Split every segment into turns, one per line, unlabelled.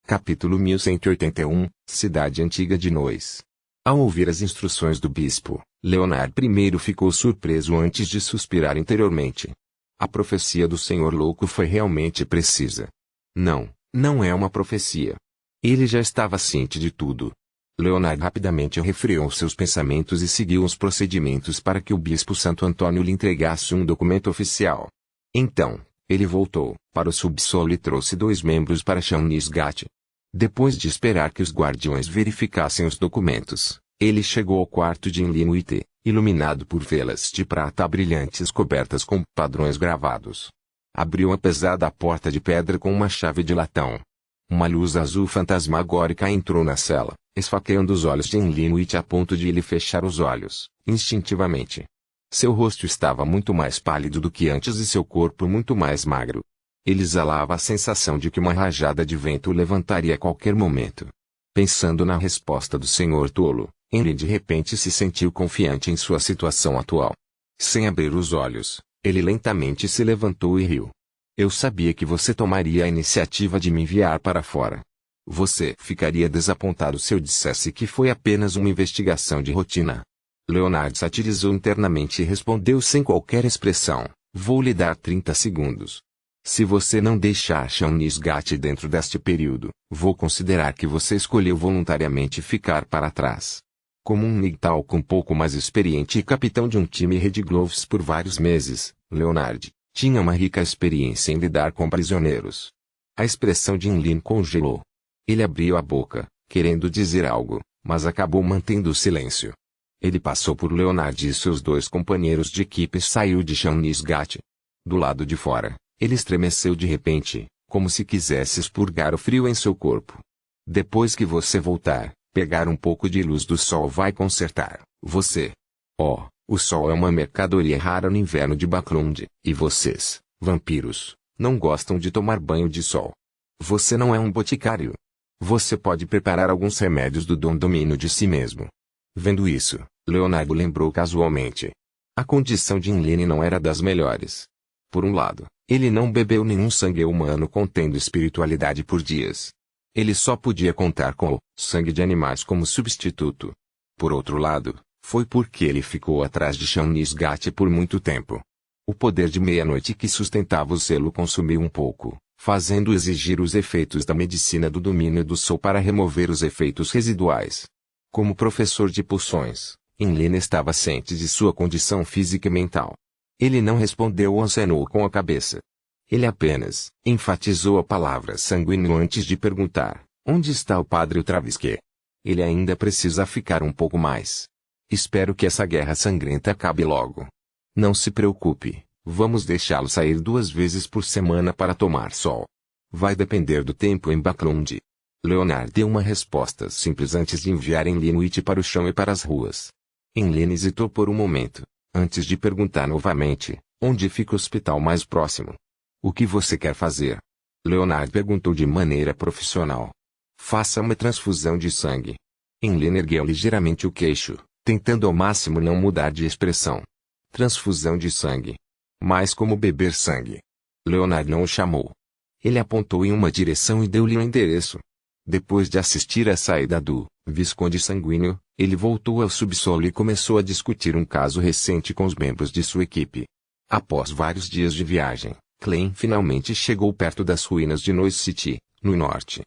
Capítulo 1181, Cidade Antiga de Nois. Ao ouvir as instruções do bispo, Leonard primeiro ficou surpreso antes de suspirar interiormente. A profecia do Senhor Louco foi realmente precisa. Não é uma profecia. Ele já estava ciente de tudo. Leonard rapidamente refreou seus pensamentos e seguiu os procedimentos para que o bispo Santo Antônio lhe entregasse um documento oficial. Então, ele voltou para o subsolo e trouxe 2 membros para Shawnisghat. Depois de esperar que os guardiões verificassem os documentos, ele chegou ao quarto de Inlinuit, iluminado por velas de prata brilhantes cobertas com padrões gravados. Abriu a pesada porta de pedra com uma chave de latão. Uma luz azul fantasmagórica entrou na cela, esfaqueando os olhos de Inlinuit a ponto de ele fechar os olhos, instintivamente. Seu rosto estava muito mais pálido do que antes e seu corpo muito mais magro. Ele exalava a sensação de que uma rajada de vento o levantaria a qualquer momento. Pensando na resposta do Senhor Tolo, Henry de repente se sentiu confiante em sua situação atual. Sem abrir os olhos, ele lentamente se levantou e riu. Eu sabia que você tomaria a iniciativa de me enviar para fora. Você ficaria desapontado se eu dissesse que foi apenas uma investigação de rotina. Leonard satirizou internamente e respondeu sem qualquer expressão, vou lhe dar 30 segundos. Se você não deixar Shawnisghat dentro deste período, vou considerar que você escolheu voluntariamente ficar para trás. Como um Nigtal um pouco mais experiente e capitão de um time Red Gloves por vários meses, Leonard tinha uma rica experiência em lidar com prisioneiros. A expressão de Inlin congelou. Ele abriu a boca, querendo dizer algo, mas acabou mantendo o silêncio. Ele passou por Leonard e seus 2 companheiros de equipe e saiu de Shawnisghat. Do lado de fora, ele estremeceu de repente, como se quisesse expurgar o frio em seu corpo. Depois que você voltar, pegar um pouco de luz do sol vai consertar você. O sol é uma mercadoria rara no inverno de Baclund, e vocês, vampiros, não gostam de tomar banho de sol. Você não é um boticário. Você pode preparar alguns remédios do dom domínio de si mesmo. Vendo isso, Leonardo lembrou casualmente. A condição de Inlene não era das melhores. Por um lado, ele não bebeu nenhum sangue humano contendo espiritualidade por dias. Ele só podia contar com o sangue de animais como substituto. Por outro lado, foi porque ele ficou atrás de Shawnisghat por muito tempo. O poder de meia-noite que sustentava o selo consumiu um pouco, fazendo exigir os efeitos da medicina do domínio do sol para remover os efeitos residuais. Como professor de poções, Inlene estava ciente de sua condição física e mental. Ele não respondeu ou acenou com a cabeça. Ele apenas enfatizou a palavra sanguíneo antes de perguntar, onde está o padre Travisque? Ele ainda precisa ficar um pouco mais. Espero que essa guerra sangrenta acabe logo. Não se preocupe, vamos deixá-lo sair 2 vezes por semana para tomar sol. Vai depender do tempo em Baclund. Leonard deu uma resposta simples antes de enviar Inlinuit para o chão e para as ruas. Inlene hesitou por um momento, antes de perguntar novamente, onde fica o hospital mais próximo? O que você quer fazer? Leonard perguntou de maneira profissional. Faça uma transfusão de sangue. Inlene ergueu ligeiramente o queixo, tentando ao máximo não mudar de expressão. Transfusão de sangue. Mas como beber sangue? Leonard não o chamou. Ele apontou em uma direção e deu-lhe um endereço. Depois de assistir à saída do Visconde Sanguíneo, ele voltou ao subsolo e começou a discutir um caso recente com os membros de sua equipe. Após vários dias de viagem, Klein finalmente chegou perto das ruínas de Nois City, no norte.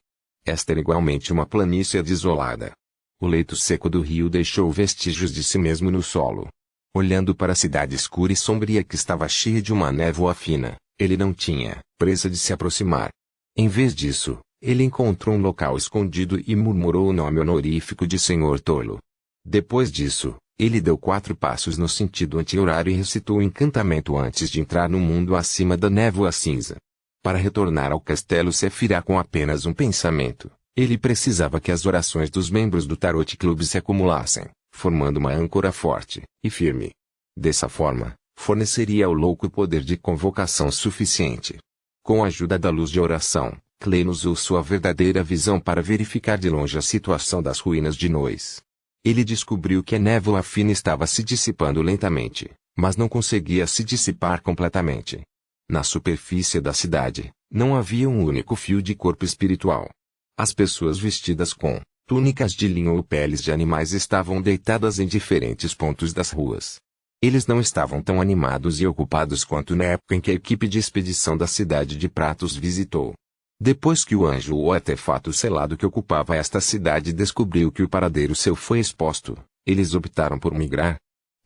Esta era igualmente uma planície desolada. O leito seco do rio deixou vestígios de si mesmo no solo. Olhando para a cidade escura e sombria que estava cheia de uma névoa fina, ele não tinha pressa de se aproximar. Em vez disso, ele encontrou um local escondido e murmurou o nome honorífico de Senhor Tolo. Depois disso, ele deu 4 passos no sentido anti-horário e recitou o encantamento antes de entrar no mundo acima da névoa cinza. Para retornar ao castelo Sefirah com apenas um pensamento, ele precisava que as orações dos membros do Tarot Club se acumulassem, formando uma âncora forte e firme. Dessa forma, forneceria ao louco poder de convocação suficiente. Com a ajuda da luz de oração, Klein usou sua verdadeira visão para verificar de longe a situação das ruínas de Nois. Ele descobriu que a névoa fina estava se dissipando lentamente, mas não conseguia se dissipar completamente. Na superfície da cidade, não havia um único fio de corpo espiritual. As pessoas vestidas com túnicas de linho ou peles de animais estavam deitadas em diferentes pontos das ruas. Eles não estavam tão animados e ocupados quanto na época em que a equipe de expedição da cidade de Pratos visitou. Depois que o anjo ou artefato selado que ocupava esta cidade descobriu que o paradeiro seu foi exposto, eles optaram por migrar.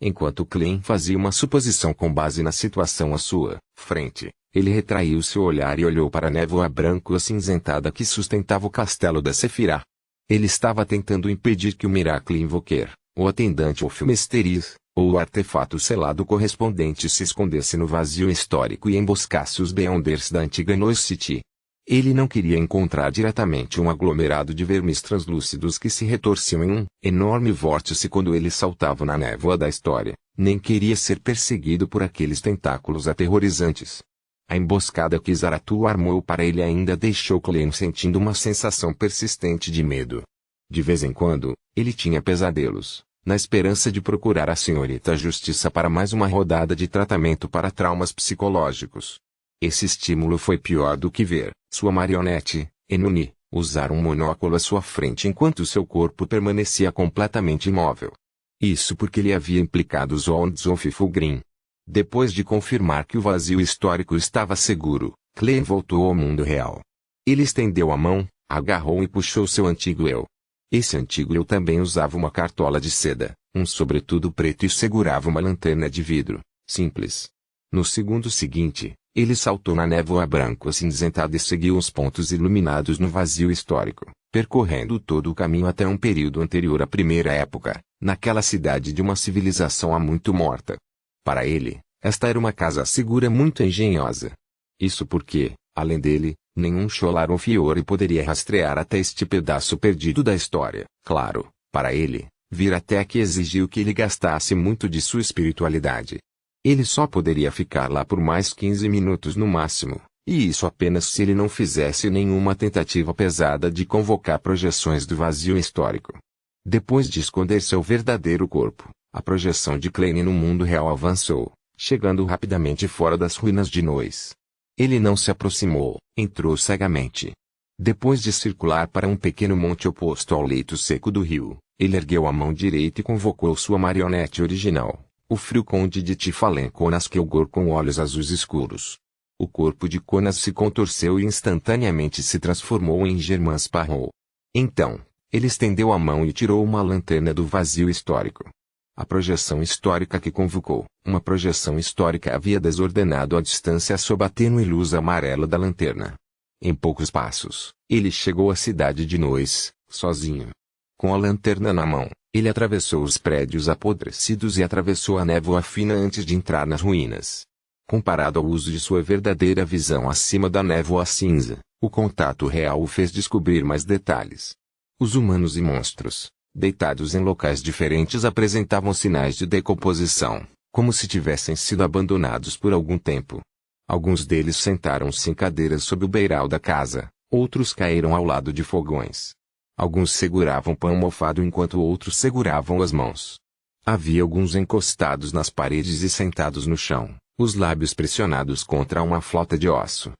Enquanto Clem fazia uma suposição com base na situação à sua frente, ele retraiu seu olhar e olhou para a névoa branco-acinzentada que sustentava o castelo da Sefirah. Ele estava tentando impedir que o Miracle Invoker, o atendante of Mysteries, ou o artefato selado correspondente se escondesse no vazio histórico e emboscasse os Beyonders da antiga Noise City. Ele não queria encontrar diretamente um aglomerado de vermes translúcidos que se retorciam em um enorme vórtice quando ele saltava na névoa da história, nem queria ser perseguido por aqueles tentáculos aterrorizantes. A emboscada que Zaratul armou para ele ainda deixou Clem sentindo uma sensação persistente de medo. De vez em quando, ele tinha pesadelos, na esperança de procurar a senhorita Justiça para mais uma rodada de tratamento para traumas psicológicos. Esse estímulo foi pior do que ver sua marionete, Enuni, usar um monóculo à sua frente enquanto seu corpo permanecia completamente imóvel. Isso porque ele havia implicado os Hounds of Fulgrim. Depois de confirmar que o vazio histórico estava seguro, Clem voltou ao mundo real. Ele estendeu a mão, agarrou e puxou seu antigo eu. Esse antigo eu também usava uma cartola de seda, um sobretudo preto e segurava uma lanterna de vidro, simples. No segundo seguinte, ele saltou na névoa branco-acinzentada e seguiu os pontos iluminados no vazio histórico, percorrendo todo o caminho até um período anterior à primeira época, naquela cidade de uma civilização há muito morta. Para ele, esta era uma casa segura muito engenhosa. Isso porque, além dele, nenhum Sholar ou Fiore poderia rastrear até este pedaço perdido da história. Claro, para ele, vir até aqui exigiu que ele gastasse muito de sua espiritualidade. Ele só poderia ficar lá por mais 15 minutos no máximo, e isso apenas se ele não fizesse nenhuma tentativa pesada de convocar projeções do vazio histórico. Depois de esconder seu verdadeiro corpo, a projeção de Clem no mundo real avançou, chegando rapidamente fora das ruínas de Noise. Ele não se aproximou, entrou cegamente. Depois de circular para um pequeno monte oposto ao leito seco do rio, ele ergueu a mão direita e convocou sua marionete original, o frio conde de Tifalen Konas Kelgor com olhos azuis escuros. O corpo de Konas se contorceu e instantaneamente se transformou em Germans Sparrow. Então, ele estendeu a mão e tirou uma lanterna do vazio histórico. A projeção histórica que convocou, uma projeção histórica havia desordenado a distância sob a tênue luz amarela da lanterna. Em poucos passos, ele chegou à cidade de Noise, sozinho. Com a lanterna na mão, ele atravessou os prédios apodrecidos e atravessou a névoa fina antes de entrar nas ruínas. Comparado ao uso de sua verdadeira visão acima da névoa cinza, o contato real o fez descobrir mais detalhes. Os humanos e monstros, deitados em locais diferentes, apresentavam sinais de decomposição, como se tivessem sido abandonados por algum tempo. Alguns deles sentaram-se em cadeiras sob o beiral da casa, outros caíram ao lado de fogões. Alguns seguravam pão mofado enquanto outros seguravam as mãos. Havia alguns encostados nas paredes e sentados no chão, os lábios pressionados contra uma flauta de osso.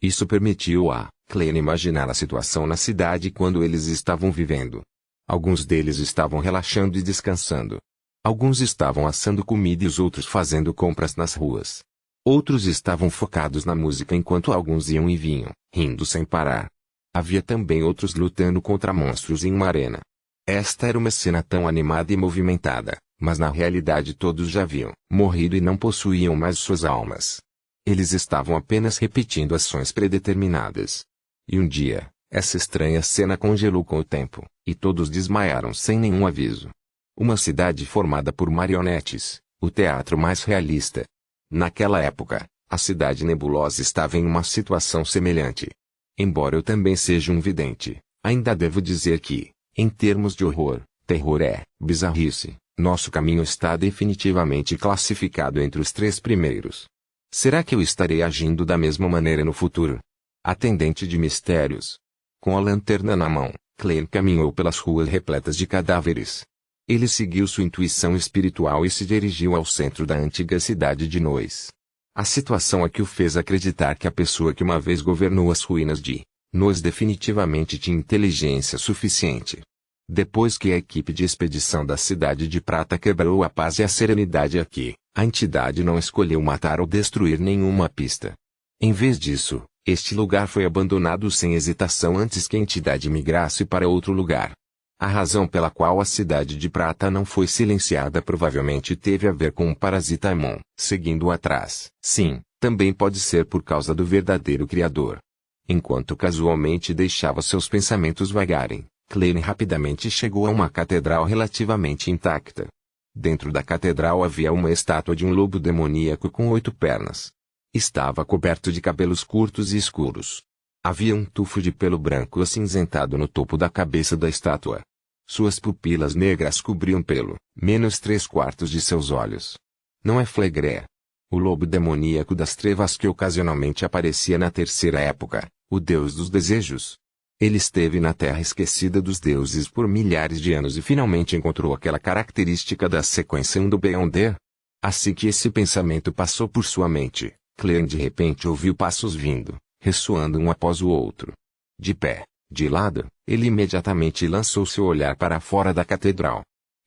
Isso permitiu a Clem imaginar a situação na cidade quando eles estavam vivendo. Alguns deles estavam relaxando e descansando. Alguns estavam assando comida e os outros fazendo compras nas ruas. Outros estavam focados na música enquanto alguns iam e vinham, rindo sem parar. Havia também outros lutando contra monstros em uma arena. Esta era uma cena tão animada e movimentada, mas na realidade todos já haviam morrido e não possuíam mais suas almas. Eles estavam apenas repetindo ações predeterminadas. E um dia, essa estranha cena congelou com o tempo, e todos desmaiaram sem nenhum aviso. Uma cidade formada por marionetes, o teatro mais realista. Naquela época, a cidade nebulosa estava em uma situação semelhante. Embora eu também seja um vidente, ainda devo dizer que, em termos de horror, terror é bizarrice, nosso caminho está definitivamente classificado entre os 3 primeiros. Será que eu estarei agindo da mesma maneira no futuro? Atendente de mistérios. Com a lanterna na mão, Clem caminhou pelas ruas repletas de cadáveres. Ele seguiu sua intuição espiritual e se dirigiu ao centro da antiga cidade de Noise. A situação é que o fez acreditar que a pessoa que uma vez governou as ruínas de Nois definitivamente tinha inteligência suficiente. Depois que a equipe de expedição da Cidade de Prata quebrou a paz e a serenidade aqui, a entidade não escolheu matar ou destruir nenhuma pista. Em vez disso, este lugar foi abandonado sem hesitação antes que a entidade migrasse para outro lugar. A razão pela qual a Cidade de Prata não foi silenciada provavelmente teve a ver com um parasita Amon, seguindo-o atrás. Sim, também pode ser por causa do verdadeiro Criador. Enquanto casualmente deixava seus pensamentos vagarem, Klein rapidamente chegou a uma catedral relativamente intacta. Dentro da catedral havia uma estátua de um lobo demoníaco com 8 pernas. Estava coberto de cabelos curtos e escuros. Havia um tufo de pelo branco acinzentado no topo da cabeça da estátua. Suas pupilas negras cobriam pelo menos 3/4 de seus olhos. Não é Flegré, o lobo demoníaco das trevas que ocasionalmente aparecia na Terceira Época, o deus dos desejos. Ele esteve na terra esquecida dos deuses por milhares de anos e finalmente encontrou aquela característica da sequência 1 do Beyonder. Assim que esse pensamento passou por sua mente, Klein de repente ouviu passos vindo, ressoando um após o outro. De pé, de lado, ele imediatamente lançou seu olhar para fora da catedral.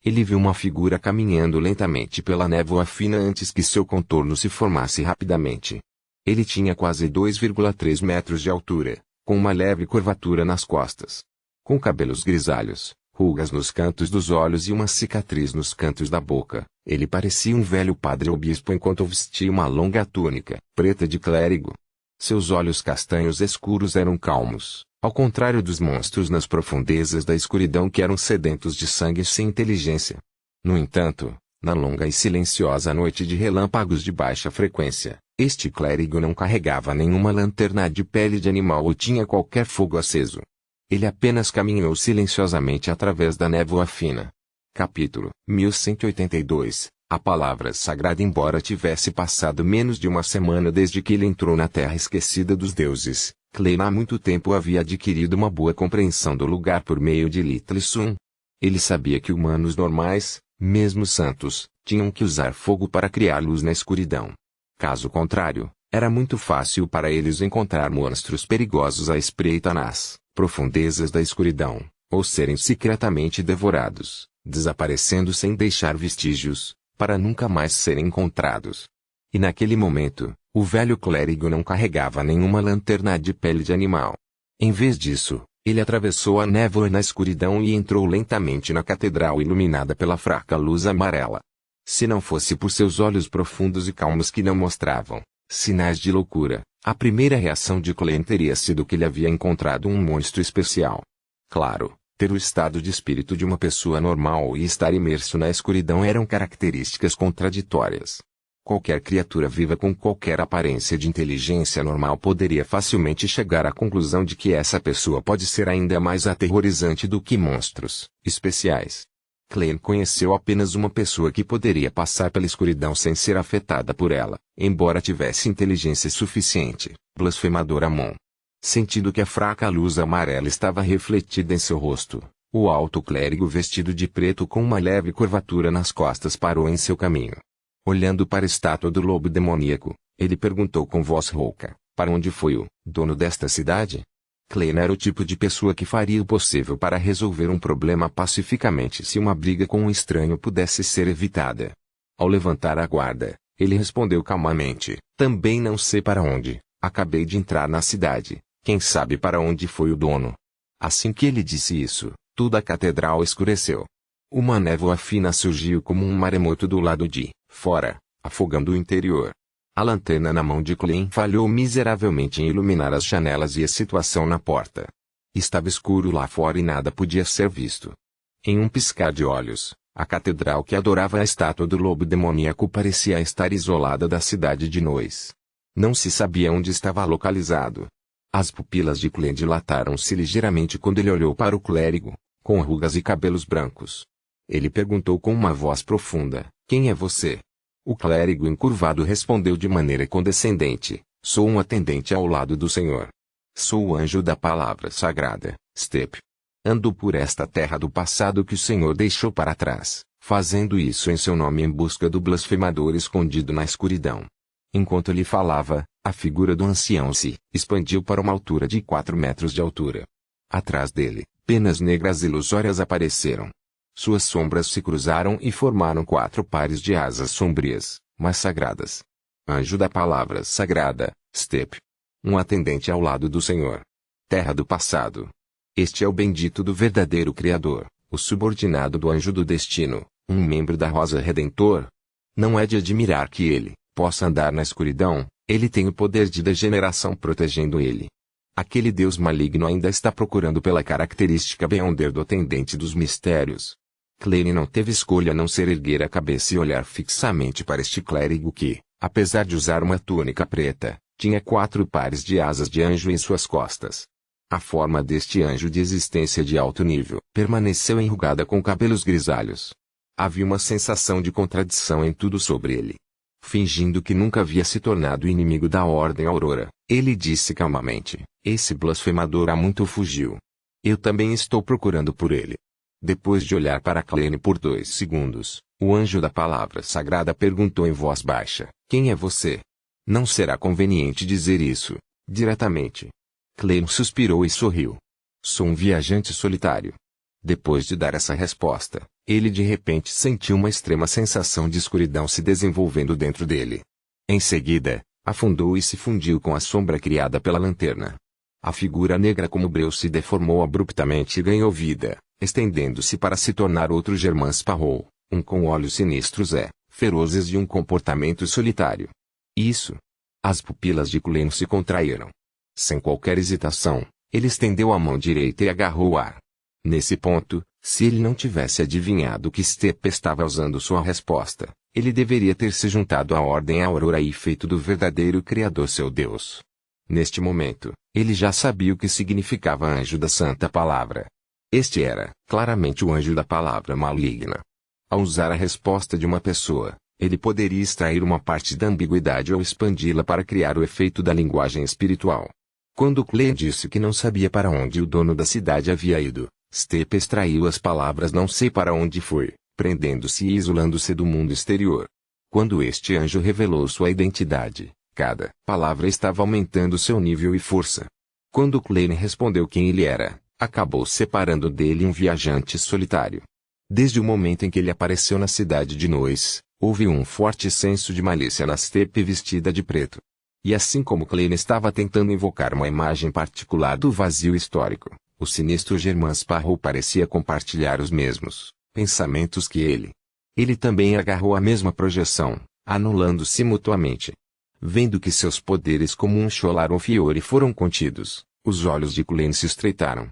Ele viu uma figura caminhando lentamente pela névoa fina antes que seu contorno se formasse rapidamente. Ele tinha quase 2,3 metros de altura, com uma leve curvatura nas costas. Com cabelos grisalhos, rugas nos cantos dos olhos e uma cicatriz nos cantos da boca, ele parecia um velho padre ou bispo enquanto vestia uma longa túnica preta de clérigo. Seus olhos castanhos escuros eram calmos, ao contrário dos monstros nas profundezas da escuridão que eram sedentos de sangue sem inteligência. No entanto, na longa e silenciosa noite de relâmpagos de baixa frequência, este clérigo não carregava nenhuma lanterna de pele de animal ou tinha qualquer fogo aceso. Ele apenas caminhou silenciosamente através da névoa fina. Capítulo 1182. A palavra sagrada. Embora tivesse passado menos de uma semana desde que ele entrou na terra esquecida dos deuses, Klein há muito tempo havia adquirido uma boa compreensão do lugar por meio de Little Sun. Ele sabia que humanos normais, mesmo santos, tinham que usar fogo para criar luz na escuridão. Caso contrário, era muito fácil para eles encontrar monstros perigosos à espreita nas profundezas da escuridão, ou serem secretamente devorados, desaparecendo sem deixar vestígios, para nunca mais serem encontrados. E naquele momento, o velho clérigo não carregava nenhuma lanterna de pele de animal. Em vez disso, ele atravessou a névoa na escuridão e entrou lentamente na catedral iluminada pela fraca luz amarela. Se não fosse por seus olhos profundos e calmos que não mostravam sinais de loucura, a primeira reação de Klein teria sido que ele havia encontrado um monstro especial. Claro, ter o estado de espírito de uma pessoa normal e estar imerso na escuridão eram características contraditórias. Qualquer criatura viva com qualquer aparência de inteligência normal poderia facilmente chegar à conclusão de que essa pessoa pode ser ainda mais aterrorizante do que monstros especiais. Klein conheceu apenas uma pessoa que poderia passar pela escuridão sem ser afetada por ela, embora tivesse inteligência suficiente, blasfemador Amon. Sentindo que a fraca luz amarela estava refletida em seu rosto, o alto clérigo vestido de preto com uma leve curvatura nas costas parou em seu caminho. Olhando para a estátua do lobo demoníaco, ele perguntou com voz rouca: para onde foi o dono desta cidade? Klein era o tipo de pessoa que faria o possível para resolver um problema pacificamente se uma briga com um estranho pudesse ser evitada. Ao levantar a guarda, ele respondeu calmamente: também não sei para onde, acabei de entrar na cidade, quem sabe para onde foi o dono? Assim que ele disse isso, toda a catedral escureceu. Uma névoa fina surgiu como um maremoto do lado de fora, afogando o interior. A lanterna na mão de Klein falhou miseravelmente em iluminar as janelas e a situação na porta. Estava escuro lá fora e nada podia ser visto. Em um piscar de olhos, a catedral que adorava a estátua do lobo demoníaco parecia estar isolada da cidade de Nois. Não se sabia onde estava localizado. As pupilas de Klein dilataram-se ligeiramente quando ele olhou para o clérigo, com rugas e cabelos brancos. Ele perguntou com uma voz profunda: quem é você? O clérigo encurvado respondeu de maneira condescendente: sou um atendente ao lado do Senhor. Sou o anjo da palavra sagrada, Step. Ando por esta terra do passado que o Senhor deixou para trás, fazendo isso em seu nome em busca do blasfemador escondido na escuridão. Enquanto ele falava, A figura do ancião se expandiu para uma altura de 4 metros de altura. Atrás dele, penas negras ilusórias apareceram. Suas sombras se cruzaram e formaram 4 pares de asas sombrias, mas sagradas. Anjo da palavra sagrada, Step. Um atendente ao lado do Senhor. Terra do passado. Este é o bendito do verdadeiro Criador, o subordinado do anjo do destino, um membro da Rosa Redentor. Não é de admirar que ele possa andar na escuridão, ele tem o poder de degeneração protegendo ele. Aquele Deus maligno ainda está procurando pela característica Beyonder do atendente dos mistérios. Klein não teve escolha a não ser erguer a cabeça e olhar fixamente para este clérigo que, apesar de usar uma túnica preta, tinha 4 pares de asas de anjo em suas costas. A forma deste anjo de existência de alto nível permaneceu enrugada com cabelos grisalhos. Havia uma sensação de contradição em tudo sobre ele. Fingindo que nunca havia se tornado inimigo da Ordem Aurora, ele disse calmamente: esse blasfemador há muito fugiu. Eu também estou procurando por ele. Depois de olhar para Klein por 2 segundos, o anjo da palavra sagrada perguntou em voz baixa: quem é você? Não será conveniente dizer isso diretamente. Klein suspirou e sorriu. Sou um viajante solitário. Depois de dar essa resposta, ele de repente sentiu uma extrema sensação de escuridão se desenvolvendo dentro dele. Em seguida, afundou e se fundiu com a sombra criada pela lanterna. A figura negra como breu se deformou abruptamente e ganhou vida, estendendo-se para se tornar outro Germain Sparrow, um com olhos sinistros ferozes e um comportamento solitário. Isso. As pupilas de Klein se contraíram. Sem qualquer hesitação, ele estendeu a mão direita e agarrou o ar. Nesse ponto, se ele não tivesse adivinhado que Step estava usando sua resposta, ele deveria ter se juntado à Ordem Aurora e feito do verdadeiro Criador seu Deus. Neste momento, ele já sabia o que significava anjo da Santa Palavra. Este era, claramente, o anjo da palavra maligna. Ao usar a resposta de uma pessoa, ele poderia extrair uma parte da ambiguidade ou expandi-la para criar o efeito da linguagem espiritual. Quando Klein disse que não sabia para onde o dono da cidade havia ido, Step extraiu as palavras não sei para onde foi, prendendo-se e isolando-se do mundo exterior. Quando este anjo revelou sua identidade, cada palavra estava aumentando seu nível e força. Quando Klein respondeu quem ele era, acabou separando dele um viajante solitário. Desde o momento em que ele apareceu na cidade de Nois, houve um forte senso de malícia na Step vestida de preto. E assim como Klein estava tentando invocar uma imagem particular do vazio histórico, o sinistro Germain Sparrow parecia compartilhar os mesmos pensamentos que ele. Ele também agarrou a mesma projeção, anulando-se mutuamente. Vendo que seus poderes como um Cholar ou Fiore foram contidos, os olhos de Klein se estreitaram.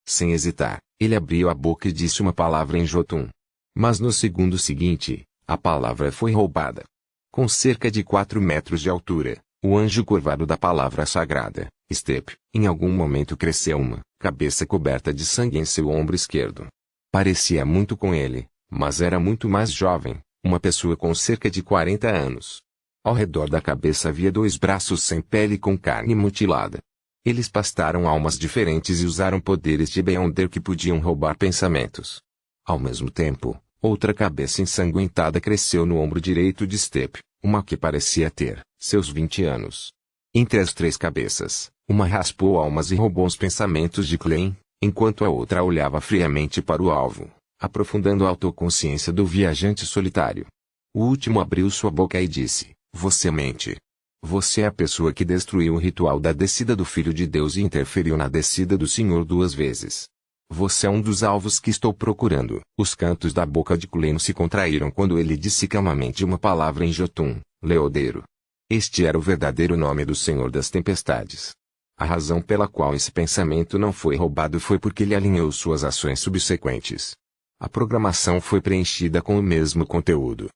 Sem hesitar, ele abriu a boca e disse uma palavra em Jotun. Mas no segundo seguinte, a palavra foi roubada. Com cerca de 4 metros de altura, o anjo curvado da palavra sagrada, Step, em algum momento cresceu uma cabeça coberta de sangue em seu ombro esquerdo. Parecia muito com ele, mas era muito mais jovem, uma pessoa com cerca de 40 anos. Ao redor da cabeça havia 2 braços sem pele com carne mutilada. Eles pastaram almas diferentes e usaram poderes de Beyonder que podiam roubar pensamentos. Ao mesmo tempo, outra cabeça ensanguentada cresceu no ombro direito de Step, uma que parecia ter seus 20 anos. Entre as 3 cabeças, uma raspou almas e roubou os pensamentos de Klein, enquanto a outra olhava friamente para o alvo, aprofundando a autoconsciência do viajante solitário. O último abriu sua boca e disse: você mente. Você é a pessoa que destruiu o ritual da descida do Filho de Deus e interferiu na descida do Senhor 2 vezes. Você é um dos alvos que estou procurando. Os cantos da boca de Klein se contraíram quando ele disse calmamente uma palavra em Jotun, Leodeiro. Este era o verdadeiro nome do Senhor das Tempestades. A razão pela qual esse pensamento não foi roubado foi porque ele alinhou suas ações subsequentes. A programação foi preenchida com o mesmo conteúdo.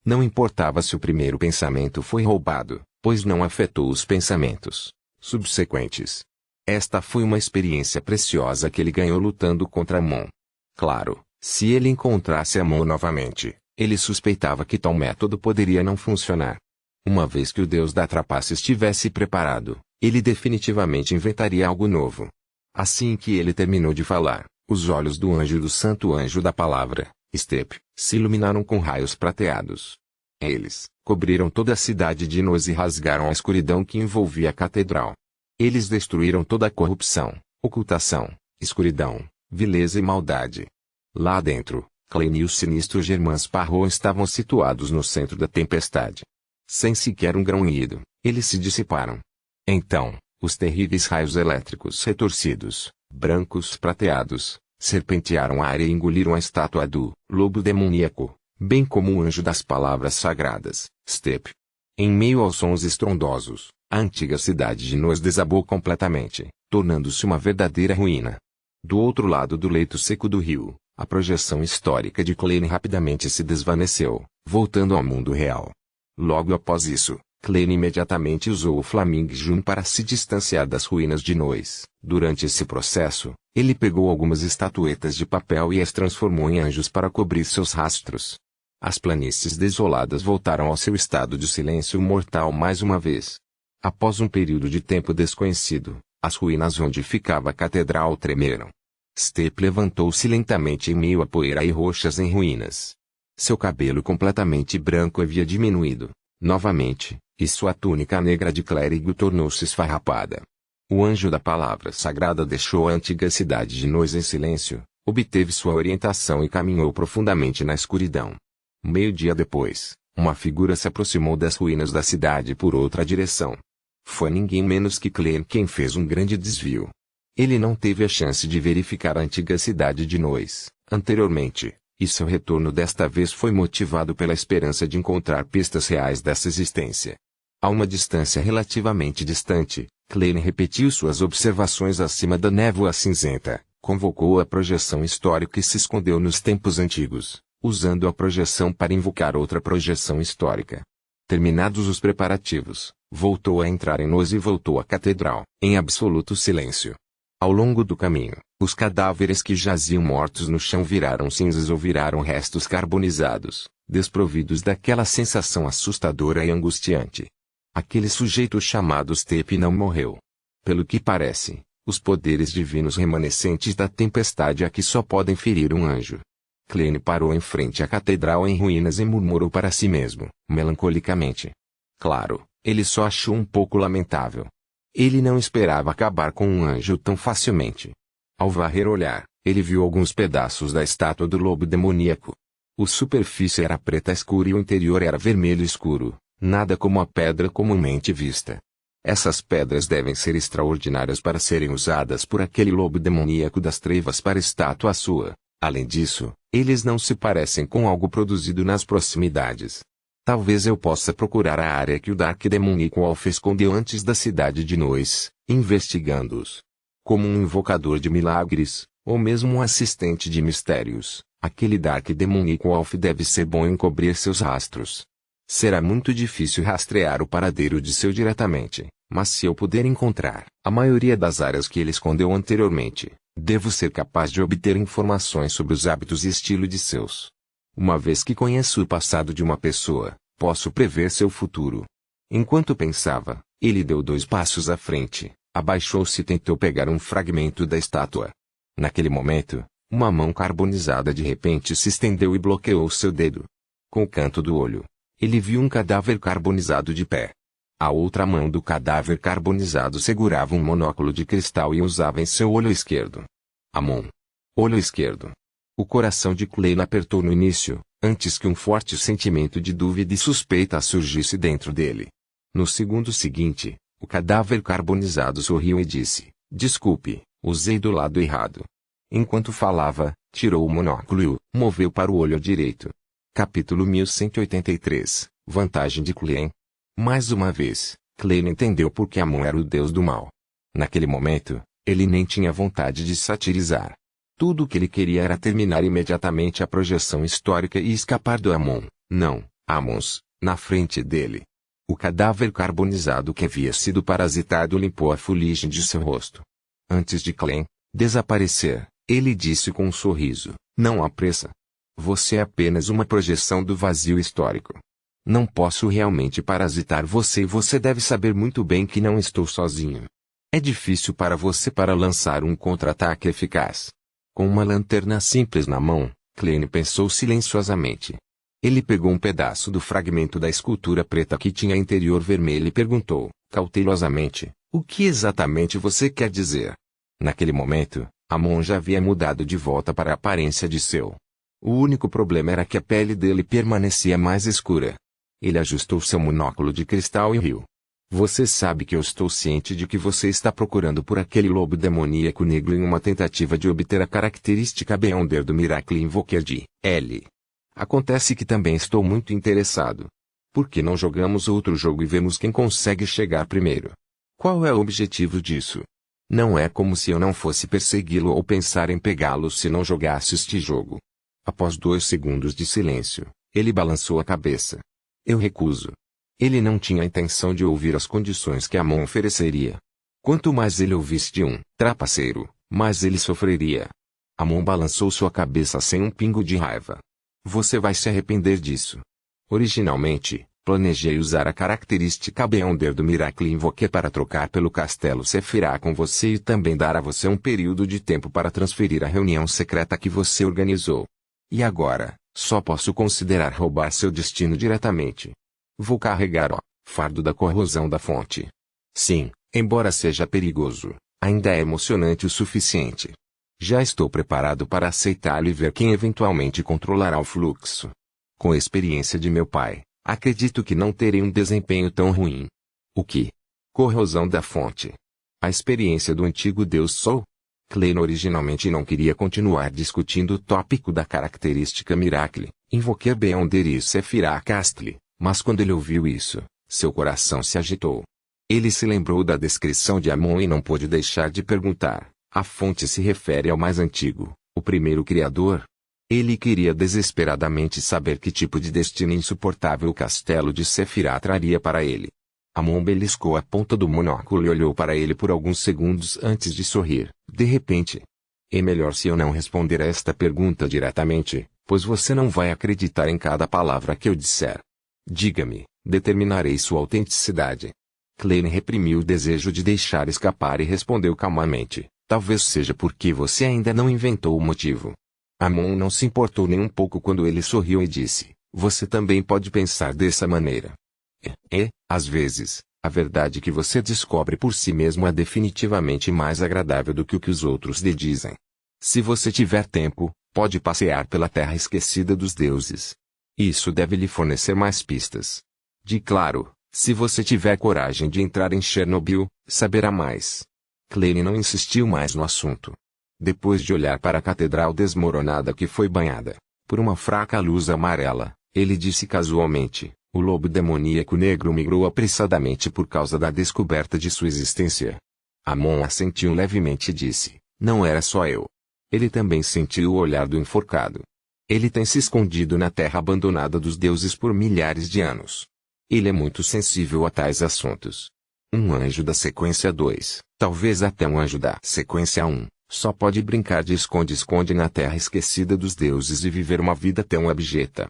Não importava se o primeiro pensamento foi roubado, pois não afetou os pensamentos subsequentes. Esta foi uma experiência preciosa que ele ganhou lutando contra Amon. Claro, se ele encontrasse Amon novamente, ele suspeitava que tal método poderia não funcionar. Uma vez que o deus da trapaça estivesse preparado, ele definitivamente inventaria algo novo. Assim que ele terminou de falar, os olhos do santo anjo da palavra, Step, se iluminaram com raios prateados. Eles cobriram toda a cidade de nós e rasgaram a escuridão que envolvia a catedral. Eles destruíram toda a corrupção, ocultação, escuridão, vileza e maldade. Lá dentro, Klein e o sinistro Germain Sparrow estavam situados no centro da tempestade. Sem sequer um grunhido, eles se dissiparam. Então, os terríveis raios elétricos retorcidos, brancos prateados, serpentearam a área e engoliram a estátua do lobo demoníaco, bem como o anjo das palavras sagradas, Step. Em meio aos sons estrondosos, a antiga cidade de Nós desabou completamente, tornando-se uma verdadeira ruína. Do outro lado do leito seco do rio, a projeção histórica de Klein rapidamente se desvaneceu, voltando ao mundo real. Logo após isso, Klein imediatamente usou o Flaming para se distanciar das ruínas de Nós. Durante esse processo, ele pegou algumas estatuetas de papel e as transformou em anjos para cobrir seus rastros. As planícies desoladas voltaram ao seu estado de silêncio mortal mais uma vez. Após um período de tempo desconhecido, as ruínas onde ficava a catedral tremeram. Step levantou-se lentamente em meio a poeira e rochas em ruínas. Seu cabelo completamente branco havia diminuído, novamente, e sua túnica negra de clérigo tornou-se esfarrapada. O anjo da palavra sagrada deixou a antiga cidade de Nós em silêncio, obteve sua orientação e caminhou profundamente na escuridão. Meio-dia depois, uma figura se aproximou das ruínas da cidade por outra direção. Foi ninguém menos que Klein quem fez um grande desvio. Ele não teve a chance de verificar a antiga cidade de Nós, anteriormente, e seu retorno desta vez foi motivado pela esperança de encontrar pistas reais dessa existência. A uma distância relativamente distante, Klein repetiu suas observações acima da névoa cinzenta, convocou a projeção histórica e se escondeu nos tempos antigos, usando a projeção para invocar outra projeção histórica. Terminados os preparativos, voltou a entrar em Nós e voltou à catedral, em absoluto silêncio. Ao longo do caminho, os cadáveres que jaziam mortos no chão viraram cinzas ou viraram restos carbonizados, desprovidos daquela sensação assustadora e angustiante. Aquele sujeito chamado Step não morreu. Pelo que parece, os poderes divinos remanescentes da tempestade aqui só podem ferir um anjo. Klein parou em frente à catedral em ruínas e murmurou para si mesmo, melancolicamente. Claro, ele só achou um pouco lamentável. Ele não esperava acabar com um anjo tão facilmente. Ao varrer olhar, ele viu alguns pedaços da estátua do lobo demoníaco. A superfície era preta escura e o interior era vermelho escuro, nada como a pedra comumente vista. Essas pedras devem ser extraordinárias para serem usadas por aquele lobo demoníaco das trevas para estátua sua. Além disso, eles não se parecem com algo produzido nas proximidades. Talvez eu possa procurar a área que o Dark Demonic Wolf escondeu antes da cidade de Nós, investigando-os. Como um invocador de milagres, ou mesmo um assistente de mistérios, aquele Dark Demonic Wolf deve ser bom em cobrir seus rastros. Será muito difícil rastrear o paradeiro de seu diretamente, mas se eu puder encontrar a maioria das áreas que ele escondeu anteriormente, devo ser capaz de obter informações sobre os hábitos e estilo de seus. Uma vez que conheço o passado de uma pessoa, posso prever seu futuro. Enquanto pensava, ele deu 2 passos à frente, abaixou-se e tentou pegar um fragmento da estátua. Naquele momento, uma mão carbonizada de repente se estendeu e bloqueou seu dedo. Com o canto do olho, ele viu um cadáver carbonizado de pé. A outra mão do cadáver carbonizado segurava um monóculo de cristal e usava em seu olho esquerdo. Amon. Olho esquerdo. O coração de Klein apertou no início, antes que um forte sentimento de dúvida e suspeita surgisse dentro dele. No segundo seguinte, o cadáver carbonizado sorriu e disse, desculpe, usei do lado errado. Enquanto falava, tirou o monóculo e o moveu para o olho direito. Capítulo 1183, Vantagem de Klein. Mais uma vez, Klein entendeu por que Amon era o deus do mal. Naquele momento, ele nem tinha vontade de satirizar. Tudo o que ele queria era terminar imediatamente a projeção histórica e escapar do Amon, não, Amons, na frente dele. O cadáver carbonizado que havia sido parasitado limpou a fuligem de seu rosto. Antes de Klein desaparecer, ele disse com um sorriso, não há pressa. Você é apenas uma projeção do vazio histórico. Não posso realmente parasitar você e você deve saber muito bem que não estou sozinho. É difícil para você para lançar um contra-ataque eficaz. Com uma lanterna simples na mão, Klein pensou silenciosamente. Ele pegou um pedaço do fragmento da escultura preta que tinha interior vermelho e perguntou, cautelosamente, o que exatamente você quer dizer? Naquele momento, Amon já havia mudado de volta para a aparência de seu. O único problema era que a pele dele permanecia mais escura. Ele ajustou seu monóculo de cristal e riu. Você sabe que eu estou ciente de que você está procurando por aquele lobo demoníaco negro em uma tentativa de obter a característica Beyonder do Miracle Invoker de L. Acontece que também estou muito interessado. Por que não jogamos outro jogo e vemos quem consegue chegar primeiro? Qual é o objetivo disso? Não é como se eu não fosse persegui-lo ou pensar em pegá-lo se não jogasse este jogo. Após 2 segundos de silêncio, ele balançou a cabeça. Eu recuso. Ele não tinha a intenção de ouvir as condições que Amon ofereceria. Quanto mais ele ouvisse de um trapaceiro, mais ele sofreria. Amon balançou sua cabeça sem um pingo de raiva. Você vai se arrepender disso. Originalmente, planejei usar a característica Beyonder do Miracle Invoker para trocar pelo Castelo Sephiroth com você e também dar a você um período de tempo para transferir a reunião secreta que você organizou. E agora, só posso considerar roubar seu destino diretamente. Vou carregar o fardo da corrosão da fonte. Sim, embora seja perigoso, ainda é emocionante o suficiente. Já estou preparado para aceitá-lo e ver quem eventualmente controlará o fluxo. Com a experiência de meu pai, acredito que não terei um desempenho tão ruim. O que? Corrosão da fonte. A experiência do antigo Deus Sol? Klein originalmente não queria continuar discutindo o tópico da característica Miracle, Invoker Beyonder e Sephiroth Castle. Mas quando ele ouviu isso, seu coração se agitou. Ele se lembrou da descrição de Amon e não pôde deixar de perguntar, a fonte se refere ao mais antigo, o primeiro criador? Ele queria desesperadamente saber que tipo de destino insuportável o castelo de Sephiroth traria para ele. Amon beliscou a ponta do monóculo e olhou para ele por alguns segundos antes de sorrir, de repente. É melhor se eu não responder a esta pergunta diretamente, pois você não vai acreditar em cada palavra que eu disser. Diga-me, determinarei sua autenticidade. Klein reprimiu o desejo de deixar escapar e respondeu calmamente, talvez seja porque você ainda não inventou o motivo. Amon não se importou nem um pouco quando ele sorriu e disse, você também pode pensar dessa maneira. Às vezes, a verdade que você descobre por si mesmo é definitivamente mais agradável do que o que os outros lhe dizem. Se você tiver tempo, pode passear pela terra esquecida dos deuses. Isso deve lhe fornecer mais pistas. Claro, se você tiver coragem de entrar em Chernobyl, saberá mais. Klein não insistiu mais no assunto. Depois de olhar para a catedral desmoronada que foi banhada por uma fraca luz amarela, ele disse casualmente, o lobo demoníaco negro migrou apressadamente por causa da descoberta de sua existência. Amon assentiu levemente e disse, não era só eu. Ele também sentiu o olhar do enforcado. Ele tem se escondido na terra abandonada dos deuses por milhares de anos. Ele é muito sensível a tais assuntos. Um anjo da sequência 2, talvez até um anjo da sequência 1, só pode brincar de esconde-esconde na terra esquecida dos deuses e viver uma vida tão abjeta.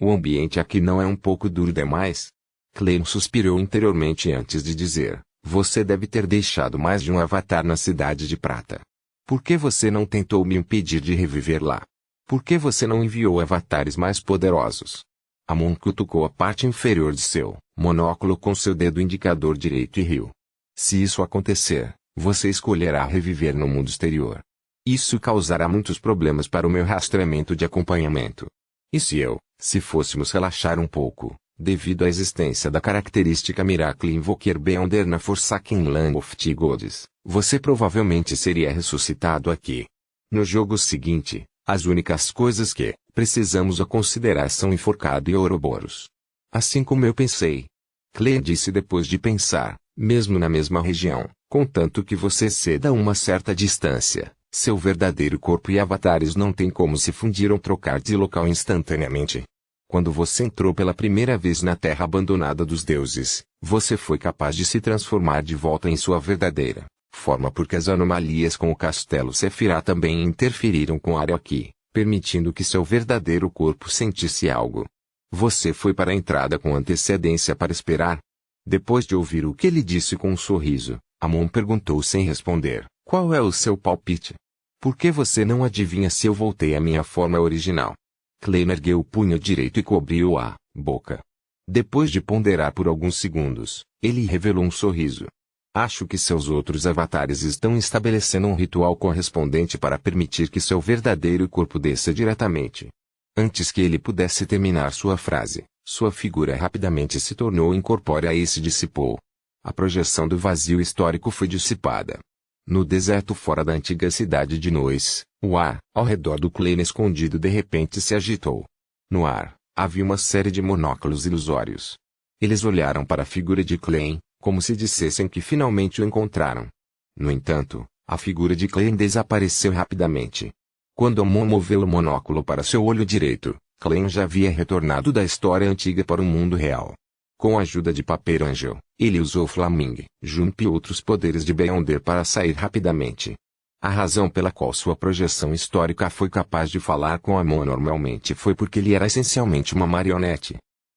O ambiente aqui não é um pouco duro demais? Klein suspirou interiormente antes de dizer, você deve ter deixado mais de um avatar na Cidade de Prata. Por que você não tentou me impedir de reviver lá? Por que você não enviou avatares mais poderosos? Amon cutucou a parte inferior de seu monóculo com seu dedo indicador direito e riu. Se isso acontecer, você escolherá reviver no mundo exterior. Isso causará muitos problemas para o meu rastreamento de acompanhamento. E se fôssemos relaxar um pouco, devido à existência da característica Miracle Invoker Beyonder na Forsaken Land of the Gods, você provavelmente seria ressuscitado aqui. No jogo seguinte, as únicas coisas que precisamos a considerar são enforcado e Ouroboros. Assim como eu pensei. Klein disse depois de pensar, mesmo na mesma região, contanto que você ceda uma certa distância, seu verdadeiro corpo e avatares não têm como se fundir ou trocar de local instantaneamente. Quando você entrou pela primeira vez na terra abandonada dos deuses, você foi capaz de se transformar de volta em sua verdadeira forma porque as anomalias com o castelo Sephiroth também interferiram com a área aqui, permitindo que seu verdadeiro corpo sentisse algo. Você foi para a entrada com antecedência para esperar. Depois de ouvir o que ele disse com um sorriso, Amon perguntou sem responder, qual é o seu palpite? Por que você não adivinha se eu voltei à minha forma original? Klein ergueu o punho direito e cobriu a boca. Depois de ponderar por alguns segundos, ele revelou um sorriso. Acho que seus outros avatares estão estabelecendo um ritual correspondente para permitir que seu verdadeiro corpo desça diretamente. Antes que ele pudesse terminar sua frase, sua figura rapidamente se tornou incorpórea e se dissipou. A projeção do vazio histórico foi dissipada. No deserto fora da antiga cidade de Nois, o ar, ao redor do Klein escondido de repente se agitou. No ar, havia uma série de monóculos ilusórios. Eles olharam para a figura de Klein, como se dissessem que finalmente o encontraram. No entanto, a figura de Klein desapareceu rapidamente. Quando Amon moveu o monóculo para seu olho direito, Klein já havia retornado da história antiga para o mundo real. Com a ajuda de Paper Angel, ele usou Flaming, Jump e outros poderes de Beyonder para sair rapidamente. A razão pela qual sua projeção histórica foi capaz de falar com Amon normalmente foi porque ele era essencialmente uma marionete.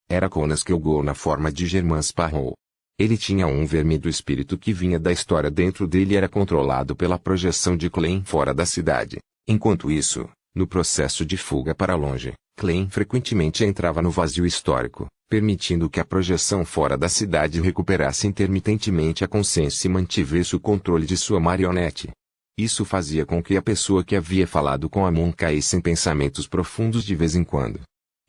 Era Conas Kelgol na forma de Germain Sparrow. Ele tinha um verme do espírito que vinha da história dentro dele e era controlado pela projeção de Klein fora da cidade. Enquanto isso, no processo de fuga para longe, Klein frequentemente entrava no vazio histórico, permitindo que a projeção fora da cidade recuperasse intermitentemente a consciência e mantivesse o controle de sua marionete. Isso fazia com que a pessoa que havia falado com Amon caísse em pensamentos profundos de vez em quando.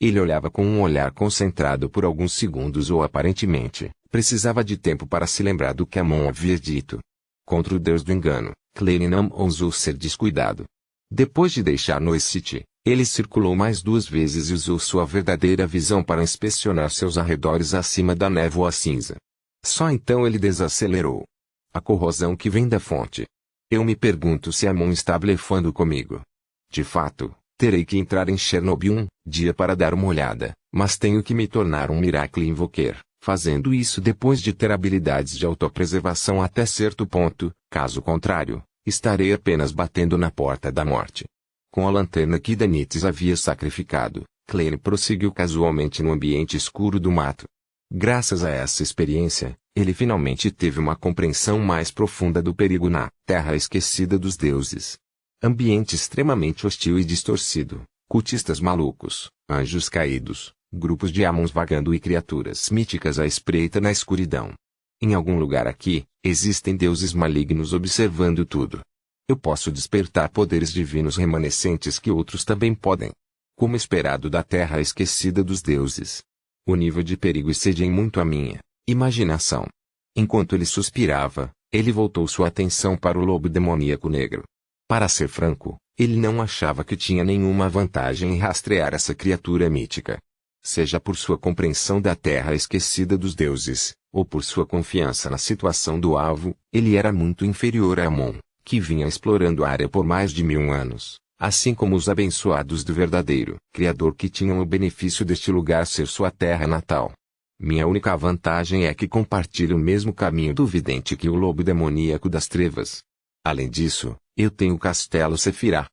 Ele olhava com um olhar concentrado por alguns segundos ou aparentemente, precisava de tempo para se lembrar do que Amon havia dito. Contra o deus do engano, Klein não ousou ser descuidado. Depois de deixar Nois City, ele circulou mais 2 vezes e usou sua verdadeira visão para inspecionar seus arredores acima da névoa cinza. Só então ele desacelerou. A corrosão que vem da fonte. Eu me pergunto se Amon está blefando comigo. De fato, terei que entrar em Chernobyl um dia para dar uma olhada, mas tenho que me tornar um Miracle Invoker, fazendo isso depois de ter habilidades de autopreservação até certo ponto, caso contrário, estarei apenas batendo na porta da morte. Com a lanterna que Danitz havia sacrificado, Klein prosseguiu casualmente no ambiente escuro do mato. Graças a essa experiência, ele finalmente teve uma compreensão mais profunda do perigo na Terra Esquecida dos Deuses. Ambiente extremamente hostil e distorcido, cultistas malucos, anjos caídos, grupos de Amons vagando e criaturas míticas à espreita na escuridão. Em algum lugar aqui, existem deuses malignos observando tudo. Eu posso despertar poderes divinos remanescentes que outros também podem. Como esperado da Terra Esquecida dos Deuses. O nível de perigo excede em muito a minha imaginação. Enquanto ele suspirava, ele voltou sua atenção para o lobo demoníaco negro. Para ser franco, ele não achava que tinha nenhuma vantagem em rastrear essa criatura mítica. Seja por sua compreensão da Terra Esquecida dos Deuses, ou por sua confiança na situação do alvo, ele era muito inferior a Amon, que vinha explorando a área por mais de 1000 anos, assim como os abençoados do verdadeiro Criador que tinham o benefício deste lugar ser sua terra natal. Minha única vantagem é que compartilho o mesmo caminho do vidente que o lobo demoníaco das trevas. Além disso, eu tenho o castelo Sephiroth.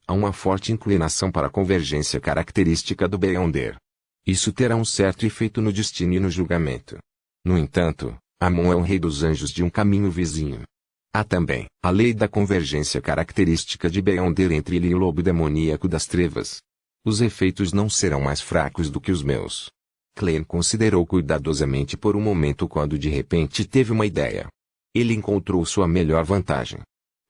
Há uma forte inclinação para a convergência característica do Beyonder. Isso terá um certo efeito no destino e no julgamento. No entanto, Amon é o rei dos anjos de um caminho vizinho. Há também a lei da convergência característica de Beyonder entre ele e o lobo demoníaco das trevas. Os efeitos não serão mais fracos do que os meus. Klein considerou cuidadosamente por um momento quando de repente teve uma ideia. Ele encontrou sua melhor vantagem.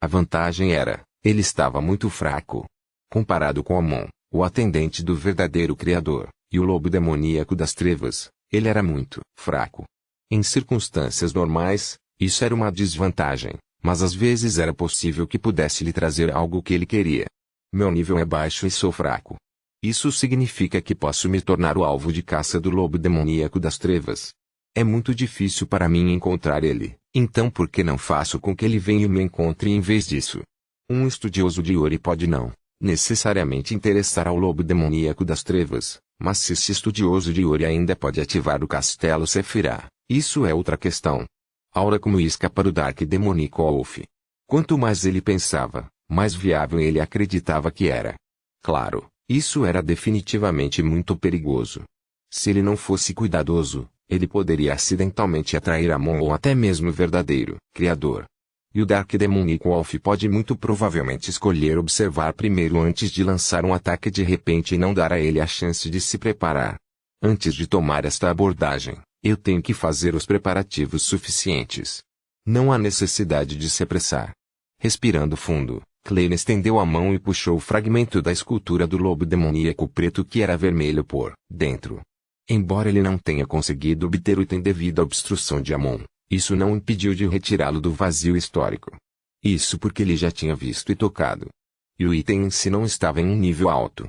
A vantagem era, ele estava muito fraco. Comparado com Amon, o atendente do verdadeiro Criador, e o lobo demoníaco das trevas, ele era muito fraco. Em circunstâncias normais, isso era uma desvantagem, mas às vezes era possível que pudesse lhe trazer algo que ele queria. Meu nível é baixo e sou fraco. Isso significa que posso me tornar o alvo de caça do lobo demoníaco das trevas. É muito difícil para mim encontrar ele, então por que não faço com que ele venha e me encontre em vez disso? Um estudioso de Ori pode não necessariamente interessar ao lobo demoníaco das trevas, mas se esse estudioso de Ori ainda pode ativar o castelo Sephiroth, isso é outra questão. Aura como isca para o Dark Demoníaco Wolf. Quanto mais ele pensava, mais viável ele acreditava que era. Claro, isso era definitivamente muito perigoso. Se ele não fosse cuidadoso, ele poderia acidentalmente atrair Amon ou até mesmo o verdadeiro Criador. E o Dark Demonic Wolf pode muito provavelmente escolher observar primeiro antes de lançar um ataque de repente e não dar a ele a chance de se preparar. Antes de tomar esta abordagem, eu tenho que fazer os preparativos suficientes. Não há necessidade de se apressar. Respirando fundo, Klein estendeu a mão e puxou o fragmento da escultura do lobo demoníaco preto que era vermelho por dentro. Embora ele não tenha conseguido obter o item devido à obstrução de Amon, isso não impediu de retirá-lo do vazio histórico. Isso porque ele já tinha visto e tocado. E o item em si não estava em um nível alto.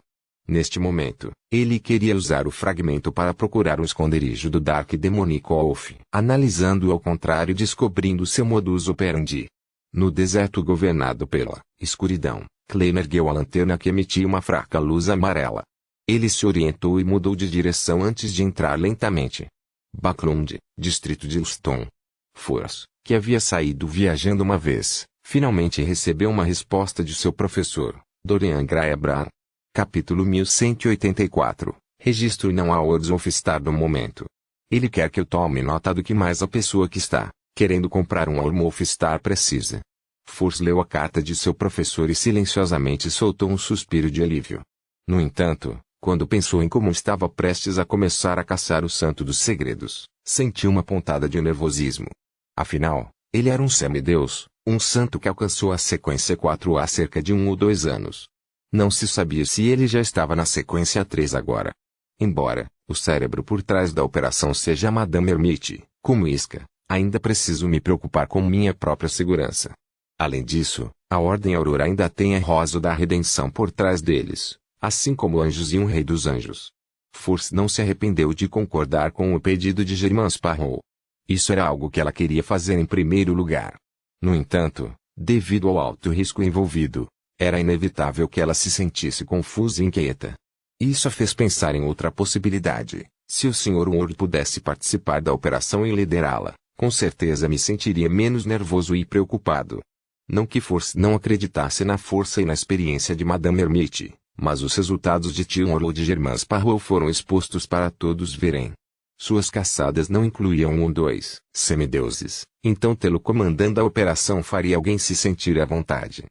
Neste momento, ele queria usar o fragmento para procurar o esconderijo do Dark Demonic Wolf, analisando-o ao contrário e descobrindo seu modus operandi. No deserto governado pela escuridão, Klein ergueu a lanterna que emitia uma fraca luz amarela. Ele se orientou e mudou de direção antes de entrar lentamente. Backlund, distrito de Houston. Force, que havia saído viajando uma vez, finalmente recebeu uma resposta de seu professor, Dorian Gray Brown. Capítulo 1184. Registro e não há Words of Star no momento. Ele quer que eu tome nota do que mais a pessoa que está querendo comprar um Worm of Star precisa. Force leu a carta de seu professor e silenciosamente soltou um suspiro de alívio. No entanto, quando pensou em como estava prestes a começar a caçar o Santo dos Segredos, sentiu uma pontada de nervosismo. Afinal, ele era um semideus, um santo que alcançou a sequência 4 há cerca de 1 ou 2 anos. Não se sabia se ele já estava na sequência 3 agora. Embora o cérebro por trás da operação seja Madame Hermite, como isca, ainda preciso me preocupar com minha própria segurança. Além disso, a Ordem Aurora ainda tem a Rosa da Redenção por trás deles, assim como anjos e um Rei dos Anjos. Force não se arrependeu de concordar com o pedido de Germain Sparrow. Isso era algo que ela queria fazer em primeiro lugar. No entanto, devido ao alto risco envolvido, era inevitável que ela se sentisse confusa e inquieta. Isso a fez pensar em outra possibilidade. Se o Sr. Ward pudesse participar da operação e liderá-la, com certeza me sentiria menos nervoso e preocupado. Não que Force não acreditasse na força e na experiência de Madame Hermite, mas os resultados de Tion ou de Germain Sparrow foram expostos para todos verem. Suas caçadas não incluíam 1 ou 2 semideuses, então tê-lo comandando a operação faria alguém se sentir à vontade.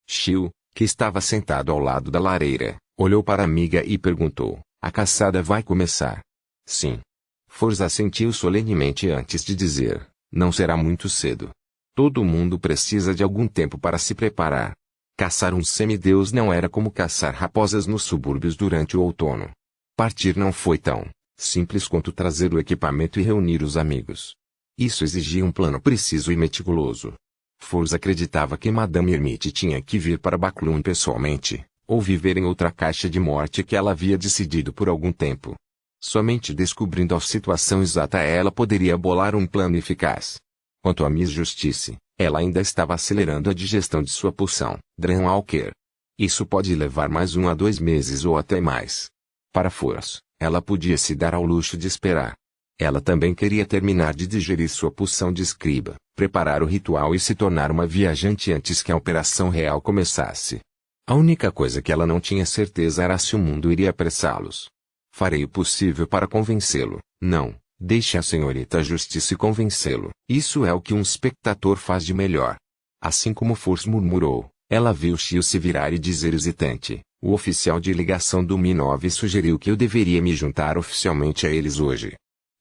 Xiu, que estava sentado ao lado da lareira, olhou para a amiga e perguntou, a caçada vai começar? Sim. Force assentiu solenemente antes de dizer, não será muito cedo. Todo mundo precisa de algum tempo para se preparar. Caçar um semideus não era como caçar raposas nos subúrbios durante o outono. Partir não foi tão simples quanto trazer o equipamento e reunir os amigos. Isso exigia um plano preciso e meticuloso. Force acreditava que Madame Hermite tinha que vir para Backlund pessoalmente, ou viver em outra caixa de morte que ela havia decidido por algum tempo. Somente descobrindo a situação exata ela poderia bolar um plano eficaz. Quanto a Miss Justice, ela ainda estava acelerando a digestão de sua poção, Dran Walker. Isso pode levar mais 1 a 2 meses ou até mais. Para Force, ela podia se dar ao luxo de esperar. Ela também queria terminar de digerir sua poção de escriba, preparar o ritual e se tornar uma viajante antes que a operação real começasse. A única coisa que ela não tinha certeza era se o mundo iria apressá-los. Farei o possível para convencê-lo. Não, deixe a senhorita Justice convencê-lo. Isso é o que um espectador faz de melhor. Assim como Force murmurou, ela viu Xiu se virar e dizer hesitante. O oficial de ligação do Mi-9 sugeriu que eu deveria me juntar oficialmente a eles hoje.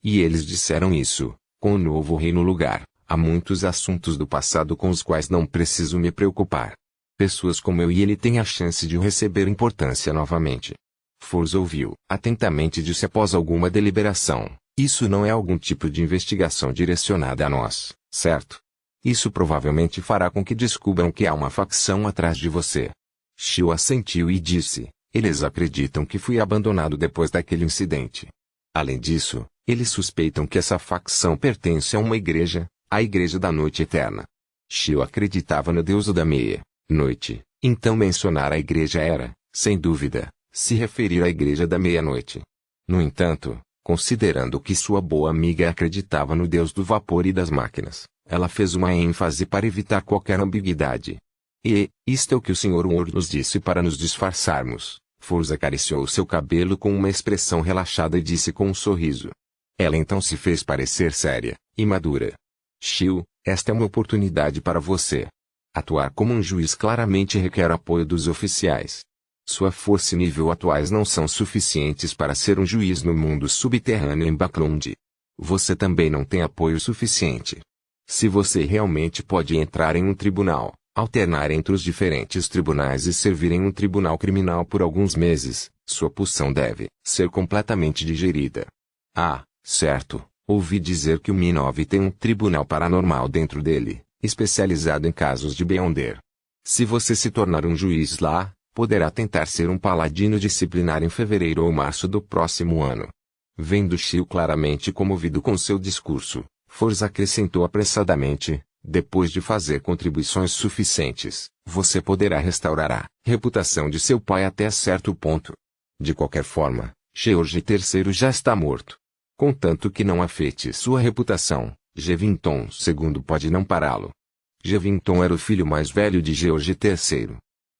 E eles disseram isso, com o novo rei no lugar, há muitos assuntos do passado com os quais não preciso me preocupar. Pessoas como eu e ele têm a chance de receber importância novamente. Force ouviu atentamente e disse após alguma deliberação, isso não é algum tipo de investigação direcionada a nós, certo? Isso provavelmente fará com que descubram que há uma facção atrás de você. Xiu assentiu e disse, eles acreditam que fui abandonado depois daquele incidente. Além disso, eles suspeitam que essa facção pertence a uma igreja, a Igreja da Noite Eterna. Xiu acreditava no deus da meia-noite, então mencionar a igreja era, sem dúvida, se referir à Igreja da Meia-Noite. No entanto, considerando que sua boa amiga acreditava no deus do vapor e das máquinas, ela fez uma ênfase para evitar qualquer ambiguidade. E, isto é o que o Sr. Ward nos disse para nos disfarçarmos. Force acariciou seu cabelo com uma expressão relaxada e disse com um sorriso. Ela então se fez parecer séria e madura. Xiu, Esta é uma oportunidade para você. Atuar como um juiz claramente requer apoio dos oficiais. Sua força e nível atuais não são suficientes para ser um juiz no mundo subterrâneo em Backlund. Você também não tem apoio suficiente. Se você realmente pode entrar em um tribunal, alternar entre os diferentes tribunais e servir em um tribunal criminal por alguns meses, sua posição deve ser completamente digerida. Ah, certo, ouvi dizer que o Mi-9 tem um tribunal paranormal dentro dele, especializado em casos de Beyonder. Se você se tornar um juiz lá, poderá tentar ser um paladino disciplinar em fevereiro ou março do próximo ano. Vendo Shio claramente comovido com seu discurso, Forza acrescentou apressadamente, depois de fazer contribuições suficientes, você poderá restaurar a reputação de seu pai até certo ponto. De qualquer forma, George III já está morto. Contanto que não afete sua reputação, Gevington II pode não pará-lo. Gevington era o filho mais velho de George III.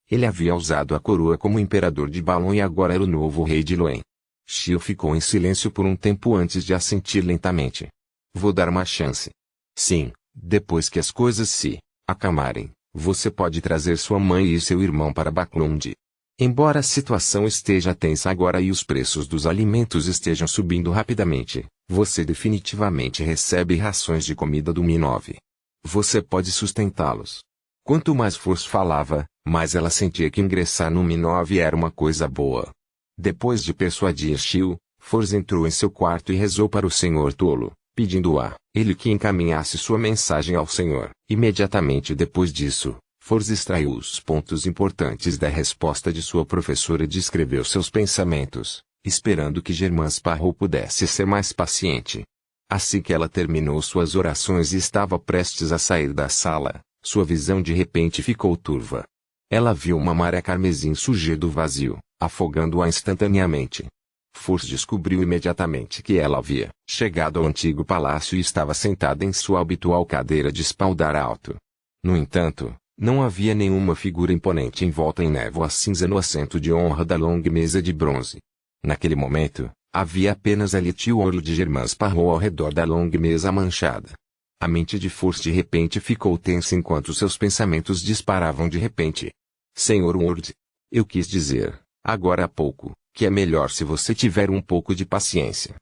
Ele havia usado a coroa como imperador de Balon e agora era o novo rei de Luen. Shio ficou em silêncio por um tempo antes de assentir lentamente. Vou dar uma chance. Sim, depois que as coisas se acalmarem, você pode trazer sua mãe e seu irmão para Backlund. Embora a situação esteja tensa agora e os preços dos alimentos estejam subindo rapidamente, você definitivamente recebe rações de comida do Mi-9. Você pode sustentá-los. Quanto mais Force falava, mais ela sentia que ingressar no Mi-9 era uma coisa boa. Depois de persuadir Shio, Force entrou em seu quarto e rezou para o Senhor Tolo, pedindo a ele que encaminhasse sua mensagem ao Senhor. Imediatamente depois disso, Force extraiu os pontos importantes da resposta de sua professora e descreveu seus pensamentos, esperando que Germain Sparrow pudesse ser mais paciente. Assim que ela terminou suas orações e estava prestes a sair da sala, sua visão de repente ficou turva. Ela viu uma maré carmesim surgir do vazio, afogando-a instantaneamente. Force descobriu imediatamente que ela havia chegado ao antigo palácio e estava sentada em sua habitual cadeira de espaldar alto. No entanto, não havia nenhuma figura imponente envolta em névoa cinza no assento de honra da longa mesa de bronze. Naquele momento, havia apenas a Lite e o olho de Germain Sparrow ao redor da longa mesa manchada. A mente de Force de repente ficou tensa enquanto seus pensamentos disparavam de repente. Senhor Ward, eu quis dizer, agora há pouco, que é melhor se você tiver um pouco de paciência.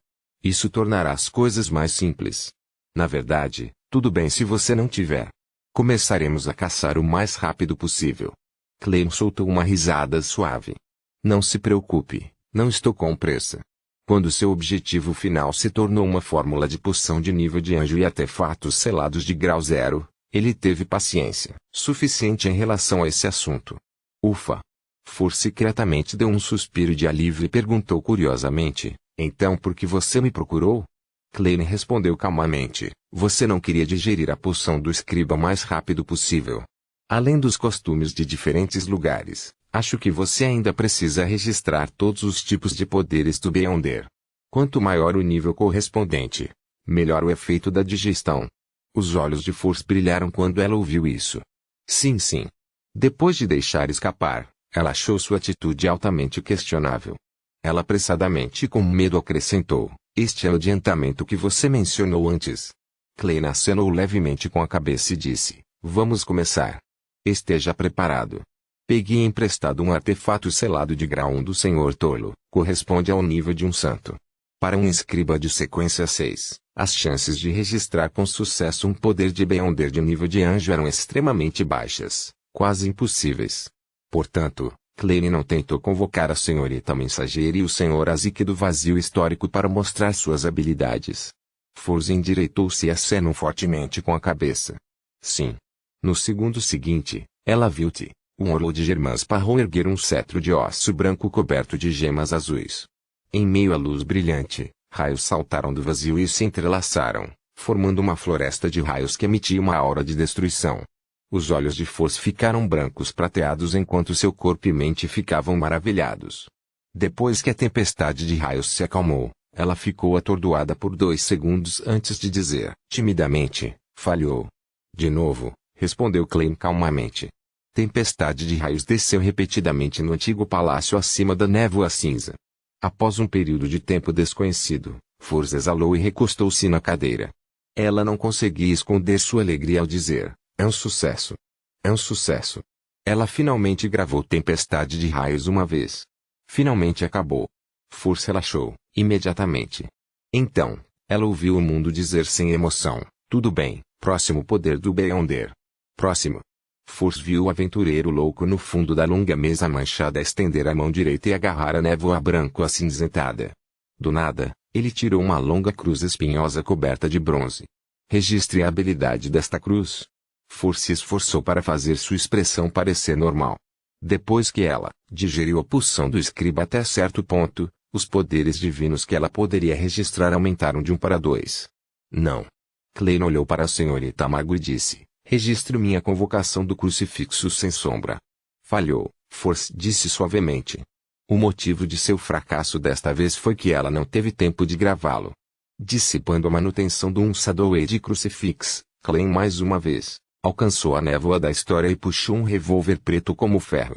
Isso tornará as coisas mais simples. Na verdade, tudo bem se você não tiver. Começaremos a caçar o mais rápido possível. Clem soltou uma risada suave. Não se preocupe, não estou com pressa. Quando seu objetivo final se tornou uma fórmula de poção de nível de anjo e artefatos selados de grau 0, ele teve paciência suficiente em relação a esse assunto. Ufa! Force secretamente deu um suspiro de alívio e perguntou curiosamente, então por que você me procurou? Klein respondeu calmamente, você não queria digerir a poção do escriba o mais rápido possível. Além dos costumes de diferentes lugares, acho que você ainda precisa registrar todos os tipos de poderes do Beyonder. Quanto maior o nível correspondente, melhor o efeito da digestão. Os olhos de Force brilharam quando ela ouviu isso. Sim, sim. Depois de deixar escapar, ela achou sua atitude altamente questionável. Ela apressadamente e com medo acrescentou, este é o adiantamento que você mencionou antes. Klein acenou levemente com a cabeça e disse, vamos começar. Esteja preparado. Peguei emprestado um artefato selado de grau 1 do Senhor Tolo, corresponde ao nível de um santo. Para um escriba de sequência 6, as chances de registrar com sucesso um poder de Beyonder de nível de anjo eram extremamente baixas, quase impossíveis. Portanto, Klein não tentou convocar a senhorita mensageira e o senhor Azik do vazio histórico para mostrar suas habilidades. Force endireitou-se e acenou fortemente com a cabeça. Sim. No segundo seguinte, ela viu-te, um orlo de Germain Sparrow erguer um cetro de osso branco coberto de gemas azuis. Em meio à luz brilhante, raios saltaram do vazio e se entrelaçaram, formando uma floresta de raios que emitia uma aura de destruição. Os olhos de Force ficaram brancos prateados enquanto seu corpo e mente ficavam maravilhados. Depois que a tempestade de raios se acalmou, ela ficou atordoada por 2 segundos antes de dizer, timidamente, falhou. De novo, respondeu Klein calmamente. Tempestade de raios desceu repetidamente no antigo palácio acima da névoa cinza. Após um período de tempo desconhecido, Force exalou e recostou-se na cadeira. Ela não conseguia esconder sua alegria ao dizer: é um sucesso. É um sucesso. Ela finalmente gravou Tempestade de Raios uma vez. Finalmente acabou. Furs relaxou, imediatamente. Então, ela ouviu o mundo dizer sem emoção: tudo bem, próximo poder do Beyonder. Próximo. Furs viu o aventureiro louco no fundo da longa mesa manchada estender a mão direita e agarrar a névoa branco acinzentada. Do nada, ele tirou uma longa cruz espinhosa coberta de bronze. Registre a habilidade desta cruz. Furs se esforçou para fazer sua expressão parecer normal. Depois que ela digeriu a poção do escriba até certo ponto, os poderes divinos que ela poderia registrar aumentaram de 1 para 2. Não. Klein olhou para a senhorita Mago e disse: registre minha convocação do crucifixo sem sombra. Falhou, Furs disse suavemente. O motivo de seu fracasso desta vez foi que ela não teve tempo de gravá-lo. Dissipando a manutenção do Shadow-Age Crucifix, Klein mais uma vez alcançou a névoa da história e puxou um revólver preto como ferro.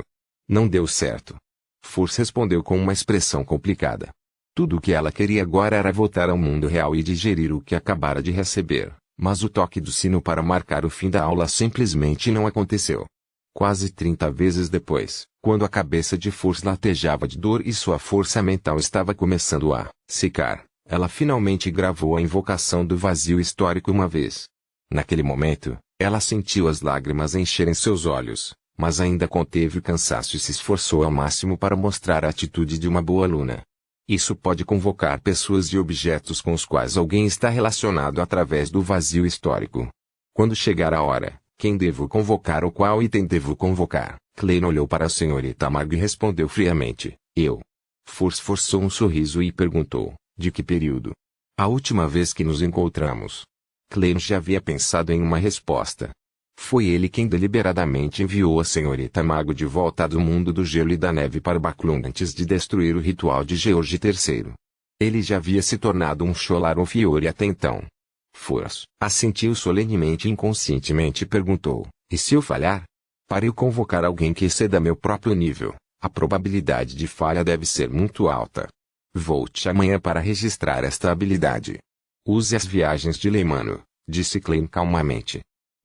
Não deu certo. Furs respondeu com uma expressão complicada. Tudo o que ela queria agora era voltar ao mundo real e digerir o que acabara de receber, mas o toque do sino para marcar o fim da aula simplesmente não aconteceu. Quase 30 vezes depois, quando a cabeça de Furs latejava de dor e sua força mental estava começando a secar, ela finalmente gravou a invocação do vazio histórico uma vez. Naquele momento, ela sentiu as lágrimas encherem seus olhos, mas ainda conteve o cansaço e se esforçou ao máximo para mostrar a atitude de uma boa aluna. Isso pode convocar pessoas e objetos com os quais alguém está relacionado através do vazio histórico. Quando chegar a hora, quem devo convocar ou qual item devo convocar? Klein olhou para a senhorita Mago e respondeu friamente: eu. Furs forçou um sorriso e perguntou: de que período? A última vez que nos encontramos. Klein já havia pensado em uma resposta. Foi ele quem deliberadamente enviou a senhorita Mago de volta do mundo do gelo e da neve para Baklung antes de destruir o ritual de George III. Ele já havia se tornado um Sholar Fiore até então. Furs assentiu solenemente e inconscientemente perguntou: e se eu falhar? Para eu convocar alguém que exceda meu próprio nível, a probabilidade de falha deve ser muito alta. Volte amanhã para registrar esta habilidade. Use as viagens de Leimano, disse Klein calmamente.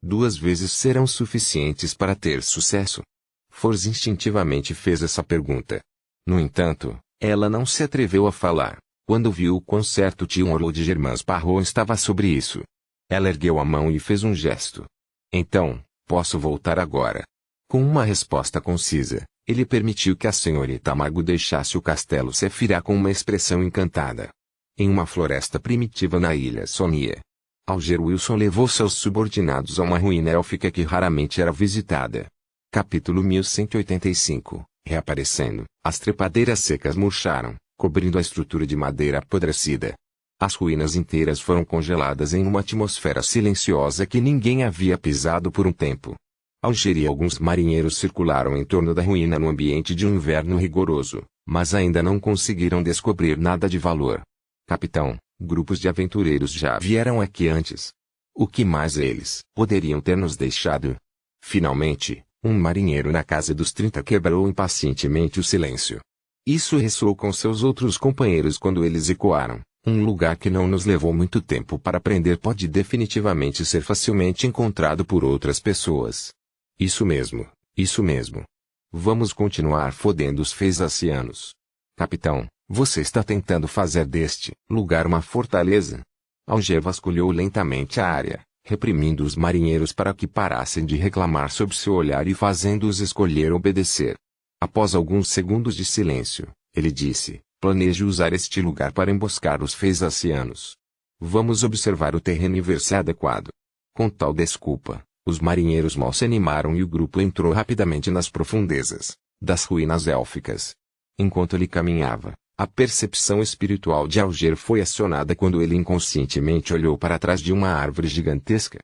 2 vezes serão suficientes para ter sucesso. Furs instintivamente fez essa pergunta. No entanto, ela não se atreveu a falar, quando viu o quão certo tio Orlo de Germans Parron estava sobre isso. Ela ergueu a mão e fez um gesto. Então, posso voltar agora. Com uma resposta concisa, ele permitiu que a senhorita Mago deixasse o castelo Sefirá com uma expressão encantada. Em uma floresta primitiva na ilha Sonia, Alger Wilson levou seus subordinados a uma ruína élfica que raramente era visitada. Capítulo 1185. Reaparecendo, as trepadeiras secas murcharam, cobrindo a estrutura de madeira apodrecida. As ruínas inteiras foram congeladas em uma atmosfera silenciosa que ninguém havia pisado por um tempo. Alger e alguns marinheiros circularam em torno da ruína no ambiente de um inverno rigoroso, mas ainda não conseguiram descobrir nada de valor. Capitão, grupos de aventureiros já vieram aqui antes. O que mais eles poderiam ter nos deixado? Finalmente, um marinheiro na casa dos 30 quebrou impacientemente o silêncio. Isso ressoou com seus outros companheiros quando eles ecoaram. Um lugar que não nos levou muito tempo para aprender pode definitivamente ser facilmente encontrado por outras pessoas. Isso mesmo, isso mesmo. Vamos continuar fodendo os Fezacianos. Capitão, você está tentando fazer deste lugar uma fortaleza? Alger vasculhou lentamente a área, reprimindo os marinheiros para que parassem de reclamar sob seu olhar e fazendo-os escolher obedecer. Após alguns segundos de silêncio, ele disse: planejo usar este lugar para emboscar os Fezacianos. Vamos observar o terreno e ver se é adequado. Com tal desculpa, os marinheiros mal se animaram e o grupo entrou rapidamente nas profundezas das ruínas élficas. Enquanto ele caminhava, a percepção espiritual de Alger foi acionada quando ele inconscientemente olhou para trás de uma árvore gigantesca.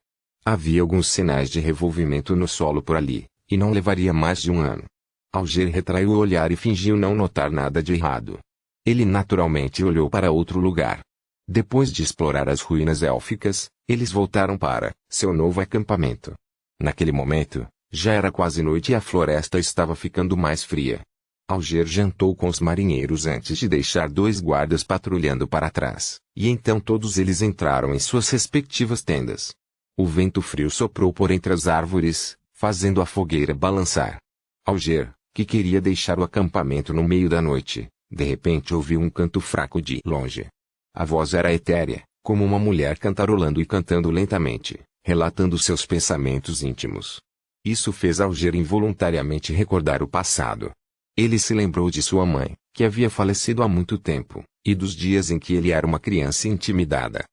Havia alguns sinais de revolvimento no solo por ali, e não levaria mais de um ano. Alger retraiu o olhar e fingiu não notar nada de errado. Ele naturalmente olhou para outro lugar. Depois de explorar as ruínas élficas, eles voltaram para seu novo acampamento. Naquele momento, já era quase noite e a floresta estava ficando mais fria. Alger jantou com os marinheiros antes de deixar 2 guardas patrulhando para trás, e então todos eles entraram em suas respectivas tendas. O vento frio soprou por entre as árvores, fazendo a fogueira balançar. Alger, que queria deixar o acampamento no meio da noite, de repente ouviu um canto fraco de longe. A voz era etérea, como uma mulher cantarolando e cantando lentamente, relatando seus pensamentos íntimos. Isso fez Alger involuntariamente recordar o passado. Ele se lembrou de sua mãe, que havia falecido há muito tempo, e dos dias em que ele era uma criança intimidada.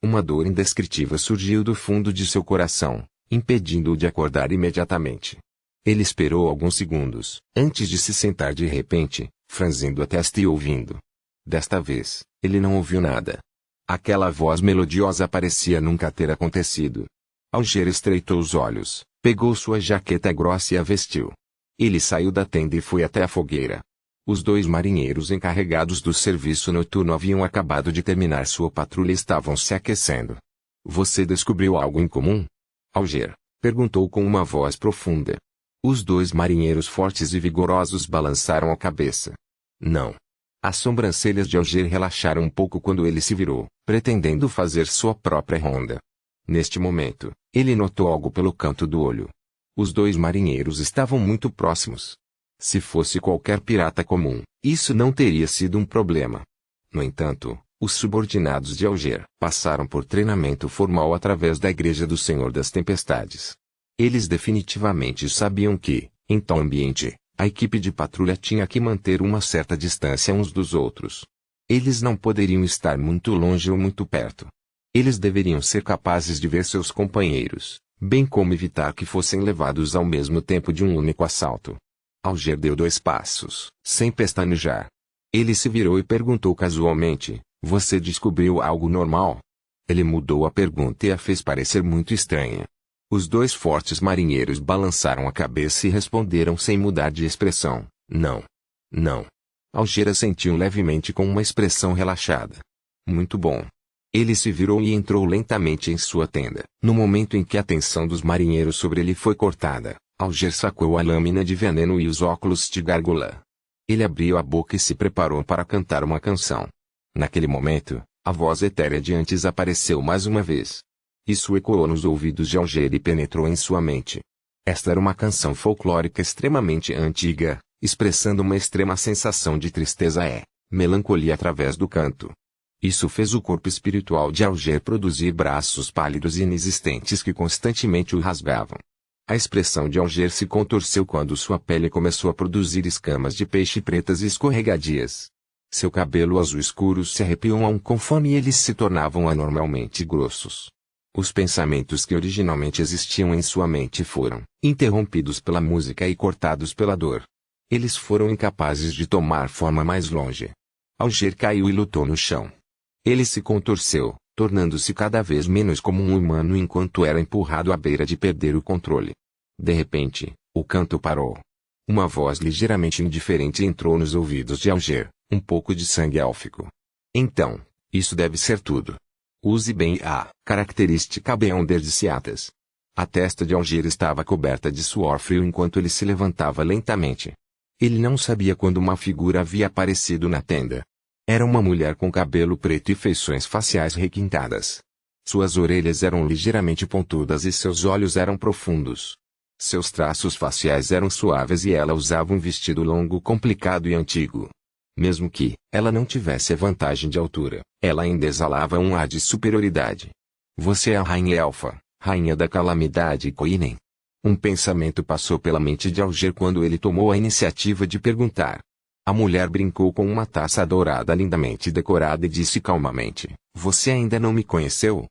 Uma dor indescritível surgiu do fundo de seu coração, impedindo-o de acordar imediatamente. Ele esperou alguns segundos, antes de se sentar de repente, franzindo a testa e ouvindo. Desta vez, ele não ouviu nada. Aquela voz melodiosa parecia nunca ter acontecido. Alger estreitou os olhos, pegou sua jaqueta grossa e a vestiu. Ele saiu da tenda e foi até a fogueira. Os 2 marinheiros encarregados do serviço noturno haviam acabado de terminar sua patrulha e estavam se aquecendo. Você descobriu algo em comum? Alger perguntou com uma voz profunda. Os 2 marinheiros fortes e vigorosos balançaram a cabeça. Não. As sobrancelhas de Alger relaxaram um pouco quando ele se virou, pretendendo fazer sua própria ronda. Neste momento, ele notou algo pelo canto do olho. Os 2 marinheiros estavam muito próximos. Se fosse qualquer pirata comum, isso não teria sido um problema. No entanto, os subordinados de Alger passaram por treinamento formal através da Igreja do Senhor das Tempestades. Eles definitivamente sabiam que, em tal ambiente, a equipe de patrulha tinha que manter uma certa distância uns dos outros. Eles não poderiam estar muito longe ou muito perto. Eles deveriam ser capazes de ver seus companheiros, bem como evitar que fossem levados ao mesmo tempo de um único assalto. Alger deu 2 passos, sem pestanejar. Ele se virou e perguntou casualmente, você descobriu algo normal? Ele mudou a pergunta e a fez parecer muito estranha. Os 2 fortes marinheiros balançaram a cabeça e responderam sem mudar de expressão, não. Não. Alger assentiu levemente com uma expressão relaxada. Muito bom. Ele se virou e entrou lentamente em sua tenda. No momento em que a atenção dos marinheiros sobre ele foi cortada, Alger sacou a lâmina de veneno e os óculos de gárgula. Ele abriu a boca e se preparou para cantar uma canção. Naquele momento, a voz etérea de antes apareceu mais uma vez. Isso ecoou nos ouvidos de Alger e penetrou em sua mente. Esta era uma canção folclórica extremamente antiga, expressando uma extrema sensação de tristeza e melancolia através do canto. Isso fez o corpo espiritual de Alger produzir braços pálidos e inexistentes que constantemente o rasgavam. A expressão de Alger se contorceu quando sua pele começou a produzir escamas de peixe pretas e escorregadias. Seu cabelo azul escuro se arrepiou conforme eles se tornavam anormalmente grossos. Os pensamentos que originalmente existiam em sua mente foram interrompidos pela música e cortados pela dor. Eles foram incapazes de tomar forma mais longe. Alger caiu e lutou no chão. Ele se contorceu, tornando-se cada vez menos como um humano enquanto era empurrado à beira de perder o controle. De repente, o canto parou. Uma voz ligeiramente indiferente entrou nos ouvidos de Alger, um pouco de sangue élfico. Então, isso deve ser tudo. Use bem a característica Beyonder de Ciatas. A testa de Alger estava coberta de suor frio enquanto ele se levantava lentamente. Ele não sabia quando uma figura havia aparecido na tenda. Era uma mulher com cabelo preto e feições faciais requintadas. Suas orelhas eram ligeiramente pontudas e seus olhos eram profundos. Seus traços faciais eram suaves e ela usava um vestido longo complicado e antigo. Mesmo que ela não tivesse a vantagem de altura, ela ainda exalava um ar de superioridade. Você é a rainha elfa, rainha da calamidade Coinen. Um pensamento passou pela mente de Alger quando ele tomou a iniciativa de perguntar. A mulher brincou com uma taça dourada lindamente decorada e disse calmamente, você ainda não me conheceu?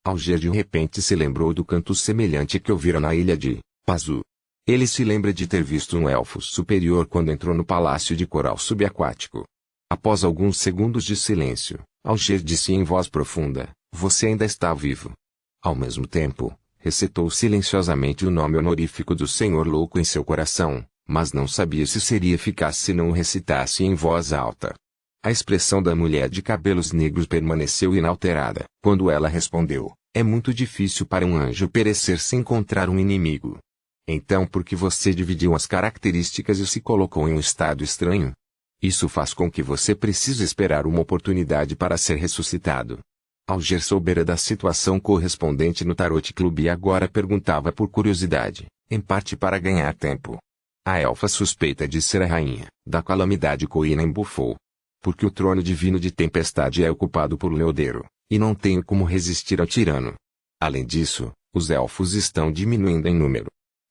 Alger de repente se lembrou do canto semelhante que ouvira na ilha de Pazu. Ele se lembra de ter visto um elfo superior quando entrou no palácio de coral subaquático. Após alguns segundos de silêncio, Alger disse em voz profunda, você ainda está vivo. Ao mesmo tempo, recitou silenciosamente o nome honorífico do Senhor Louco em seu coração, mas não sabia se seria eficaz se não o recitasse em voz alta. A expressão da mulher de cabelos negros permaneceu inalterada. Quando ela respondeu, é muito difícil para um anjo perecer sem encontrar um inimigo. Então por que você dividiu as características e se colocou em um estado estranho? Isso faz com que você precise esperar uma oportunidade para ser ressuscitado. Alger soubera da situação correspondente no Tarot Club e agora perguntava por curiosidade, em parte para ganhar tempo. A elfa suspeita de ser a rainha da calamidade Coinen bufou. Porque o trono divino de tempestade é ocupado por Leodeiro, e não tenho como resistir ao tirano. Além disso, os elfos estão diminuindo em número.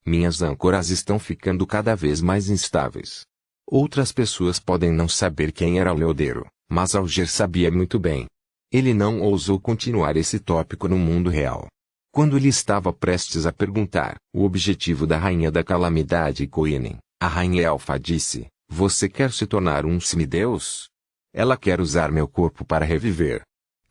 Minhas âncoras estão ficando cada vez mais instáveis. Outras pessoas podem não saber quem era Leodeiro, mas Alger sabia muito bem. Ele não ousou continuar esse tópico no mundo real. Quando ele estava prestes a perguntar o objetivo da rainha da calamidade Coinen, a rainha elfa disse, você quer se tornar um semideus? Ela quer usar meu corpo para reviver.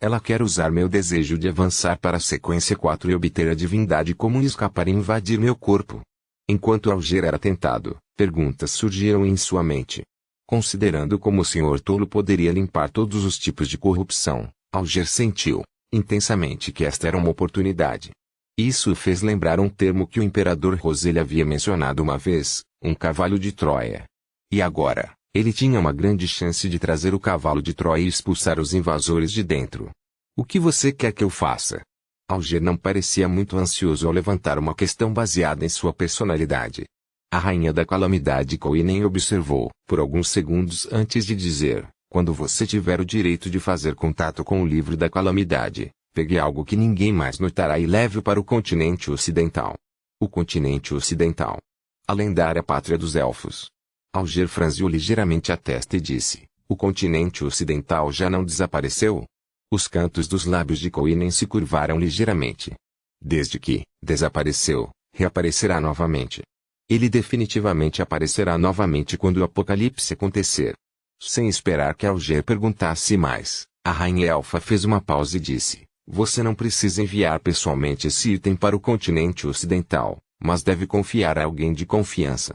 Ela quer usar meu desejo de avançar para a sequência 4 e obter a divindade como escapar e invadir meu corpo. Enquanto Alger era tentado, perguntas surgiram em sua mente. Considerando como o Senhor Tolo poderia limpar todos os tipos de corrupção, Alger sentiu intensamente que esta era uma oportunidade. Isso o fez lembrar um termo que o imperador Roselle havia mencionado uma vez, um cavalo de Troia. E agora, ele tinha uma grande chance de trazer o cavalo de Troia e expulsar os invasores de dentro. O que você quer que eu faça? Alger não parecia muito ansioso ao levantar uma questão baseada em sua personalidade. A rainha da calamidade Coinen observou, por alguns segundos antes de dizer, quando você tiver o direito de fazer contato com o livro da calamidade, pegue algo que ninguém mais notará e leve-o para o continente ocidental. O continente ocidental. A lendária pátria dos elfos. Alger franziu ligeiramente a testa e disse, o continente ocidental já não desapareceu? Os cantos dos lábios de Coinen se curvaram ligeiramente. Desde que desapareceu, reaparecerá novamente. Ele definitivamente aparecerá novamente quando o apocalipse acontecer. Sem esperar que Alger perguntasse mais, a rainha elfa fez uma pausa e disse, você não precisa enviar pessoalmente esse item para o continente ocidental, mas deve confiar a alguém de confiança.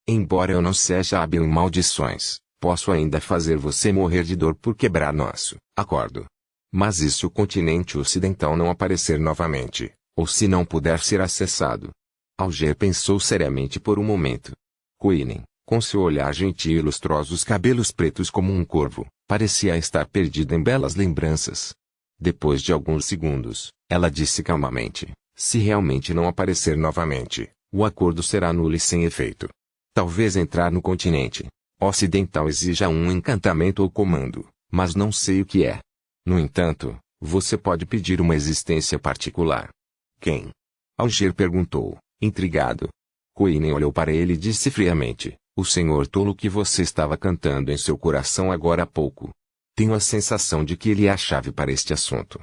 Embora eu não seja hábil em maldições, posso ainda fazer você morrer de dor por quebrar nosso acordo. Mas e se o continente ocidental não aparecer novamente, ou se não puder ser acessado? Alger pensou seriamente por um momento. Coinen, com seu olhar gentil e lustrosos cabelos pretos como um corvo, parecia estar perdida em belas lembranças. Depois de alguns segundos, ela disse calmamente, se realmente não aparecer novamente, o acordo será nulo e sem efeito. Talvez entrar no continente ocidental exija um encantamento ou comando, mas não sei o que é. No entanto, você pode pedir uma existência particular. Quem? Alger perguntou, intrigado. Coinen olhou para ele e disse friamente, o Senhor Tolo que você estava cantando em seu coração agora há pouco. Tenho a sensação de que ele é a chave para este assunto.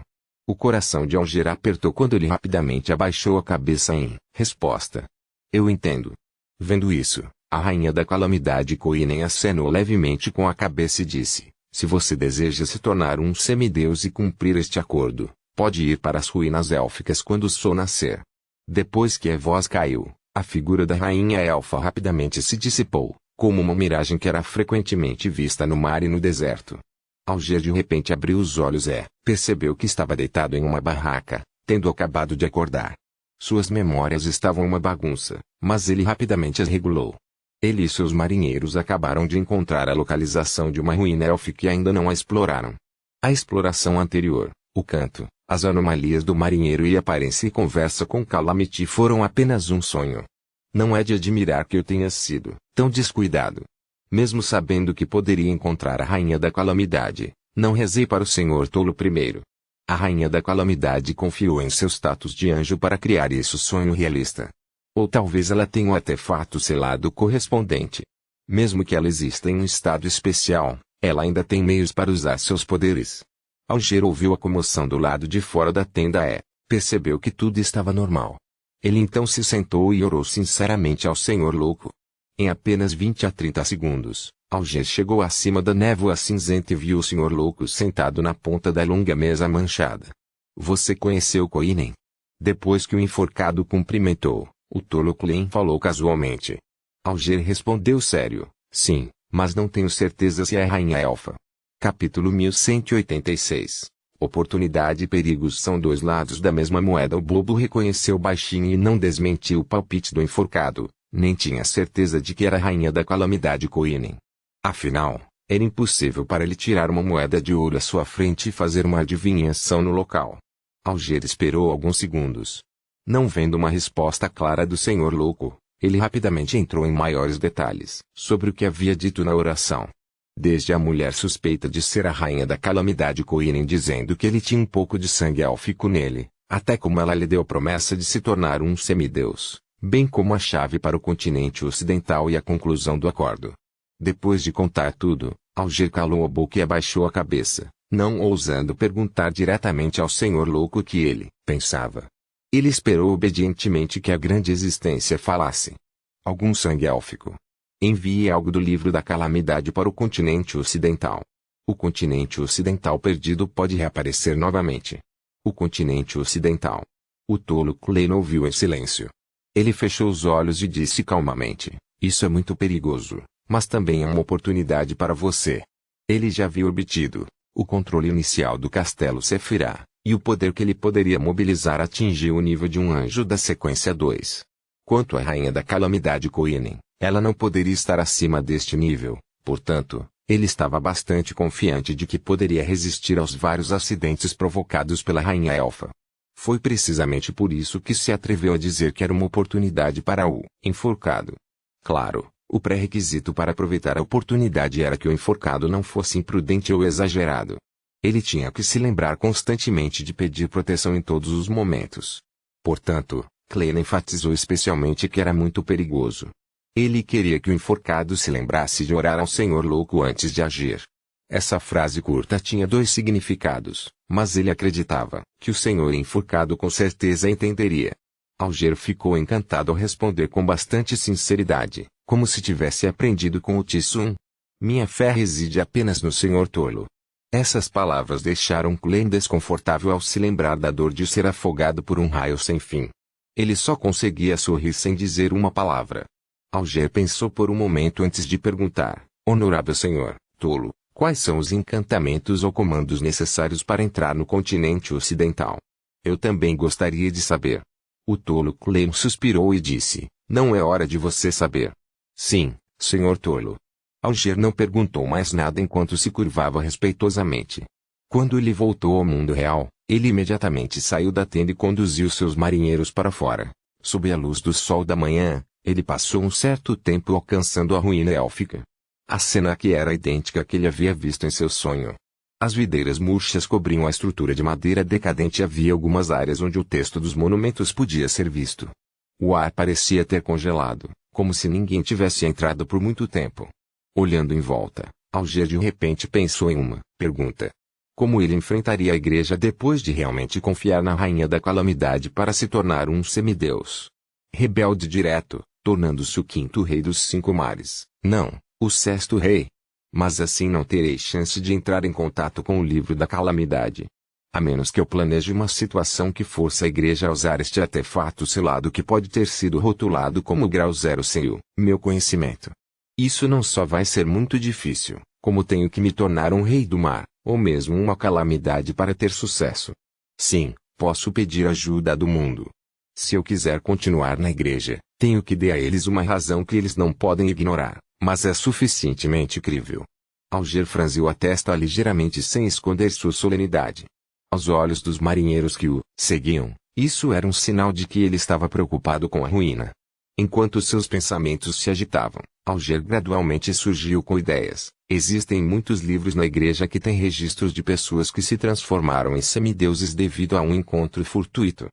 O coração de Alger apertou quando ele rapidamente abaixou a cabeça em resposta. Eu entendo. Vendo isso, a rainha da calamidade Coinen acenou levemente com a cabeça e disse, se você deseja se tornar um semideus e cumprir este acordo, pode ir para as ruínas élficas quando o sol nascer. Depois que a voz caiu, a figura da rainha elfa rapidamente se dissipou, como uma miragem que era frequentemente vista no mar e no deserto. Alger de repente abriu os olhos e percebeu que estava deitado em uma barraca, tendo acabado de acordar. Suas memórias estavam uma bagunça, mas ele rapidamente as regulou. Ele e seus marinheiros acabaram de encontrar a localização de uma ruína élfica que ainda não a exploraram. A exploração anterior, o canto, as anomalias do marinheiro e a aparência e conversa com Calamity foram apenas um sonho. Não é de admirar que eu tenha sido tão descuidado. Mesmo sabendo que poderia encontrar a rainha da calamidade, não rezei para o Senhor Tolo primeiro. A rainha da calamidade confiou em seu status de anjo para criar esse sonho realista. Ou talvez ela tenha um artefato selado correspondente. Mesmo que ela exista em um estado especial, ela ainda tem meios para usar seus poderes. Alger ouviu a comoção do lado de fora da tenda e percebeu que tudo estava normal. Ele então se sentou e orou sinceramente ao Senhor Louco. Em apenas 20 a 30 segundos, Alger chegou acima da névoa cinzenta e viu o Senhor Louco sentado na ponta da longa mesa manchada. Você conheceu Coinen? Depois que o enforcado cumprimentou, o tolo Clen falou casualmente. Alger respondeu sério, sim, mas não tenho certeza se é a rainha elfa. Capítulo 1186. Oportunidade e perigos são dois lados da mesma moeda. O bobo reconheceu baixinho e não desmentiu o palpite do enforcado, nem tinha certeza de que era a rainha da calamidade Koinen. Afinal, era impossível para ele tirar uma moeda de ouro à sua frente e fazer uma adivinhação no local. Alger esperou alguns segundos. Não vendo uma resposta clara do senhor louco, ele rapidamente entrou em maiores detalhes sobre o que havia dito na oração. Desde a mulher suspeita de ser a rainha da calamidade Koinen dizendo que ele tinha um pouco de sangue élfico nele, até como ela lhe deu a promessa de se tornar um semideus, bem como a chave para o continente ocidental e a conclusão do acordo. Depois de contar tudo, Alger calou a boca e abaixou a cabeça, não ousando perguntar diretamente ao senhor louco o que ele pensava. Ele esperou obedientemente que a grande existência falasse. Algum sangue élfico. Envie algo do livro da calamidade para o continente ocidental. O continente ocidental perdido pode reaparecer novamente. O continente ocidental. O tolo Klein ouviu em silêncio. Ele fechou os olhos e disse calmamente: isso é muito perigoso, mas também é uma oportunidade para você. Ele já havia obtido o controle inicial do castelo Sefirah, e o poder que ele poderia mobilizar atingiu o nível de um anjo da sequência 2. Quanto à rainha da calamidade Koinen, ela não poderia estar acima deste nível, portanto, ele estava bastante confiante de que poderia resistir aos vários acidentes provocados pela rainha elfa. Foi precisamente por isso que se atreveu a dizer que era uma oportunidade para o enforcado. Claro, o pré-requisito para aproveitar a oportunidade era que o enforcado não fosse imprudente ou exagerado. Ele tinha que se lembrar constantemente de pedir proteção em todos os momentos. Portanto, Klein enfatizou especialmente que era muito perigoso. Ele queria que o enforcado se lembrasse de orar ao Senhor louco antes de agir. Essa frase curta tinha dois significados, mas ele acreditava que o senhor enforcado com certeza entenderia. Alger ficou encantado ao responder com bastante sinceridade, como se tivesse aprendido com o Tissum. Minha fé reside apenas no senhor tolo. Essas palavras deixaram Klein desconfortável ao se lembrar da dor de ser afogado por um raio sem fim. Ele só conseguia sorrir sem dizer uma palavra. Alger pensou por um momento antes de perguntar: honorável senhor tolo, quais são os encantamentos ou comandos necessários para entrar no continente ocidental? Eu também gostaria de saber. O tolo Klein suspirou e disse: não é hora de você saber. Sim, senhor tolo. Alger não perguntou mais nada enquanto se curvava respeitosamente. Quando ele voltou ao mundo real, ele imediatamente saiu da tenda e conduziu seus marinheiros para fora. Sob a luz do sol da manhã, ele passou um certo tempo alcançando a ruína élfica. A cena aqui era idêntica à que ele havia visto em seu sonho. As videiras murchas cobriam a estrutura de madeira decadente e havia algumas áreas onde o texto dos monumentos podia ser visto. O ar parecia ter congelado, como se ninguém tivesse entrado por muito tempo. Olhando em volta, Alger de repente pensou em uma pergunta. Como ele enfrentaria a igreja depois de realmente confiar na rainha da calamidade para se tornar um semideus? Rebelde direto, tornando-se o quinto rei dos 5 mares, não, o 6º rei. Mas assim não terei chance de entrar em contato com o livro da calamidade. A menos que eu planeje uma situação que force a igreja a usar este artefato selado que pode ter sido rotulado como grau 0 sem o meu conhecimento. Isso não só vai ser muito difícil, como tenho que me tornar um rei do mar, ou mesmo uma calamidade para ter sucesso. Sim, posso pedir ajuda do mundo. Se eu quiser continuar na igreja, tenho que dar a eles uma razão que eles não podem ignorar, mas é suficientemente crível. Alger franziu a testa ligeiramente sem esconder sua solenidade. Aos olhos dos marinheiros que o seguiam, isso era um sinal de que ele estava preocupado com a ruína. Enquanto seus pensamentos se agitavam, Alger gradualmente surgiu com ideias. Existem muitos livros na igreja que têm registros de pessoas que se transformaram em semideuses devido a um encontro fortuito.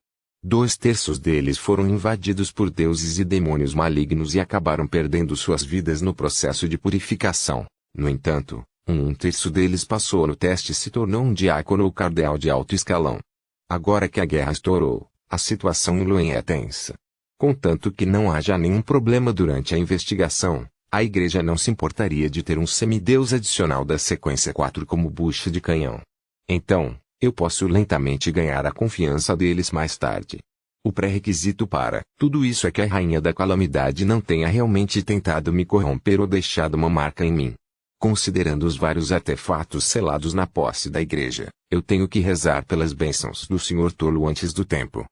2/3 deles foram invadidos por deuses e demônios malignos e acabaram perdendo suas vidas no processo de purificação. No entanto, 1/3 deles passou no teste e se tornou um diácono ou cardeal de alto escalão. Agora que a guerra estourou, a situação em Luen é tensa. Contanto que não haja nenhum problema durante a investigação, a igreja não se importaria de ter um semideus adicional da sequência 4 como bucha de canhão. Então, eu posso lentamente ganhar a confiança deles mais tarde. O pré-requisito para tudo isso é que a rainha da calamidade não tenha realmente tentado me corromper ou deixado uma marca em mim. Considerando os vários artefatos selados na posse da igreja, eu tenho que rezar pelas bênçãos do Senhor tolo antes do tempo.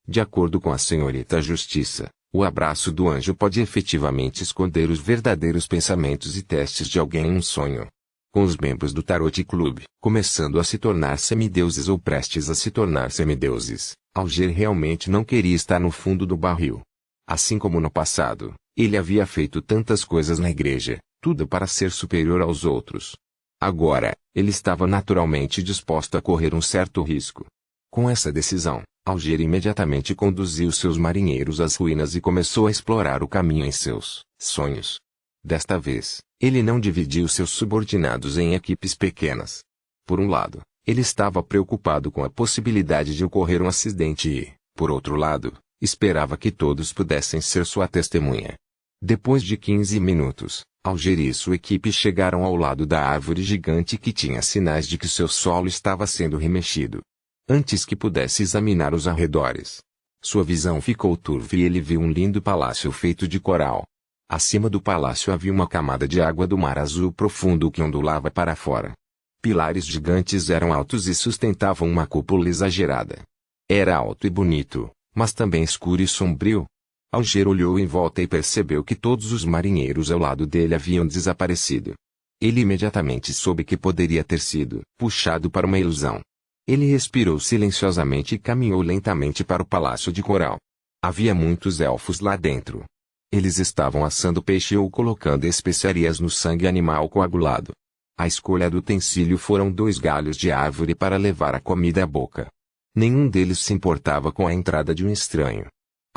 De acordo com a senhorita Justiça, o abraço do anjo pode efetivamente esconder os verdadeiros pensamentos e testes de alguém em um sonho. Com os membros do Tarot Club começando a se tornar semideuses ou prestes a se tornar semideuses, Alger realmente não queria estar no fundo do barril. Assim como no passado, ele havia feito tantas coisas na igreja, tudo para ser superior aos outros. Agora, ele estava naturalmente disposto a correr um certo risco. Com essa decisão, Alger imediatamente conduziu seus marinheiros às ruínas e começou a explorar o caminho em seus sonhos. Desta vez, ele não dividiu seus subordinados em equipes pequenas. Por um lado, ele estava preocupado com a possibilidade de ocorrer um acidente e, por outro lado, esperava que todos pudessem ser sua testemunha. Depois de 15 minutos, Alger e sua equipe chegaram ao lado da árvore gigante que tinha sinais de que seu solo estava sendo remexido. Antes que pudesse examinar os arredores, sua visão ficou turva e ele viu um lindo palácio feito de coral. Acima do palácio havia uma camada de água do mar azul profundo que ondulava para fora. Pilares gigantes eram altos e sustentavam uma cúpula exagerada. Era alto e bonito, mas também escuro e sombrio. Alger olhou em volta e percebeu que todos os marinheiros ao lado dele haviam desaparecido. Ele imediatamente soube que poderia ter sido puxado para uma ilusão. Ele respirou silenciosamente e caminhou lentamente para o palácio de coral. Havia muitos elfos lá dentro. Eles estavam assando peixe ou colocando especiarias no sangue animal coagulado. A escolha do utensílio foram 2 galhos de árvore para levar a comida à boca. Nenhum deles se importava com a entrada de um estranho.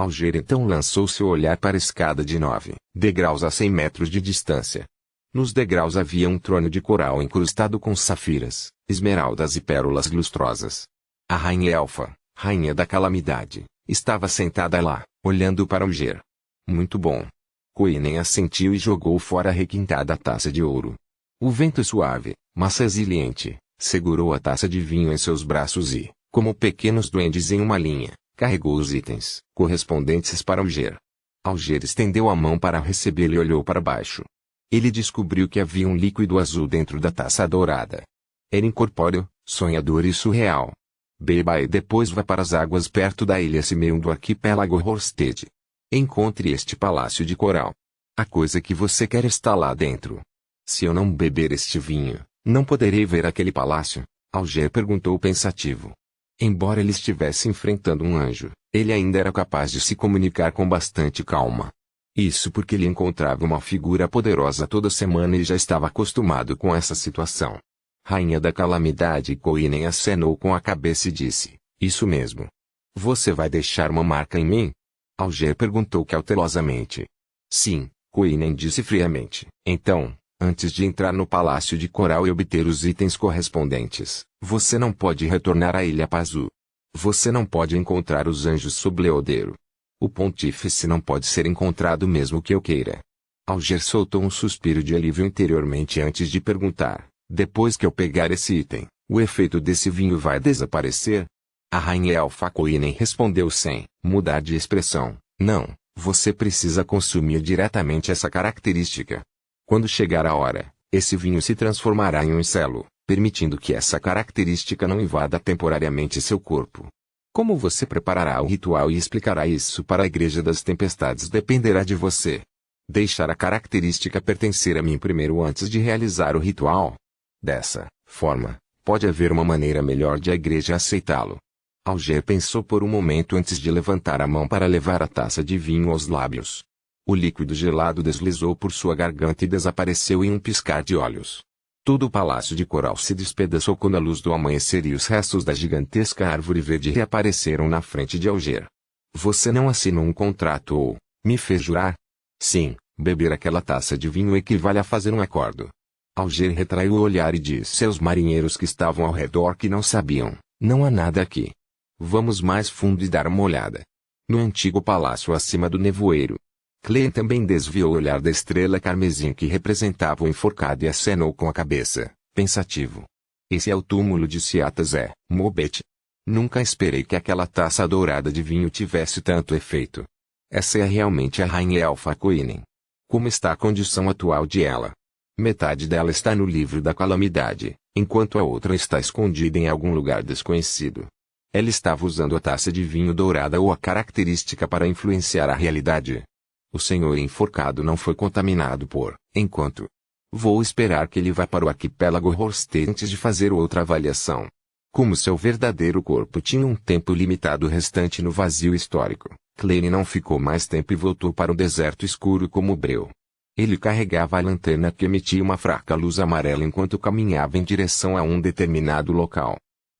Alger então lançou seu olhar para a escada de 9 degraus a 100 metros de distância. Nos degraus havia um trono de coral incrustado com safiras, esmeraldas e pérolas lustrosas. A rainha elfa, rainha da calamidade, estava sentada lá, olhando para Alger. Muito bom. Quinen assentiu e jogou fora a requintada taça de ouro. O vento suave, mas resiliente, segurou a taça de vinho em seus braços e, como pequenos duendes em uma linha, carregou os itens correspondentes para Alger. Alger estendeu a mão para recebê-lo e olhou para baixo. Ele descobriu que havia um líquido azul dentro da taça dourada. Era incorpóreo, sonhador e surreal. Beba e depois vá para as águas perto da ilha Simeon do arquipélago Horsted. Encontre este palácio de coral. A coisa que você quer está lá dentro. Se eu não beber este vinho, não poderei ver aquele palácio? Alger perguntou pensativo. Embora ele estivesse enfrentando um anjo, ele ainda era capaz de se comunicar com bastante calma. Isso porque ele encontrava uma figura poderosa toda semana e já estava acostumado com essa situação. Rainha da calamidade Quinen acenou com a cabeça e disse, isso mesmo. Você vai deixar uma marca em mim? Alger perguntou cautelosamente. Sim, Quinen disse friamente. Então, antes de entrar no palácio de coral e obter os itens correspondentes, você não pode retornar à Ilha Pazu. Você não pode encontrar os anjos sob Leodeiro. O pontífice não pode ser encontrado mesmo que eu queira. Alger soltou um suspiro de alívio interiormente antes de perguntar, depois que eu pegar esse item, o efeito desse vinho vai desaparecer? A rainha elfa Quinen respondeu sem mudar de expressão, não, você precisa consumir diretamente essa característica. Quando chegar a hora, esse vinho se transformará em um selo, permitindo que essa característica não invada temporariamente seu corpo. Como você preparará o ritual e explicará isso para a Igreja das Tempestades dependerá de você. Deixar a característica pertencer a mim primeiro antes de realizar o ritual. Dessa forma, pode haver uma maneira melhor de a Igreja aceitá-lo. Alger pensou por um momento antes de levantar a mão para levar a taça de vinho aos lábios. O líquido gelado deslizou por sua garganta e desapareceu em um piscar de olhos. Todo o palácio de coral se despedaçou quando a luz do amanhecer e os restos da gigantesca árvore verde reapareceram na frente de Alger. Você não assinou um contrato ou me fez jurar? Sim, beber aquela taça de vinho equivale a fazer um acordo. Alger retraiu o olhar e disse aos marinheiros que estavam ao redor que não sabiam, não há nada aqui. Vamos mais fundo e dar uma olhada. No antigo palácio acima do nevoeiro. Cleen também desviou o olhar da estrela carmesim que representava o enforcado e acenou com a cabeça, pensativo. Esse é o túmulo de Siatazé, Mobet. Nunca esperei que aquela taça dourada de vinho tivesse tanto efeito. Essa é realmente a rainha elfa Quinen. Como está a condição atual de ela? Metade dela está no livro da calamidade, enquanto a outra está escondida em algum lugar desconhecido. Ela estava usando a taça de vinho dourada ou a característica para influenciar a realidade. O senhor enforcado não foi contaminado enquanto. Vou esperar que ele vá para o arquipélago Horst antes de fazer outra avaliação. Como seu verdadeiro corpo tinha um tempo limitado restante no vazio histórico, Klein não ficou mais tempo e voltou para o deserto escuro como breu. Ele carregava a lanterna que emitia uma fraca luz amarela enquanto caminhava em direção a um determinado local.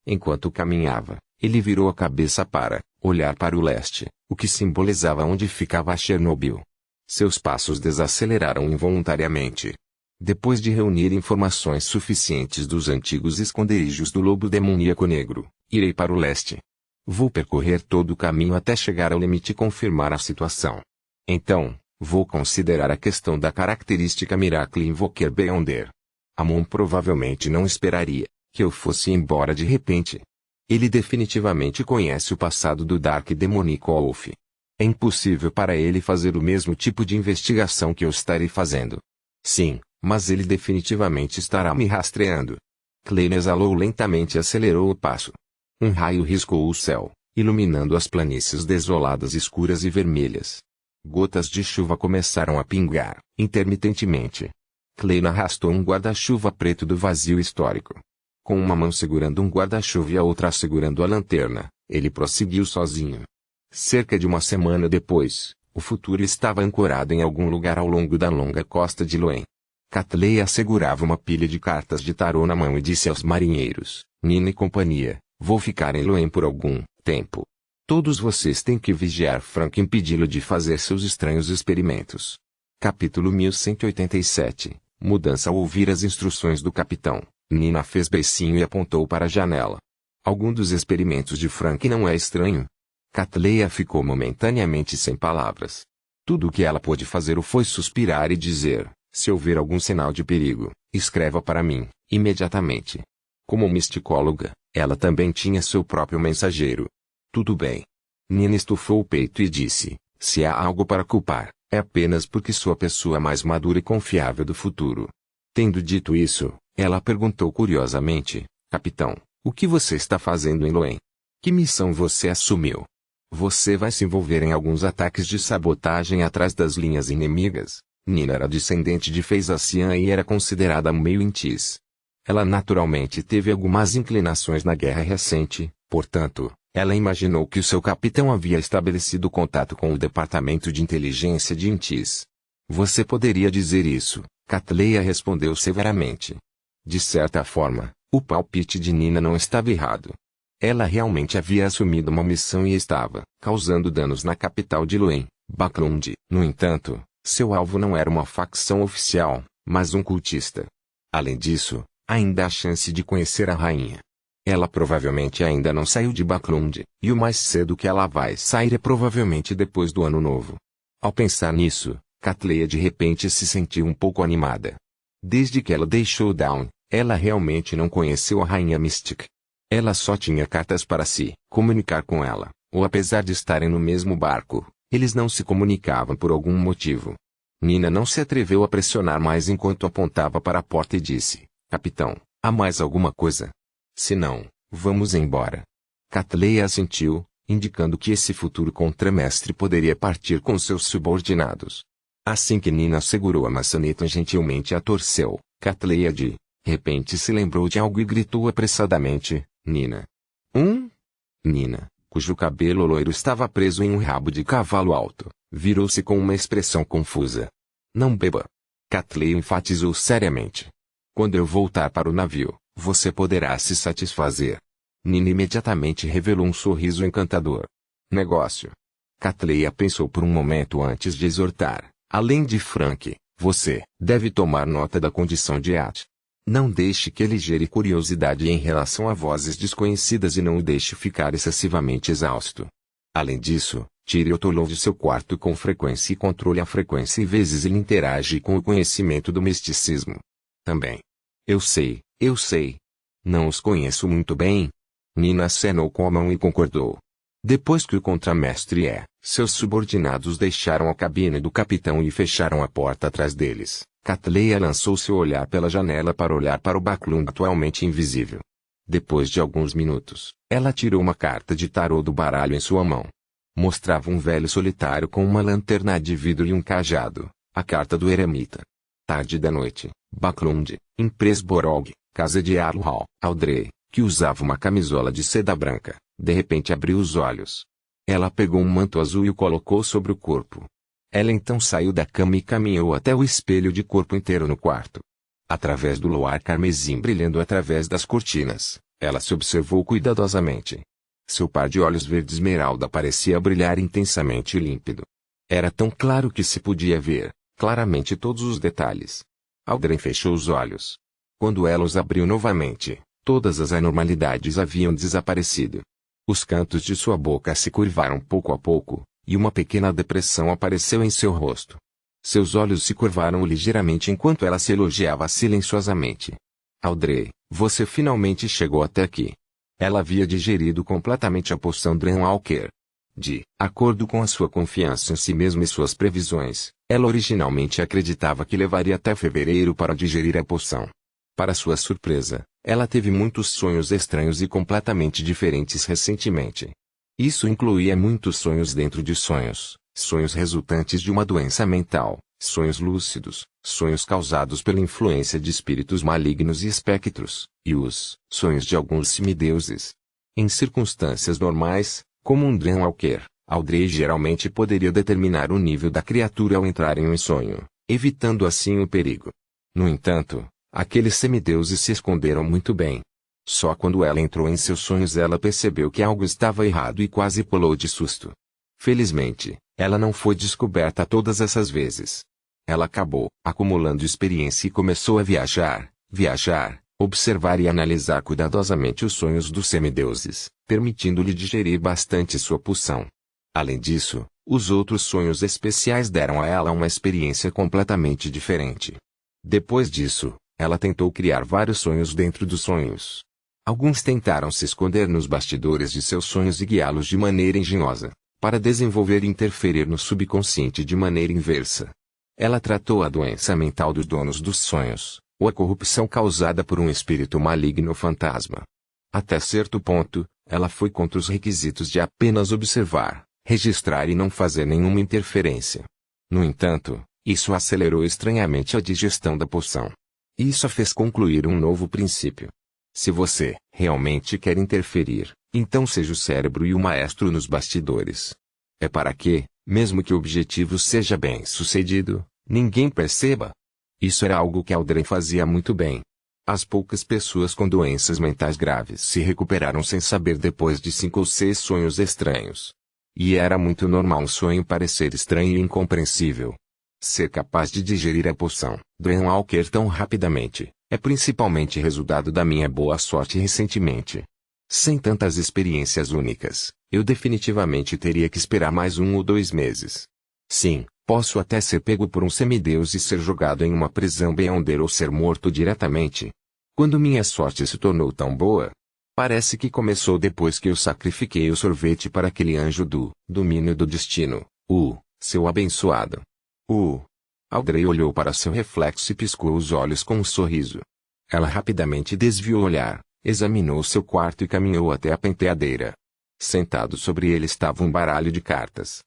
Enquanto caminhava, ele virou a cabeça para olhar para o leste, o que simbolizava onde ficava Chernobyl. Seus passos desaceleraram involuntariamente. Depois de reunir informações suficientes dos antigos esconderijos do lobo demoníaco negro, irei para o leste. Vou percorrer todo o caminho até chegar ao limite e confirmar a situação. Então, vou considerar a questão da característica Miracle Invoker Beyonder. Amon provavelmente não esperaria que eu fosse embora de repente. Ele definitivamente conhece o passado do Dark Demonico Wolf. É impossível para ele fazer o mesmo tipo de investigação que eu estarei fazendo. Sim, mas ele definitivamente estará me rastreando. Klein exalou lentamente e acelerou o passo. Um raio riscou o céu, iluminando as planícies desoladas escuras e vermelhas. Gotas de chuva começaram a pingar, intermitentemente. Klein arrastou um guarda-chuva preto do vazio histórico. Com uma mão segurando um guarda-chuva e a outra segurando a lanterna, ele prosseguiu sozinho. Cerca de uma semana depois, o futuro estava ancorado em algum lugar ao longo da longa costa de Loen. Catleya segurava uma pilha de cartas de tarô na mão e disse aos marinheiros, Nina e companhia, vou ficar em Loen por algum tempo. Todos vocês têm que vigiar Frank e impedi-lo de fazer seus estranhos experimentos. Capítulo 1187. Mudança. Ao ouvir as instruções do capitão, Nina fez beicinho e apontou para a janela. Algum dos experimentos de Frank não é estranho? Catleya ficou momentaneamente sem palavras. Tudo o que ela pôde fazer foi suspirar e dizer, se houver algum sinal de perigo, escreva para mim, imediatamente. Como misticóloga, ela também tinha seu próprio mensageiro. Tudo bem. Nina estufou o peito e disse, se há algo para culpar, é apenas porque sou a pessoa mais madura e confiável do futuro. Tendo dito isso, ela perguntou curiosamente, capitão, o que você está fazendo em Loen? Que missão você assumiu? Você vai se envolver em alguns ataques de sabotagem atrás das linhas inimigas? Nina era descendente de Feisacian e era considerada meio intis. Ela naturalmente teve algumas inclinações na guerra recente, portanto, ela imaginou que o seu capitão havia estabelecido contato com o departamento de inteligência de Intis. Você poderia dizer isso, Catleya respondeu severamente. De certa forma, o palpite de Nina não estava errado. Ela realmente havia assumido uma missão e estava causando danos na capital de Loen, Backlund. No entanto, seu alvo não era uma facção oficial, mas um cultista. Além disso, ainda há chance de conhecer a rainha. Ela provavelmente ainda não saiu de Backlund, e o mais cedo que ela vai sair é provavelmente depois do ano novo. Ao pensar nisso, Catleya de repente se sentiu um pouco animada. Desde que ela deixou Dawn, ela realmente não conheceu a Rainha Mystic. Ela só tinha cartas para se comunicar com ela, ou apesar de estarem no mesmo barco, eles não se comunicavam por algum motivo. Nina não se atreveu a pressionar mais enquanto apontava para a porta e disse, capitão, há mais alguma coisa? Se não, vamos embora. Catleya assentiu, indicando que esse futuro contramestre poderia partir com seus subordinados. Assim que Nina segurou a maçaneta e gentilmente a torceu, Catleya de repente se lembrou de algo e gritou apressadamente, Nina. Nina, cujo cabelo loiro estava preso em um rabo de cavalo alto, virou-se com uma expressão confusa. Não beba. Catleya enfatizou seriamente. Quando eu voltar para o navio, você poderá se satisfazer. Nina imediatamente revelou um sorriso encantador. Negócio. Catleya pensou por um momento antes de exortar. Além de Frank, você deve tomar nota da condição de At. Não deixe que ele gere curiosidade em relação a vozes desconhecidas e não o deixe ficar excessivamente exausto. Além disso, tire o tolão de seu quarto com frequência e controle a frequência e vezes ele interage com o conhecimento do misticismo. Também. Eu sei. Não os conheço muito bem. Nina acenou com a mão e concordou. Depois que o contramestre seus subordinados deixaram a cabine do capitão e fecharam a porta atrás deles, Catleia lançou seu olhar pela janela para olhar para o Baclund atualmente invisível. Depois de alguns minutos, ela tirou uma carta de tarô do baralho em sua mão. Mostrava um velho solitário com uma lanterna de vidro e um cajado, a carta do eremita. Tarde da noite, Baclund, em Presborog, casa de Arlo Audrey, que usava uma camisola de seda branca, de repente abriu os olhos. Ela pegou um manto azul e o colocou sobre o corpo. Ela então saiu da cama e caminhou até o espelho de corpo inteiro no quarto. Através do luar carmesim brilhando através das cortinas, ela se observou cuidadosamente. Seu par de olhos verde esmeralda parecia brilhar intensamente límpido. Era tão claro que se podia ver, claramente, todos os detalhes. Audrey fechou os olhos. Quando ela os abriu novamente, todas as anormalidades haviam desaparecido. Os cantos de sua boca se curvaram pouco a pouco, e uma pequena depressão apareceu em seu rosto. Seus olhos se curvaram ligeiramente enquanto ela se elogiava silenciosamente. Audrey, você finalmente chegou até aqui. Ela havia digerido completamente a poção Dreamwalker. De acordo com a sua confiança em si mesma e suas previsões, ela originalmente acreditava que levaria até fevereiro para digerir a poção. Para sua surpresa, ela teve muitos sonhos estranhos e completamente diferentes recentemente. Isso incluía muitos sonhos dentro de sonhos, sonhos resultantes de uma doença mental, sonhos lúcidos, sonhos causados pela influência de espíritos malignos e espectros, e os sonhos de alguns semideuses. Em circunstâncias normais, como um Dreamwalker, Audrey geralmente poderia determinar o nível da criatura ao entrar em um sonho, evitando assim o perigo. No entanto, aqueles semideuses se esconderam muito bem. Só quando ela entrou em seus sonhos ela percebeu que algo estava errado e quase pulou de susto. Felizmente, ela não foi descoberta todas essas vezes. Ela acabou acumulando experiência e começou a viajar, observar e analisar cuidadosamente os sonhos dos semideuses, permitindo-lhe digerir bastante sua poção. Além disso, os outros sonhos especiais deram a ela uma experiência completamente diferente. Depois disso, ela tentou criar vários sonhos dentro dos sonhos. Alguns tentaram se esconder nos bastidores de seus sonhos e guiá-los de maneira engenhosa, para desenvolver e interferir no subconsciente de maneira inversa. Ela tratou a doença mental dos donos dos sonhos, ou a corrupção causada por um espírito maligno ou fantasma. Até certo ponto, ela foi contra os requisitos de apenas observar, registrar e não fazer nenhuma interferência. No entanto, isso acelerou estranhamente a digestão da poção. Isso a fez concluir um novo princípio. Se você realmente quer interferir, então seja o cérebro e o maestro nos bastidores. É para que, mesmo que o objetivo seja bem-sucedido, ninguém perceba. Isso era algo que Audrey fazia muito bem. As poucas pessoas com doenças mentais graves se recuperaram sem saber depois de 5 ou 6 sonhos estranhos. E era muito normal um sonho parecer estranho e incompreensível. Ser capaz de digerir a poção Dreamwalker tão rapidamente é principalmente resultado da minha boa sorte recentemente. Sem tantas experiências únicas, eu definitivamente teria que esperar mais 1 ou 2 meses. Sim, posso até ser pego por um semideus e ser jogado em uma prisão Beyonder ou ser morto diretamente. Quando minha sorte se tornou tão boa? Parece que começou depois que eu sacrifiquei o sorvete para aquele anjo do domínio do destino, seu abençoado. Audrey olhou para seu reflexo e piscou os olhos com um sorriso. Ela rapidamente desviou o olhar, examinou seu quarto e caminhou até a penteadeira. Sentado sobre ele estava um baralho de cartas.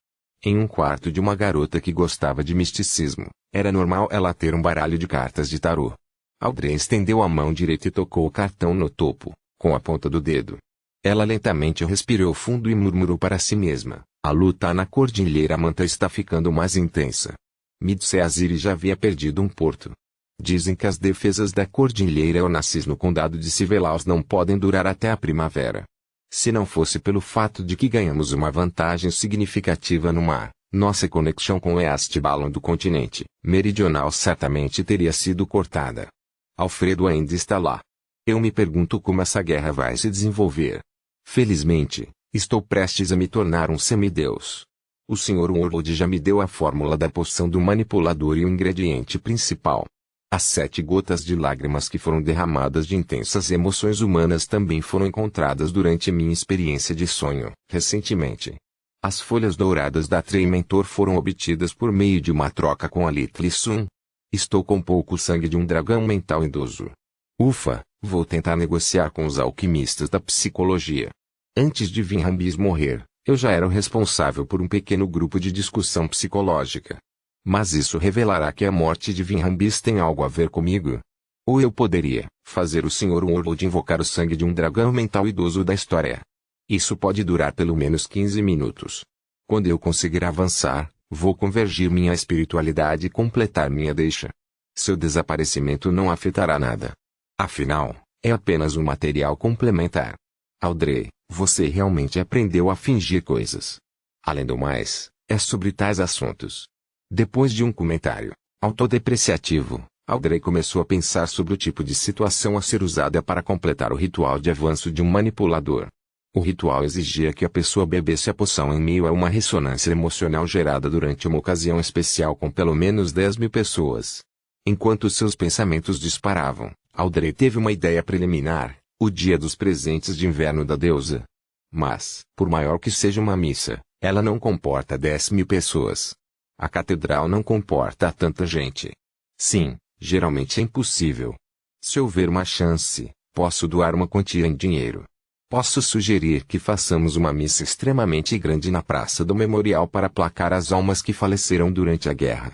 Em um quarto de uma garota que gostava de misticismo, era normal ela ter um baralho de cartas de tarô. Audrey estendeu a mão direita e tocou o cartão no topo, com a ponta do dedo. Ela lentamente respirou fundo e murmurou para si mesma: a luta na Cordilheira Manta está ficando mais intensa. Midseaziri já havia perdido um porto. Dizem que as defesas da Cordilheira Onassis no condado de Sivelaus não podem durar até a primavera. Se não fosse pelo fato de que ganhamos uma vantagem significativa no mar, nossa conexão com o Eastbalon do continente meridional certamente teria sido cortada. Alfredo ainda está lá. Eu me pergunto como essa guerra vai se desenvolver. Felizmente, estou prestes a me tornar um semideus. O Sr. Warlord já me deu a fórmula da poção do manipulador e o ingrediente principal. As 7 gotas de lágrimas que foram derramadas de intensas emoções humanas também foram encontradas durante minha experiência de sonho, recentemente. As folhas douradas da Trei Mentor foram obtidas por meio de uma troca com a Little Sun. Estou com pouco sangue de um dragão mental idoso. Ufa, vou tentar negociar com os alquimistas da psicologia. Antes de Vinhambis morrer, eu já era o responsável por um pequeno grupo de discussão psicológica. Mas isso revelará que a morte de Vinhambis tem algo a ver comigo? Ou eu poderia fazer o Sr. World invocar o sangue de um dragão mental idoso da história? Isso pode durar pelo menos 15 minutos. Quando eu conseguir avançar, vou convergir minha espiritualidade e completar minha deixa. Seu desaparecimento não afetará nada. Afinal, é apenas um material complementar. Audrey, você realmente aprendeu a fingir coisas. Além do mais, é sobre tais assuntos. Depois de um comentário autodepreciativo, Audrey começou a pensar sobre o tipo de situação a ser usada para completar o ritual de avanço de um manipulador. O ritual exigia que a pessoa bebesse a poção em meio a uma ressonância emocional gerada durante uma ocasião especial com pelo menos 10.000 pessoas. Enquanto seus pensamentos disparavam, Audrey teve uma ideia preliminar: o dia dos presentes de inverno da deusa. Mas, por maior que seja uma missa, ela não comporta 10.000 pessoas. A catedral não comporta tanta gente. Sim, geralmente é impossível. Se houver uma chance, posso doar uma quantia em dinheiro. Posso sugerir que façamos uma missa extremamente grande na praça do memorial para aplacar as almas que faleceram durante a guerra.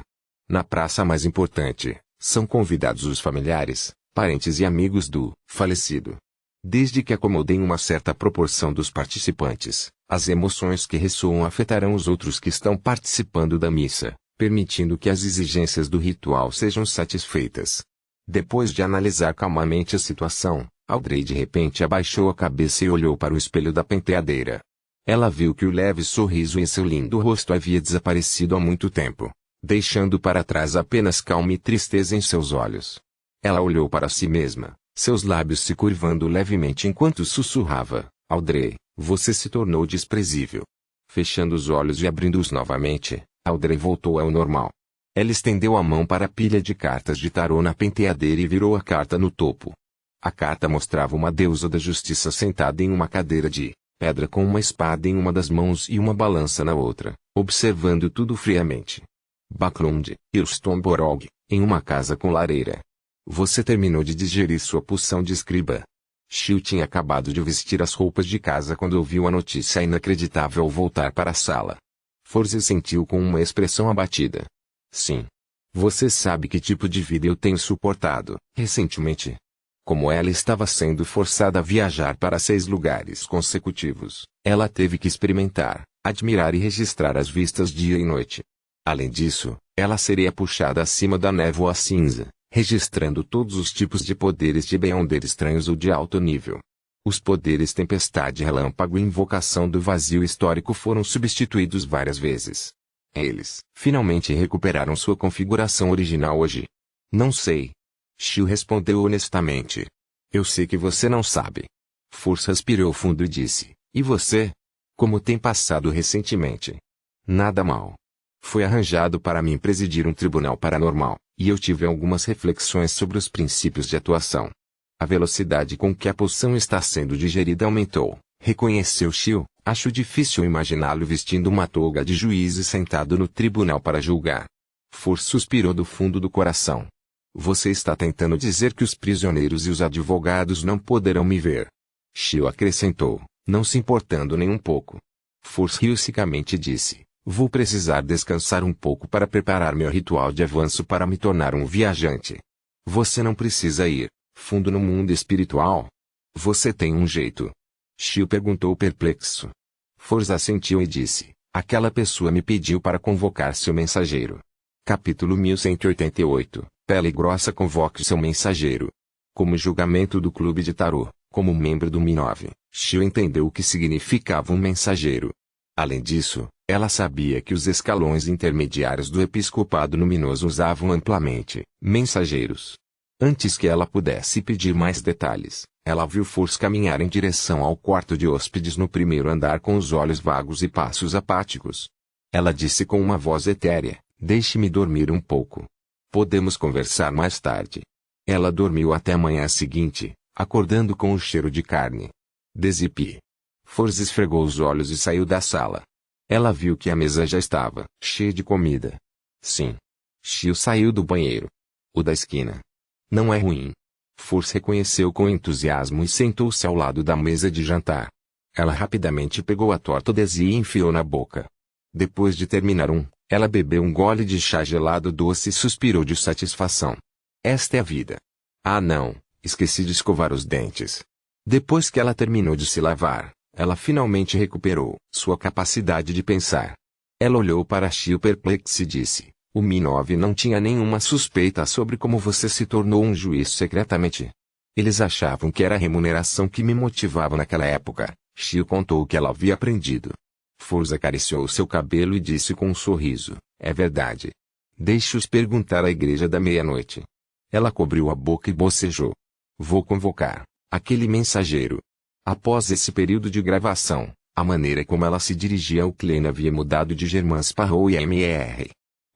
Na praça mais importante, são convidados os familiares, parentes e amigos do falecido. Desde que acomodem uma certa proporção dos participantes, as emoções que ressoam afetarão os outros que estão participando da missa, permitindo que as exigências do ritual sejam satisfeitas. Depois de analisar calmamente a situação, Audrey de repente abaixou a cabeça e olhou para o espelho da penteadeira. Ela viu que o leve sorriso em seu lindo rosto havia desaparecido há muito tempo, deixando para trás apenas calma e tristeza em seus olhos. Ela olhou para si mesma, seus lábios se curvando levemente enquanto sussurrava: Audrey, você se tornou desprezível. Fechando os olhos e abrindo-os novamente, Audrey voltou ao normal. Ela estendeu a mão para a pilha de cartas de tarô na penteadeira e virou a carta no topo. A carta mostrava uma deusa da justiça sentada em uma cadeira de pedra com uma espada em uma das mãos e uma balança na outra, observando tudo friamente. Background, Ilstonborog, em uma casa com lareira. Você terminou de digerir sua poção de escriba. Xiu tinha acabado de vestir as roupas de casa quando ouviu a notícia inacreditável ao voltar para a sala. Forze sentiu com uma expressão abatida. Sim. Você sabe que tipo de vida eu tenho suportado, recentemente. Como ela estava sendo forçada a viajar para 6 lugares consecutivos, ela teve que experimentar, admirar e registrar as vistas dia e noite. Além disso, ela seria puxada acima da névoa cinza, registrando todos os tipos de poderes de Beyonder estranhos ou de alto nível. Os poderes Tempestade Relâmpago e Invocação do Vazio Histórico foram substituídos várias vezes. Eles, finalmente recuperaram sua configuração original hoje. Não sei. Xiu respondeu honestamente. Eu sei que você não sabe. Força respirou fundo e disse, e você? Como tem passado recentemente? Nada mal. Foi arranjado para mim presidir um tribunal paranormal, e eu tive algumas reflexões sobre os princípios de atuação. A velocidade com que a poção está sendo digerida aumentou, reconheceu Xiu. Acho difícil imaginá-lo vestindo uma toga de juiz e sentado no tribunal para julgar. Força suspirou do fundo do coração. Você está tentando dizer que os prisioneiros e os advogados não poderão me ver. Xiu acrescentou, não se importando nem um pouco. Força riu secamente disse, vou precisar descansar um pouco para preparar meu ritual de avanço para me tornar um viajante. Você não precisa ir fundo no mundo espiritual? Você tem um jeito? Xiu perguntou perplexo. Força assentiu e disse, aquela pessoa me pediu para convocar seu mensageiro. Capítulo 1188. Pele grossa convoque seu mensageiro. Como julgamento do clube de tarô, como membro do Mi-9, Xiu entendeu o que significava um mensageiro. Além disso, ela sabia que os escalões intermediários do episcopado luminoso usavam amplamente mensageiros. Antes que ela pudesse pedir mais detalhes, ela viu Force caminhar em direção ao quarto de hóspedes no primeiro andar com os olhos vagos e passos apáticos. Ela disse com uma voz etérea, deixe-me dormir um pouco. Podemos conversar mais tarde. Ela dormiu até a manhã seguinte, acordando com o cheiro de carne. Desipi. Force esfregou os olhos e saiu da sala. Ela viu que a mesa já estava cheia de comida. Sim. Xiu saiu do banheiro. O da esquina. Não é ruim. Force reconheceu com entusiasmo e sentou-se ao lado da mesa de jantar. Ela rapidamente pegou a torta Daisy e enfiou na boca. Depois de terminar ela bebeu um gole de chá gelado doce e suspirou de satisfação. Esta é a vida. Ah não, esqueci de escovar os dentes. Depois que ela terminou de se lavar, ela finalmente recuperou sua capacidade de pensar. Ela olhou para Shio perplexa e disse, o Minov não tinha nenhuma suspeita sobre como você se tornou um juiz secretamente. Eles achavam que era a remuneração que me motivava naquela época. Shio contou o que ela havia aprendido. Force acariciou seu cabelo e disse com um sorriso, é verdade. Deixe-os perguntar à igreja da meia-noite. Ela cobriu a boca e bocejou. Vou convocar aquele mensageiro. Após esse período de gravação, a maneira como ela se dirigia ao Klein havia mudado de Germain Sparrow e Mr.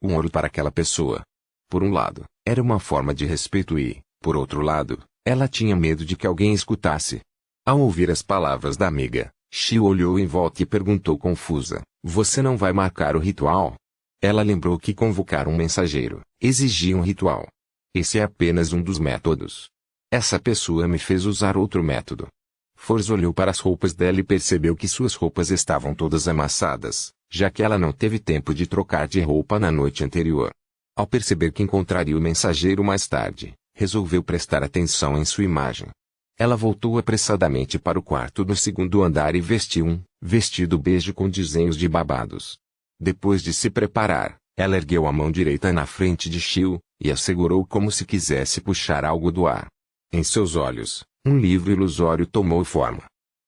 Um ouro para aquela pessoa. Por um lado, era uma forma de respeito e, por outro lado, ela tinha medo de que alguém escutasse. Ao ouvir as palavras da amiga, Shio olhou em volta e perguntou confusa, você não vai marcar o ritual? Ela lembrou que convocar um mensageiro exigia um ritual. Esse é apenas um dos métodos. Essa pessoa me fez usar outro método. Force olhou para as roupas dela e percebeu que suas roupas estavam todas amassadas, já que ela não teve tempo de trocar de roupa na noite anterior. Ao perceber que encontraria o mensageiro mais tarde, resolveu prestar atenção em sua imagem. Ela voltou apressadamente para o quarto do segundo andar e vestiu um vestido bege com desenhos de babados. Depois de se preparar, ela ergueu a mão direita na frente de Shio, e a segurou como se quisesse puxar algo do ar. Em seus olhos, um livro ilusório tomou forma.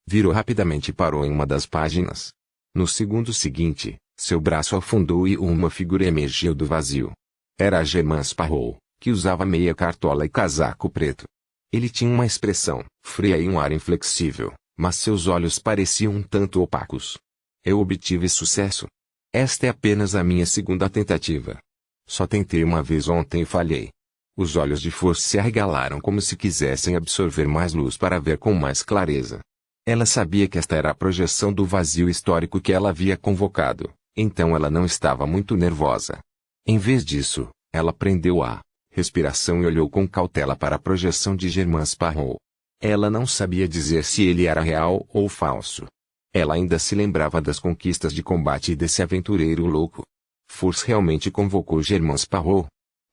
Virou rapidamente e parou em uma das páginas. No segundo seguinte, seu braço afundou e uma figura emergiu do vazio. Era a Germain Sparrow, que usava meia cartola e casaco preto. Ele tinha uma expressão fria e um ar inflexível, mas seus olhos pareciam um tanto opacos. Eu obtive sucesso. Esta é apenas a minha segunda tentativa. Só tentei uma vez ontem e falhei. Os olhos de Force se arregalaram como se quisessem absorver mais luz para ver com mais clareza. Ela sabia que esta era a projeção do vazio histórico que ela havia convocado, então ela não estava muito nervosa. Em vez disso, ela prendeu a respiração e olhou com cautela para a projeção de Germain Sparrow. Ela não sabia dizer se ele era real ou falso. Ela ainda se lembrava das conquistas de combate e desse aventureiro louco. Force realmente convocou Germain Sparrow.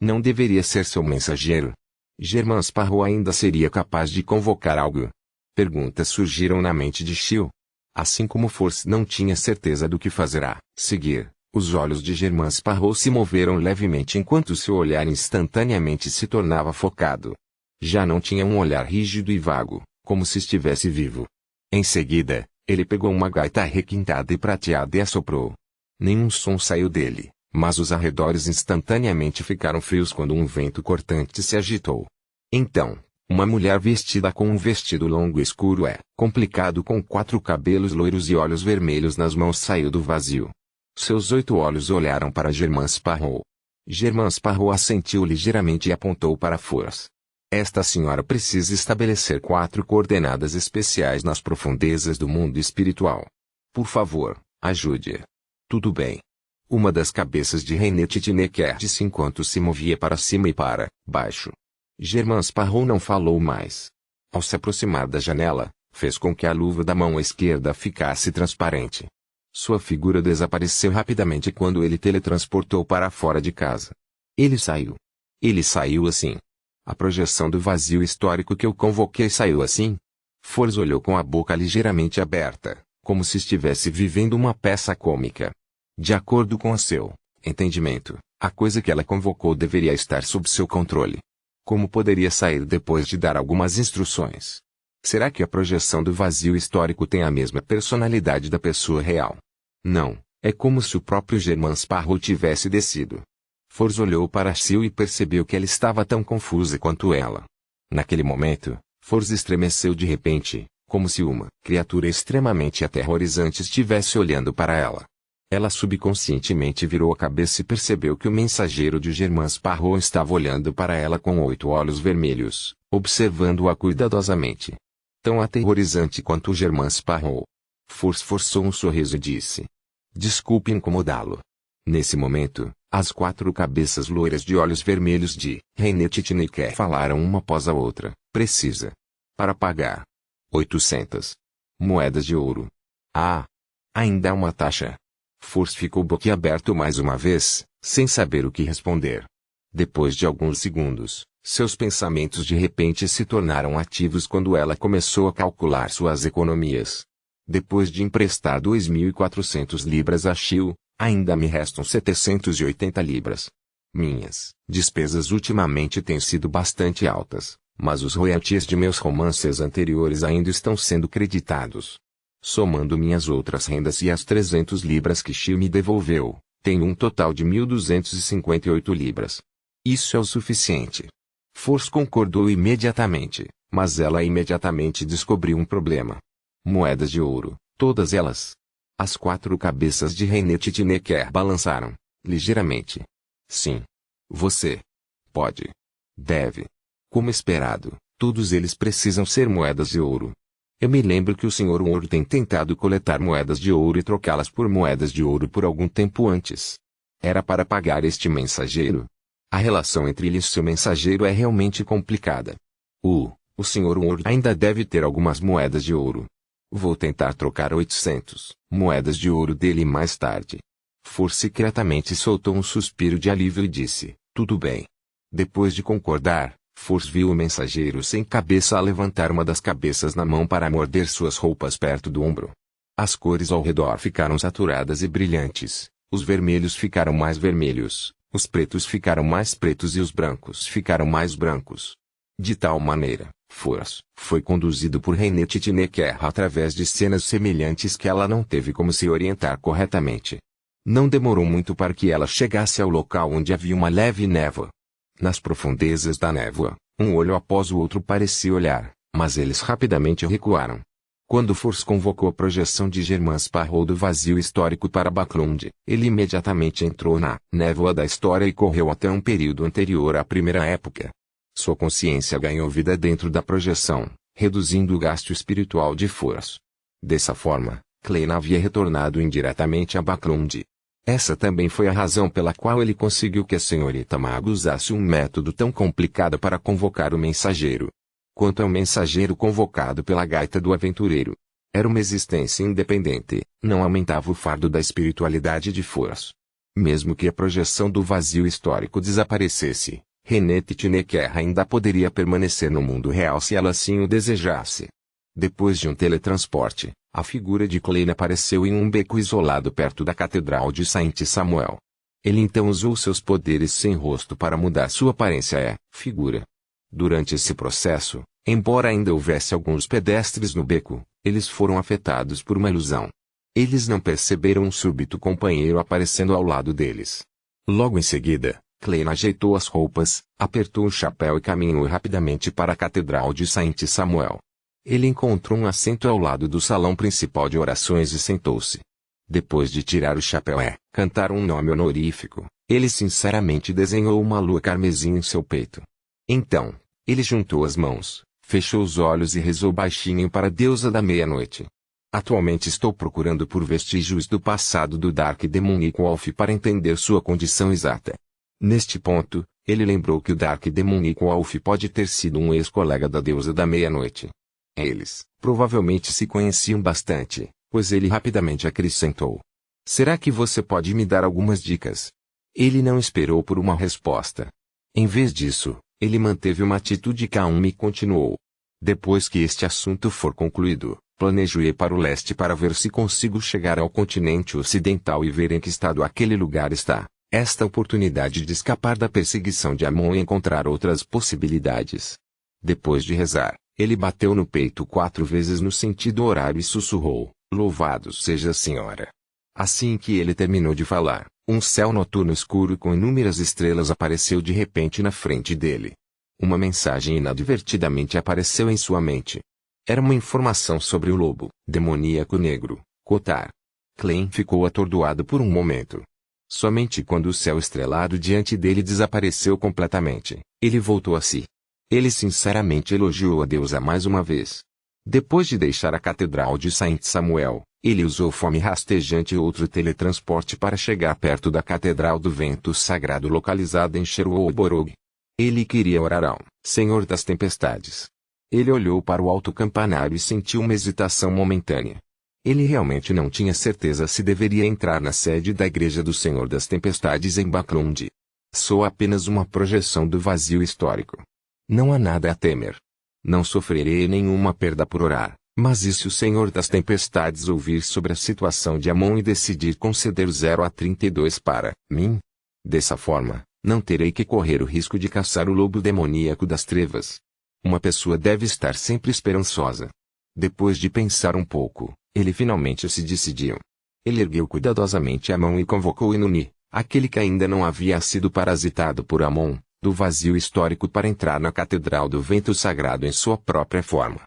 Não deveria ser seu mensageiro. Germain Sparrow ainda seria capaz de convocar algo. Perguntas surgiram na mente de Shio. Assim como Force não tinha certeza do que fazer a seguir, os olhos de Germain Sparrow se moveram levemente enquanto seu olhar instantaneamente se tornava focado. Já não tinha um olhar rígido e vago, como se estivesse vivo. Em seguida, ele pegou uma gaita requintada e prateada e assoprou. Nenhum som saiu dele, mas os arredores instantaneamente ficaram frios quando um vento cortante se agitou. Então, uma mulher vestida com um vestido longo escuro complicado com 4 cabelos loiros e olhos vermelhos nas mãos saiu do vazio. Seus 8 olhos olharam para Germain Sparrow. Germain Sparrow assentiu ligeiramente e apontou para Force. Esta senhora precisa estabelecer 4 coordenadas especiais nas profundezas do mundo espiritual. Por favor, ajude-a. Tudo bem. Uma das cabeças de Reinet Tineker disse enquanto se movia para cima e para baixo. Germain Sparrow não falou mais. Ao se aproximar da janela, fez com que a luva da mão esquerda ficasse transparente. Sua figura desapareceu rapidamente quando ele teletransportou para fora de casa. Ele saiu. Ele saiu assim. A projeção do vazio histórico que eu convoquei saiu assim? Force olhou com a boca ligeiramente aberta, como se estivesse vivendo uma peça cômica. De acordo com o seu entendimento, a coisa que ela convocou deveria estar sob seu controle. Como poderia sair depois de dar algumas instruções? Será que a projeção do vazio histórico tem a mesma personalidade da pessoa real? Não, é como se o próprio Germain Sparrow tivesse descido. Force olhou para Shio e percebeu que ela estava tão confusa quanto ela. Naquele momento, Force estremeceu de repente, como se uma criatura extremamente aterrorizante estivesse olhando para ela. Ela subconscientemente virou a cabeça e percebeu que o mensageiro de Germain Sparrow estava olhando para ela com 8 olhos vermelhos, observando-a cuidadosamente. Tão aterrorizante quanto o Germain Sparrow. Force forçou um sorriso e disse: Desculpe incomodá-lo. Nesse momento, As 4 cabeças loiras de olhos vermelhos de Reinet Titneker falaram uma após a outra. Precisa. Para pagar. 800 moedas de ouro. Ah! Ainda há uma taxa. Fors ficou boquiaberto mais uma vez, sem saber o que responder. Depois de alguns segundos, seus pensamentos de repente se tornaram ativos quando ela começou a calcular suas economias. Depois de emprestar 2.400 libras a Chiu, ainda me restam 780 libras. Minhas despesas ultimamente têm sido bastante altas, mas os royalties de meus romances anteriores ainda estão sendo creditados. Somando minhas outras rendas e as 300 libras que Chiu me devolveu, tenho um total de 1.258 libras. Isso é o suficiente. Fors concordou imediatamente, mas ela imediatamente descobriu um problema. Moedas de ouro, todas elas. As 4 cabeças de Reinet Titneker balançaram, ligeiramente. Sim. Você pode. Deve. Como esperado, todos eles precisam ser moedas de ouro. Eu me lembro que o Sr. Ouro tem tentado coletar moedas de ouro e trocá-las por moedas de ouro por algum tempo antes. Era para pagar este mensageiro. A relação entre ele e seu mensageiro é realmente complicada. O Sr. Ouro ainda deve ter algumas moedas de ouro. Vou tentar trocar 800 moedas de ouro dele mais tarde. Fors secretamente soltou um suspiro de alívio e disse, tudo bem. Depois de concordar, Fors viu o mensageiro sem cabeça a levantar uma das cabeças na mão para morder suas roupas perto do ombro. As cores ao redor ficaram saturadas e brilhantes, os vermelhos ficaram mais vermelhos, os pretos ficaram mais pretos e os brancos ficaram mais brancos. De tal maneira, Fors foi conduzido por Reinet Titneker através de cenas semelhantes que ela não teve como se orientar corretamente. Não demorou muito para que ela chegasse ao local onde havia uma leve névoa. Nas profundezas da névoa, um olho após o outro parecia olhar, mas eles rapidamente recuaram. Quando Fors convocou a projeção de Germans Parrot do vazio histórico para Baclund, ele imediatamente entrou na névoa da história e correu até um período anterior à primeira época. Sua consciência ganhou vida dentro da projeção, reduzindo o gasto espiritual de Fors. Dessa forma, Klein havia retornado indiretamente a Baclund. Essa também foi a razão pela qual ele conseguiu que a senhorita Mago usasse um método tão complicado para convocar o mensageiro. Quanto ao mensageiro convocado pela gaita do aventureiro, era uma existência independente, não aumentava o fardo da espiritualidade de Fors. Mesmo que a projeção do vazio histórico desaparecesse, Reinet Titneker ainda poderia permanecer no mundo real se ela assim o desejasse. Depois de um teletransporte, a figura de Klein apareceu em um beco isolado perto da Catedral de Saint Samuel. Ele então usou seus poderes sem rosto para mudar sua aparência figura. Durante esse processo, embora ainda houvesse alguns pedestres no beco, eles foram afetados por uma ilusão. Eles não perceberam um súbito companheiro aparecendo ao lado deles. Logo em seguida, Klein ajeitou as roupas, apertou o chapéu e caminhou rapidamente para a Catedral de Saint Samuel. Ele encontrou um assento ao lado do salão principal de orações e sentou-se. Depois de tirar o chapéu cantar um nome honorífico, ele sinceramente desenhou uma lua carmesim em seu peito. Então, ele juntou as mãos, fechou os olhos e rezou baixinho para a deusa da meia-noite. Atualmente estou procurando por vestígios do passado do Dark Demonic Wolf para entender sua condição exata. Neste ponto, ele lembrou que o Dark Demonic Wolf pode ter sido um ex-colega da deusa da meia-noite. Eles, provavelmente se conheciam bastante, pois ele rapidamente acrescentou. Será que você pode me dar algumas dicas? Ele não esperou por uma resposta. Em vez disso, ele manteve uma atitude calma e continuou. Depois que este assunto for concluído, planejo ir para o leste para ver se consigo chegar ao continente ocidental e ver em que estado aquele lugar está. Esta oportunidade de escapar da perseguição de Amon e encontrar outras possibilidades. Depois de rezar, ele bateu no peito 4 vezes no sentido horário e sussurrou, louvado seja a senhora. Assim que ele terminou de falar, um céu noturno escuro com inúmeras estrelas apareceu de repente na frente dele. Uma mensagem inadvertidamente apareceu em sua mente. Era uma informação sobre o lobo, demoníaco negro, Kotar. Klein ficou atordoado por um momento. Somente quando o céu estrelado diante dele desapareceu completamente, ele voltou a si. Ele sinceramente elogiou a deusa mais uma vez. Depois de deixar a Catedral de Saint Samuel, Ele usou fome rastejante e outro teletransporte para chegar perto da Catedral do Vento Sagrado localizada em Cherwolborog. Ele queria orar ao Senhor das Tempestades. Ele olhou para o alto campanário e sentiu uma hesitação momentânea. Ele realmente não tinha certeza se deveria entrar na sede da Igreja do Senhor das Tempestades em Backlund. Sou apenas uma projeção do vazio histórico. Não há nada a temer. Não sofrerei nenhuma perda por orar, mas e se o Senhor das Tempestades ouvir sobre a situação de Amon e decidir conceder 0 a 32 para mim? Dessa forma, não terei que correr o risco de caçar o lobo demoníaco das trevas. Uma pessoa deve estar sempre esperançosa. Depois de pensar um pouco, ele finalmente se decidiu. Ele ergueu cuidadosamente a mão e convocou Inuni, aquele que ainda não havia sido parasitado por Amon, do vazio histórico para entrar na Catedral do Vento Sagrado em sua própria forma.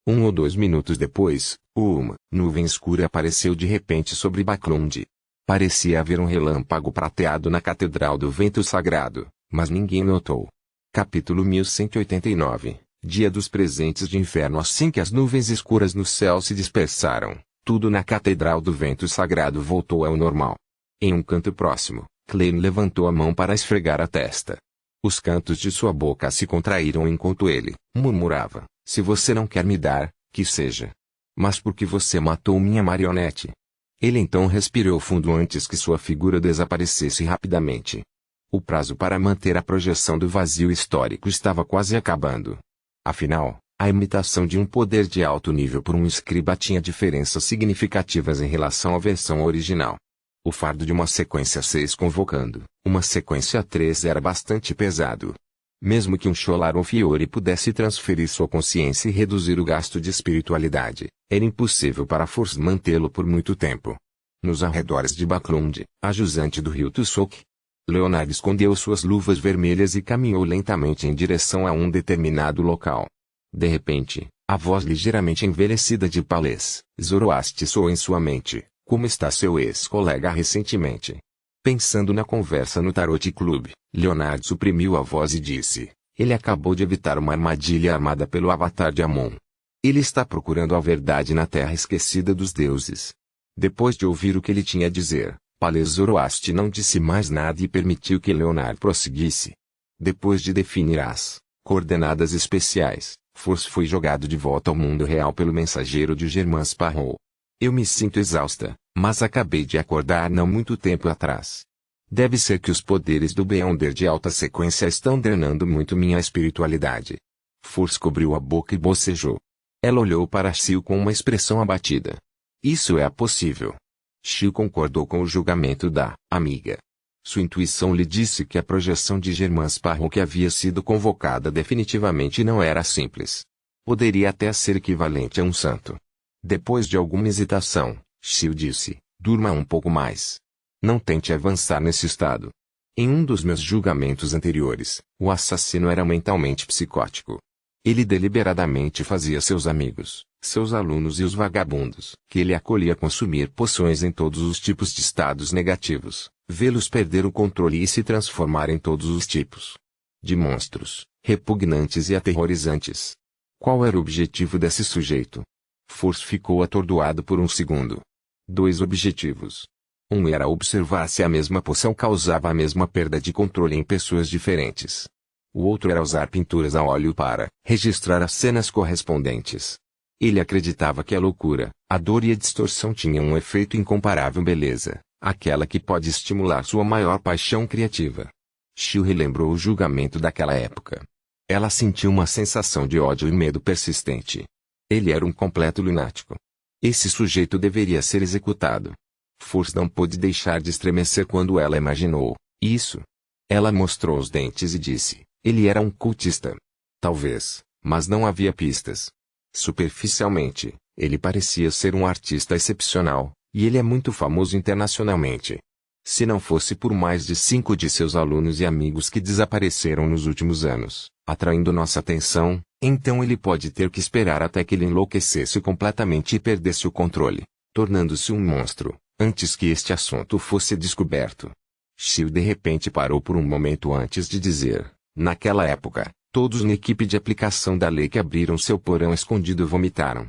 1 ou 2 minutos depois, uma nuvem escura apareceu de repente sobre Backlund. Parecia haver um relâmpago prateado na Catedral do Vento Sagrado, mas ninguém notou. Capítulo 1189. Dia dos presentes de inverno. Assim que as nuvens escuras no céu se dispersaram, tudo na Catedral do Vento Sagrado voltou ao normal. Em um canto próximo, Klein levantou a mão para esfregar a testa. Os cantos de sua boca se contraíram enquanto ele murmurava: se você não quer me dar, que seja. Mas por que você matou minha marionete? Ele então respirou fundo antes que sua figura desaparecesse rapidamente. O prazo para manter a projeção do vazio histórico estava quase acabando. Afinal, a imitação de um poder de alto nível por um escriba tinha diferenças significativas em relação à versão original. O fardo de uma sequência 6 convocando uma sequência 3 era bastante pesado. Mesmo que um Sholar ou Fiore pudesse transferir sua consciência e reduzir o gasto de espiritualidade, era impossível para Force mantê-lo por muito tempo. Nos arredores de Backlund, a jusante do rio Tusok, Leonard escondeu suas luvas vermelhas e caminhou lentamente em direção a um determinado local. De repente, a voz ligeiramente envelhecida de Palés Zoroast soou em sua mente: como está seu ex-colega recentemente? Pensando na conversa no Tarot Club, Leonard suprimiu a voz e disse: ele acabou de evitar uma armadilha armada pelo avatar de Amon. Ele está procurando a verdade na terra esquecida dos deuses. Depois de ouvir o que ele tinha a dizer, Palés Zoroast não disse mais nada e permitiu que Leonard prosseguisse. Depois de definir as coordenadas especiais, Force foi jogado de volta ao mundo real pelo mensageiro de Germain Sparrow. Eu me sinto exausta, mas acabei de acordar não muito tempo atrás. Deve ser que os poderes do Beyonder de alta sequência estão drenando muito minha espiritualidade. Force cobriu a boca e bocejou. Ela olhou para Shio com uma expressão abatida. Isso é possível. Shio concordou com o julgamento da amiga. Sua intuição lhe disse que a projeção de Germain Sparrow que havia sido convocada definitivamente não era simples. Poderia até ser equivalente a um santo. Depois de alguma hesitação, Shio disse: durma um pouco mais. Não tente avançar nesse estado. Em um dos meus julgamentos anteriores, o assassino era mentalmente psicótico. Ele deliberadamente fazia seus amigos, seus alunos e os vagabundos que ele acolhia consumir poções em todos os tipos de estados negativos, vê-los perder o controle e se transformar em todos os tipos de monstros, repugnantes e aterrorizantes. Qual era o objetivo desse sujeito? Force ficou atordoado por um segundo. 2 objetivos. Um era observar se a mesma poção causava a mesma perda de controle em pessoas diferentes. O outro era usar pinturas a óleo para registrar as cenas correspondentes. Ele acreditava que a loucura, a dor e a distorção tinham um efeito incomparável beleza, aquela que pode estimular sua maior paixão criativa. Shio relembrou o julgamento daquela época. Ela sentiu uma sensação de ódio e medo persistente. Ele era um completo lunático. Esse sujeito deveria ser executado. Force não pôde deixar de estremecer quando ela imaginou isso. Ela mostrou os dentes e disse: ele era um cultista. Talvez, mas não havia pistas. Superficialmente, ele parecia ser um artista excepcional, e ele é muito famoso internacionalmente. Se não fosse por mais de 5 de seus alunos e amigos que desapareceram nos últimos anos, atraindo nossa atenção, então ele pode ter que esperar até que ele enlouquecesse completamente e perdesse o controle, tornando-se um monstro, antes que este assunto fosse descoberto. Shio de repente parou por um momento antes de dizer: naquela época, todos na equipe de aplicação da lei que abriram seu porão escondido vomitaram.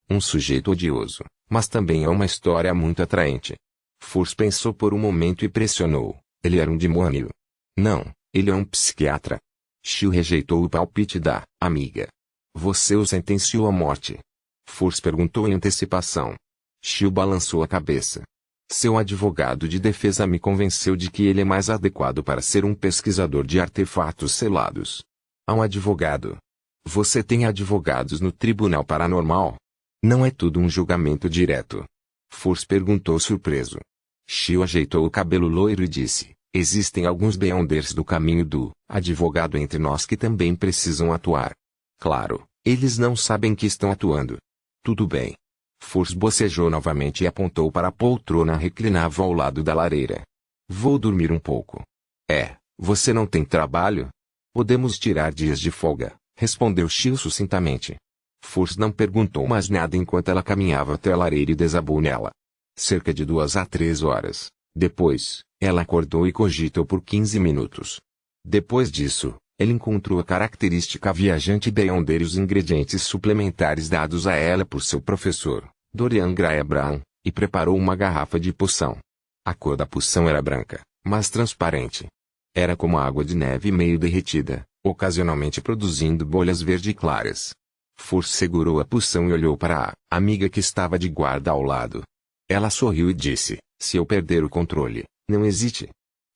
Um sujeito odioso, mas também é uma história muito atraente. Furs pensou por um momento e pressionou. Ele era um demônio. Não, ele é um psiquiatra. Xiu rejeitou o palpite da amiga. Você o sentenciou à morte? Furs perguntou em antecipação. Xiu balançou a cabeça. Seu advogado de defesa me convenceu de que ele é mais adequado para ser um pesquisador de artefatos selados. Há um advogado. Você tem advogados no tribunal paranormal? Não é tudo um julgamento direto? Furs perguntou surpreso. Xiu ajeitou o cabelo loiro e disse, existem alguns Beyonders do caminho do advogado entre nós que também precisam atuar. Claro, eles não sabem que estão atuando. Tudo bem. Furs bocejou novamente e apontou para a poltrona reclinava ao lado da lareira. Vou dormir um pouco. Você não tem trabalho? Podemos tirar dias de folga, respondeu Xiu sucintamente. Furs não perguntou mais nada enquanto ela caminhava até a lareira e desabou nela. Cerca de 2 a 3 horas. Depois, ela acordou e cogitou por 15 minutos. Depois disso, ele encontrou a característica viajante Beyonder e os ingredientes suplementares dados a ela por seu professor, Dorian Gray Brown, e preparou uma garrafa de poção. A cor da poção era branca, mas transparente. Era como água de neve meio derretida, ocasionalmente produzindo bolhas verde claras. Furs segurou a poção e olhou para a amiga que estava de guarda ao lado. Ela sorriu e disse, se eu perder o controle, não hesite.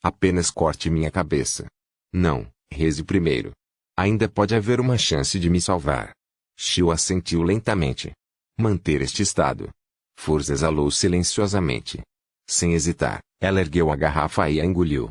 Apenas corte minha cabeça. Não, reze primeiro. Ainda pode haver uma chance de me salvar. Xiu assentiu lentamente. Manter este estado. Furs exalou silenciosamente. Sem hesitar, ela ergueu a garrafa e a engoliu.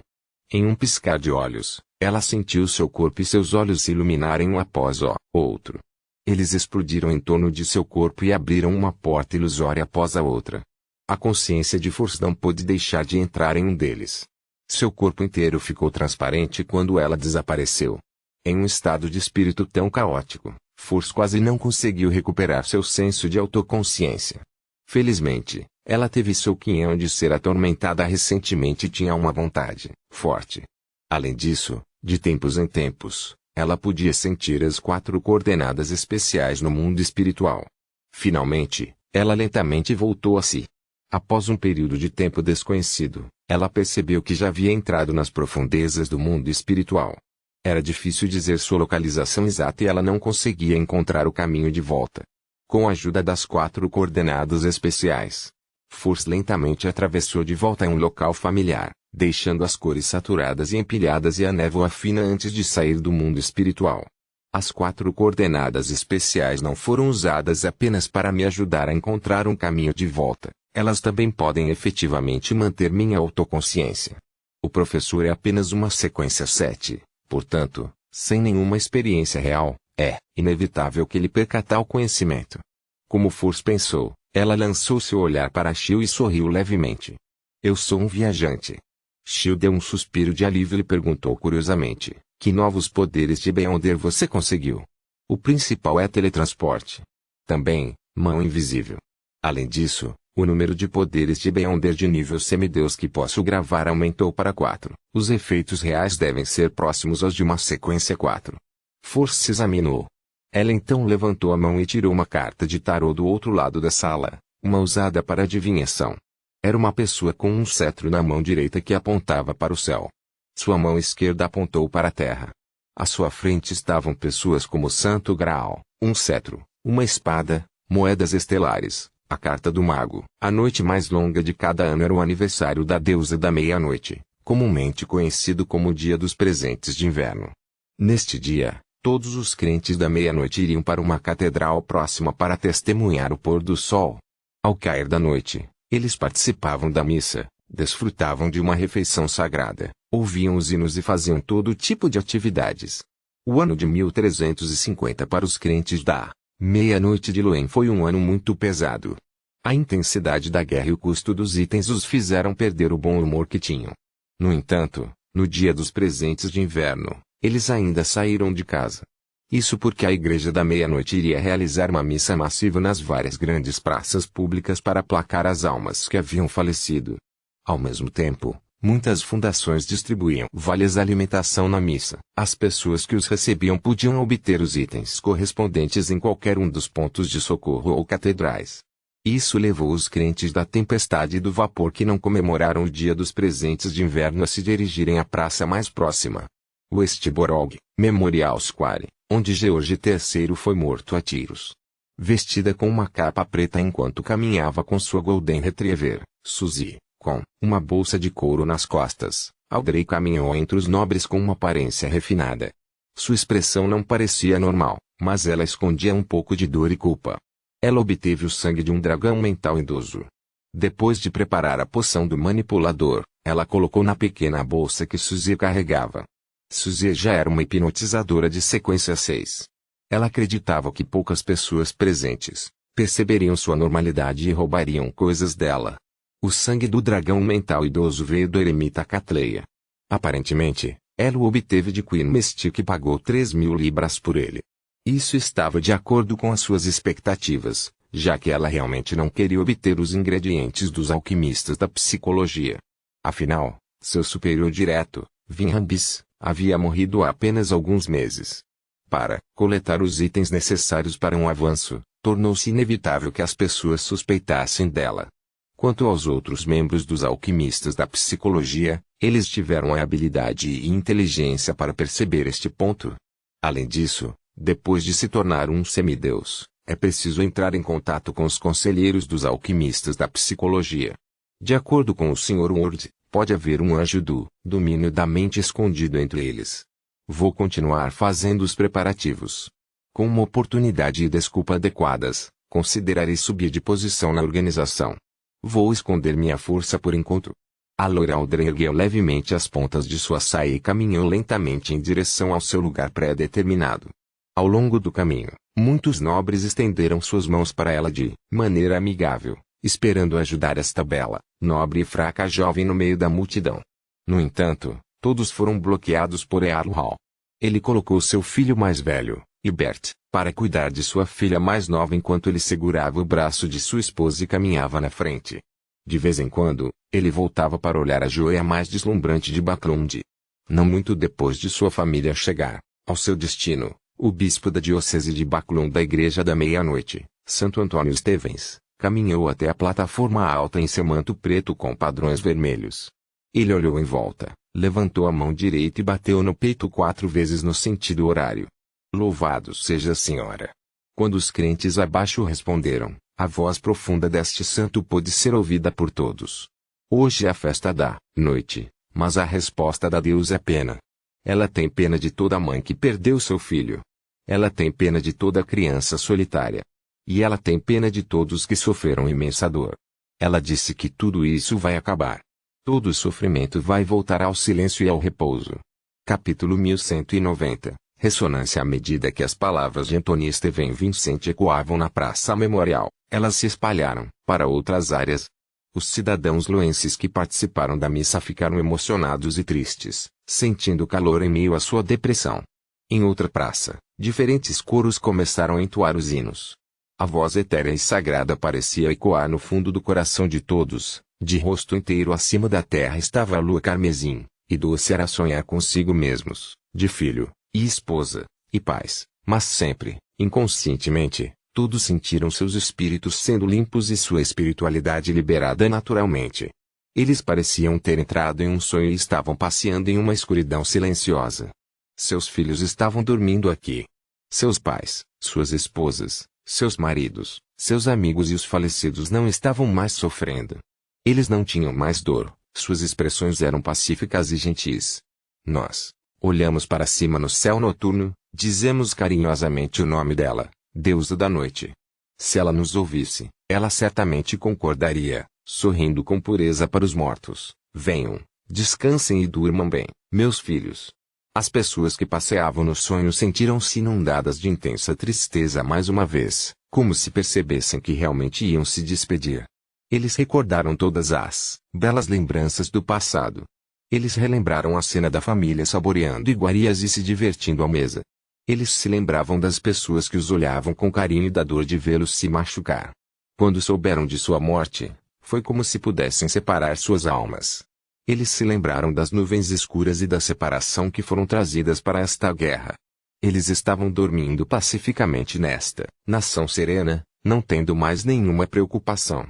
Em um piscar de olhos, ela sentiu seu corpo e seus olhos se iluminarem um após o outro. Eles explodiram em torno de seu corpo e abriram uma porta ilusória após a outra. A consciência de Furs não pôde deixar de entrar em um deles. Seu corpo inteiro ficou transparente quando ela desapareceu. Em um estado de espírito tão caótico, Furs quase não conseguiu recuperar seu senso de autoconsciência. Felizmente, ela teve seu quinhão de ser atormentada recentemente e tinha uma vontade forte. Além disso, de tempos em tempos, ela podia sentir as 4 coordenadas especiais no mundo espiritual. Finalmente, ela lentamente voltou a si. Após um período de tempo desconhecido, ela percebeu que já havia entrado nas profundezas do mundo espiritual. Era difícil dizer sua localização exata e ela não conseguia encontrar o caminho de volta. Com a ajuda das 4 coordenadas especiais, Furs lentamente atravessou de volta a um local familiar, deixando as cores saturadas e empilhadas e a névoa fina antes de sair do mundo espiritual. As 4 coordenadas especiais não foram usadas apenas para me ajudar a encontrar um caminho de volta. Elas também podem efetivamente manter minha autoconsciência. O professor é apenas uma sequência 7, portanto, sem nenhuma experiência real, é inevitável que ele perca tal conhecimento. Como Furs pensou, ela lançou seu olhar para Xiu e sorriu levemente. Eu sou um viajante. Xiu deu um suspiro de alívio e perguntou curiosamente, que novos poderes de Beyonder você conseguiu? O principal é teletransporte. Também, mão invisível. Além disso, o número de poderes de Beyonder de nível semideus que posso gravar aumentou para 4. Os efeitos reais devem ser próximos aos de uma sequência 4. Furs se examinou. Ela então levantou a mão e tirou uma carta de tarô do outro lado da sala, uma usada para adivinhação. Era uma pessoa com um cetro na mão direita que apontava para o céu. Sua mão esquerda apontou para a terra. À sua frente estavam pessoas como o Santo Graal, um cetro, uma espada, moedas estelares, a carta do mago. A noite mais longa de cada ano era o aniversário da deusa da meia-noite, comumente conhecido como o Dia dos Presentes de Inverno. Neste dia, todos os crentes da meia-noite iriam para uma catedral próxima para testemunhar o pôr do sol. Ao cair da noite, eles participavam da missa, desfrutavam de uma refeição sagrada, ouviam os hinos e faziam todo tipo de atividades. O ano de 1350 para os crentes da meia-noite de Luen foi um ano muito pesado. A intensidade da guerra e o custo dos itens os fizeram perder o bom humor que tinham. No entanto, no dia dos presentes de inverno, eles ainda saíram de casa. Isso porque a igreja da meia-noite iria realizar uma missa massiva nas várias grandes praças públicas para aplacar as almas que haviam falecido. Ao mesmo tempo, Muitas fundações distribuíam vales alimentação na missa. As pessoas que os recebiam podiam obter os itens correspondentes em qualquer um dos pontos de socorro ou catedrais. Isso levou os crentes da tempestade e do vapor que não comemoraram o dia dos presentes de inverno a se dirigirem à praça mais próxima. Westborough Memorial Square, onde George III foi morto a tiros. Vestida com uma capa preta enquanto caminhava com sua Golden Retriever, Suzy, com uma bolsa de couro nas costas, Audrey caminhou entre os nobres com uma aparência refinada. Sua expressão não parecia normal, mas ela escondia um pouco de dor e culpa. Ela obteve o sangue de um dragão mental idoso. Depois de preparar a poção do manipulador, ela colocou na pequena bolsa que Suzy carregava. Suzy já era uma hipnotizadora de sequência 6. Ela acreditava que poucas pessoas presentes perceberiam sua normalidade e roubariam coisas dela. O sangue do dragão mental idoso veio do eremita Catleya. Aparentemente, ela o obteve de Queen Mystique e pagou 3.000 libras por ele. Isso estava de acordo com as suas expectativas, já que ela realmente não queria obter os ingredientes dos alquimistas da psicologia. Afinal, seu superior direto, Vinhambis, havia morrido há apenas alguns meses. Para coletar os itens necessários para um avanço, tornou-se inevitável que as pessoas suspeitassem dela. Quanto aos outros membros dos alquimistas da psicologia, eles tiveram a habilidade e inteligência para perceber este ponto. Além disso, depois de se tornar um semideus, é preciso entrar em contato com os conselheiros dos alquimistas da psicologia. De acordo com o Sr. Ward, pode haver um anjo do domínio da mente escondido entre eles. Vou continuar fazendo os preparativos. Com uma oportunidade e desculpa adequadas, considerarei subir de posição na organização. Vou esconder minha força por enquanto. A loira Audrey ergueu levemente as pontas de sua saia e caminhou lentamente em direção ao seu lugar pré-determinado. Ao longo do caminho, muitos nobres estenderam suas mãos para ela de maneira amigável, esperando ajudar esta bela, nobre e fraca jovem no meio da multidão. No entanto, todos foram bloqueados por Earl Hall. Ele colocou seu filho mais velho, Hubert, para cuidar de sua filha mais nova enquanto ele segurava o braço de sua esposa e caminhava na frente. De vez em quando, ele voltava para olhar a joia mais deslumbrante de Backlund. Não muito depois de sua família chegar ao seu destino, o bispo da diocese de Backlund da Igreja da Meia-Noite, Santo Antônio Stevens, caminhou até a plataforma alta em seu manto preto com padrões vermelhos. Ele olhou em volta, levantou a mão direita e bateu no peito 4 vezes no sentido horário. Louvado seja a Senhora! Quando os crentes abaixo responderam, a voz profunda deste santo pôde ser ouvida por todos. Hoje é a festa da noite, mas a resposta da Deus é pena. Ela tem pena de toda mãe que perdeu seu filho. Ela tem pena de toda criança solitária. E ela tem pena de todos que sofreram imensa dor. Ela disse que tudo isso vai acabar. Todo o sofrimento vai voltar ao silêncio e ao repouso. Capítulo 1190. Ressonância. À medida que as palavras de Anthony Steven Vincent ecoavam na Praça Memorial, elas se espalharam para outras áreas. Os cidadãos loenses que participaram da missa ficaram emocionados e tristes, sentindo calor em meio à sua depressão. Em outra praça, diferentes coros começaram a entoar os hinos. A voz etérea e sagrada parecia ecoar no fundo do coração de todos. De rosto inteiro acima da terra estava a lua carmesim, e doce era sonhar consigo mesmos, de filho, e esposa, e pais, mas sempre, inconscientemente, todos sentiram seus espíritos sendo limpos e sua espiritualidade liberada naturalmente. Eles pareciam ter entrado em um sonho e estavam passeando em uma escuridão silenciosa. Seus filhos estavam dormindo aqui. Seus pais, suas esposas, seus maridos, seus amigos e os falecidos não estavam mais sofrendo. Eles não tinham mais dor, suas expressões eram pacíficas e gentis. Nós olhamos para cima no céu noturno, dizemos carinhosamente o nome dela, deusa da noite. Se ela nos ouvisse, ela certamente concordaria, sorrindo com pureza para os mortos. Venham, descansem e durmam bem, meus filhos. As pessoas que passeavam no sonho sentiram-se inundadas de intensa tristeza mais uma vez, como se percebessem que realmente iam se despedir. Eles recordaram todas as belas lembranças do passado. Eles relembraram a cena da família saboreando iguarias e se divertindo à mesa. Eles se lembravam das pessoas que os olhavam com carinho e da dor de vê-los se machucar. Quando souberam de sua morte, foi como se pudessem separar suas almas. Eles se lembraram das nuvens escuras e da separação que foram trazidas para esta guerra. Eles estavam dormindo pacificamente nesta nação serena, não tendo mais nenhuma preocupação.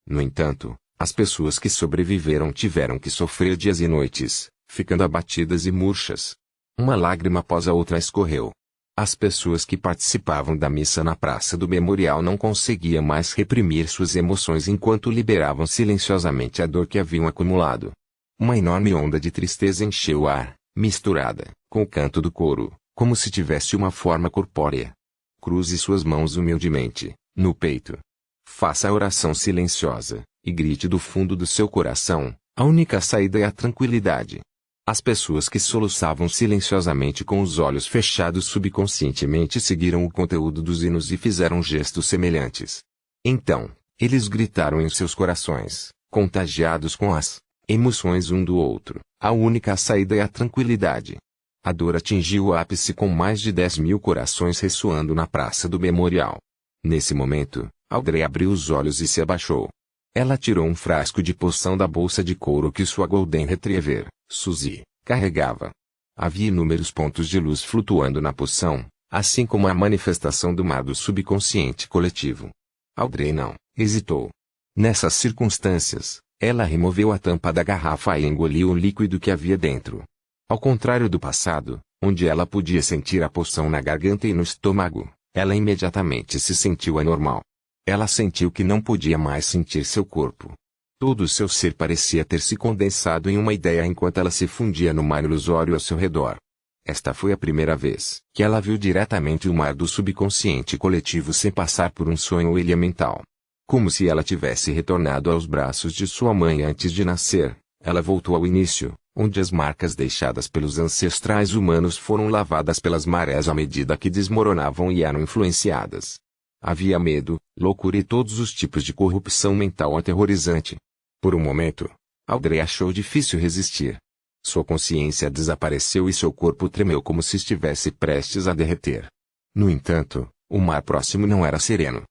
No entanto, as pessoas que sobreviveram tiveram que sofrer dias e noites, ficando abatidas e murchas. Uma lágrima após a outra escorreu. As pessoas que participavam da missa na praça do memorial não conseguiam mais reprimir suas emoções enquanto liberavam silenciosamente a dor que haviam acumulado. Uma enorme onda de tristeza encheu o ar, misturada com o canto do coro, como se tivesse uma forma corpórea. Cruze suas mãos humildemente no peito. Faça a oração silenciosa, e grite do fundo do seu coração: a única saída é a tranquilidade. As pessoas que soluçavam silenciosamente com os olhos fechados subconscientemente seguiram o conteúdo dos hinos e fizeram gestos semelhantes. Então, eles gritaram em seus corações, contagiados com as emoções um do outro: a única saída é a tranquilidade. A dor atingiu o ápice com mais de 10.000 corações ressoando na praça do memorial. Nesse momento, Audrey abriu os olhos e se abaixou. Ela tirou um frasco de poção da bolsa de couro que sua Golden Retriever, Suzy, carregava. Havia inúmeros pontos de luz flutuando na poção, assim como a manifestação do mar do subconsciente coletivo. Audrey não hesitou. Nessas circunstâncias, ela removeu a tampa da garrafa e engoliu o líquido que havia dentro. Ao contrário do passado, onde ela podia sentir a poção na garganta e no estômago, ela imediatamente se sentiu anormal. Ela sentiu que não podia mais sentir seu corpo. Todo o seu ser parecia ter se condensado em uma ideia enquanto ela se fundia no mar ilusório ao seu redor. Esta foi a primeira vez que ela viu diretamente o mar do subconsciente coletivo sem passar por um sonho elemental. Como se ela tivesse retornado aos braços de sua mãe antes de nascer, ela voltou ao início, onde as marcas deixadas pelos ancestrais humanos foram lavadas pelas marés à medida que desmoronavam e eram influenciadas. Havia medo, loucura e todos os tipos de corrupção mental aterrorizante. Por um momento, Audrey achou difícil resistir. Sua consciência desapareceu e seu corpo tremeu como se estivesse prestes a derreter. No entanto, o mar próximo não era sereno.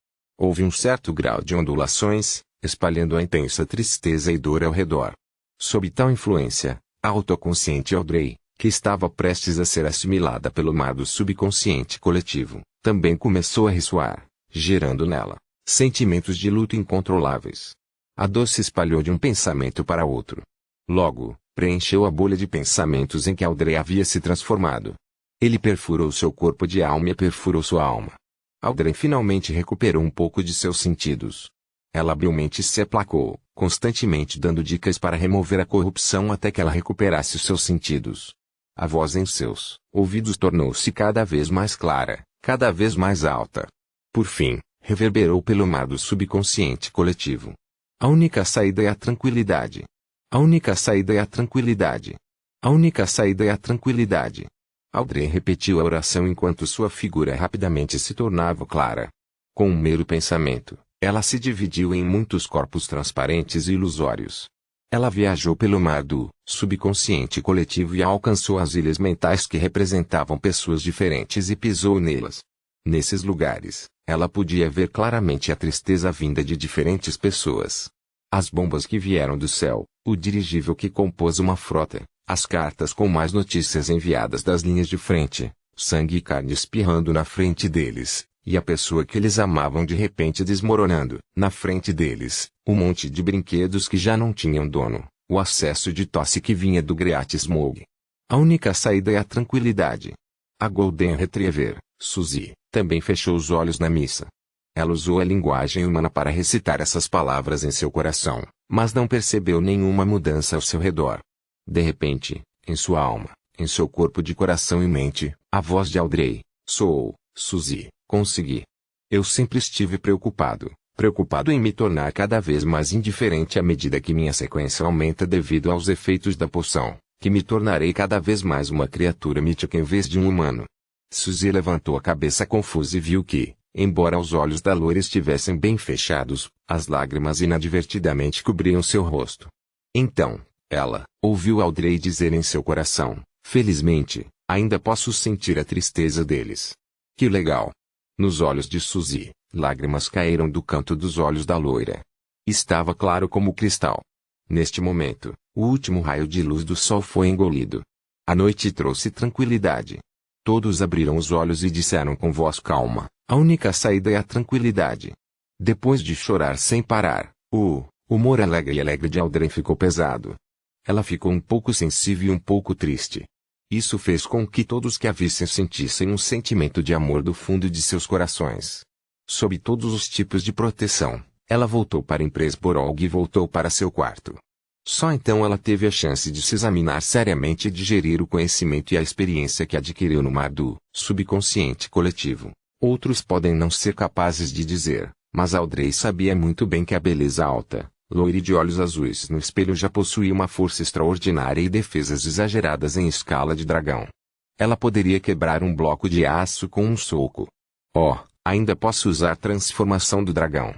Houve um certo grau de ondulações, espalhando a intensa tristeza e dor ao redor. Sob tal influência, a autoconsciente Audrey, que estava prestes a ser assimilada pelo mar do subconsciente coletivo, também começou a ressoar, gerando nela sentimentos de luto incontroláveis. A dor se espalhou de um pensamento para outro. Logo, preencheu a bolha de pensamentos em que Audrey havia se transformado. Ele perfurou seu corpo de alma e perfurou sua alma. Audrey finalmente recuperou um pouco de seus sentidos. Ela habilmente se aplacou, constantemente dando dicas para remover a corrupção até que ela recuperasse os seus sentidos. A voz em seus ouvidos tornou-se cada vez mais clara, cada vez mais alta. Por fim, reverberou pelo mar do subconsciente coletivo. A única saída é a tranquilidade. A única saída é a tranquilidade. A única saída é a tranquilidade. Audrey repetiu a oração enquanto sua figura rapidamente se tornava clara. Com um mero pensamento, ela se dividiu em muitos corpos transparentes e ilusórios. Ela viajou pelo mar do subconsciente coletivo e alcançou as ilhas mentais que representavam pessoas diferentes e pisou nelas. Nesses lugares, ela podia ver claramente a tristeza vinda de diferentes pessoas. As bombas que vieram do céu, o dirigível que compôs uma frota, as cartas com mais notícias enviadas das linhas de frente, sangue e carne espirrando na frente deles, e a pessoa que eles amavam de repente desmoronando, na frente deles, um monte de brinquedos que já não tinham dono, o acesso de tosse que vinha do Great Smog. A única saída é a tranquilidade. A Golden Retriever, Suzy, também fechou os olhos na missa. Ela usou a linguagem humana para recitar essas palavras em seu coração, mas não percebeu nenhuma mudança ao seu redor. De repente, em sua alma, em seu corpo de coração e mente, a voz de Audrey: "Sou, Suzy, consegui. Eu sempre estive preocupado em me tornar cada vez mais indiferente à medida que minha sequência aumenta devido aos efeitos da poção, que me tornarei cada vez mais uma criatura mítica em vez de um humano." Suzy levantou a cabeça confusa e viu que, embora os olhos da loira estivessem bem fechados, as lágrimas inadvertidamente cobriam seu rosto. Então, ela ouviu Audrey dizer em seu coração: "Felizmente, ainda posso sentir a tristeza deles." Que legal! Nos olhos de Suzy, lágrimas caíram do canto dos olhos da loira. Estava claro como cristal. Neste momento, O último raio de luz do sol foi engolido. A noite trouxe tranquilidade. Todos abriram os olhos e disseram com voz calma: a única saída é a tranquilidade. Depois de chorar sem parar, o humor alegre de Audrey ficou pesado. Ela ficou um pouco sensível e um pouco triste. Isso fez com que todos que a vissem sentissem um sentimento de amor do fundo de seus corações. Sob todos os tipos de proteção, ela voltou para Impresborog e voltou para seu quarto. Só então ela teve a chance de se examinar seriamente e digerir o conhecimento e a experiência que adquiriu no mar do subconsciente coletivo. Outros podem não ser capazes de dizer, mas Audrey sabia muito bem que a beleza alta, loira e de olhos azuis no espelho já possuía uma força extraordinária e defesas exageradas em escala de dragão. Ela poderia quebrar um bloco de aço com um soco. Oh, ainda posso usar transformação do dragão.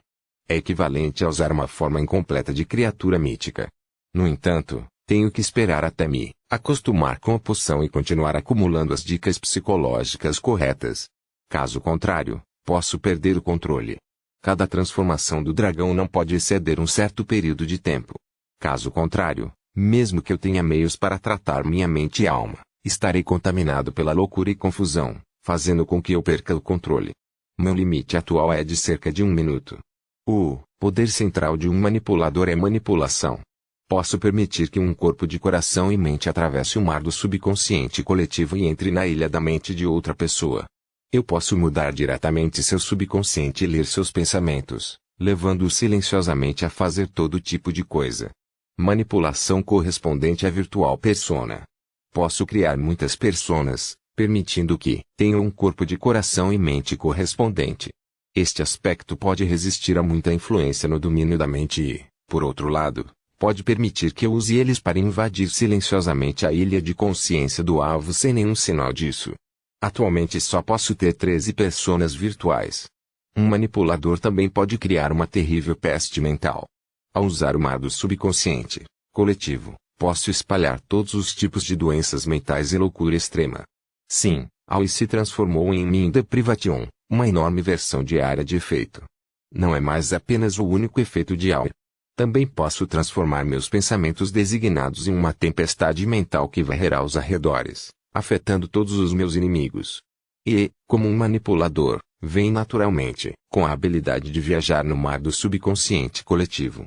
É equivalente a usar uma forma incompleta de criatura mítica. No entanto, tenho que esperar até me acostumar com a poção e continuar acumulando as dicas psicológicas corretas. Caso contrário, posso perder o controle. Cada transformação do dragão não pode exceder um certo período de tempo. Caso contrário, mesmo que eu tenha meios para tratar minha mente e alma, estarei contaminado pela loucura e confusão, fazendo com que eu perca o controle. Meu limite atual é de cerca de 1 minuto. O poder central de um manipulador é manipulação. Posso permitir que um corpo de coração e mente atravesse o mar do subconsciente coletivo e entre na ilha da mente de outra pessoa. Eu posso mudar diretamente seu subconsciente e ler seus pensamentos, levando-o silenciosamente a fazer todo tipo de coisa. Manipulação correspondente à virtual persona. Posso criar muitas personas, permitindo que tenham um corpo de coração e mente correspondente. Este aspecto pode resistir a muita influência no domínio da mente e, por outro lado, pode permitir que eu use eles para invadir silenciosamente a ilha de consciência do alvo sem nenhum sinal disso. Atualmente só posso ter 13 personas virtuais. Um manipulador também pode criar uma terrível peste mental. Ao usar o mar do subconsciente coletivo, posso espalhar todos os tipos de doenças mentais e loucura extrema. Sim, Aoi se transformou em mim Deprivation, uma enorme versão diária de efeito. Não é mais apenas o único efeito de Aoi. Também posso transformar meus pensamentos designados em uma tempestade mental que varrerá os arredores, afetando todos os meus inimigos. E, como um manipulador, vem naturalmente, com a habilidade de viajar no mar do subconsciente coletivo.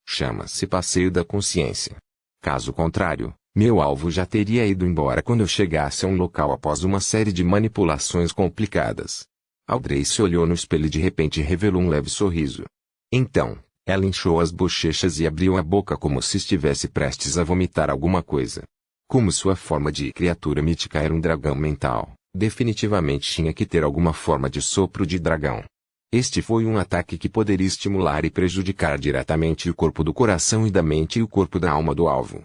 Chama-se passeio da consciência. Caso contrário, meu alvo já teria ido embora quando eu chegasse a um local após uma série de manipulações complicadas. Audrey se olhou no espelho e de repente revelou um leve sorriso. Então, ela inchou as bochechas e abriu a boca como se estivesse prestes a vomitar alguma coisa. Como sua forma de criatura mítica era um dragão mental, definitivamente tinha que ter alguma forma de sopro de dragão. Este foi um ataque que poderia estimular e prejudicar diretamente o corpo do coração e da mente e o corpo da alma do alvo.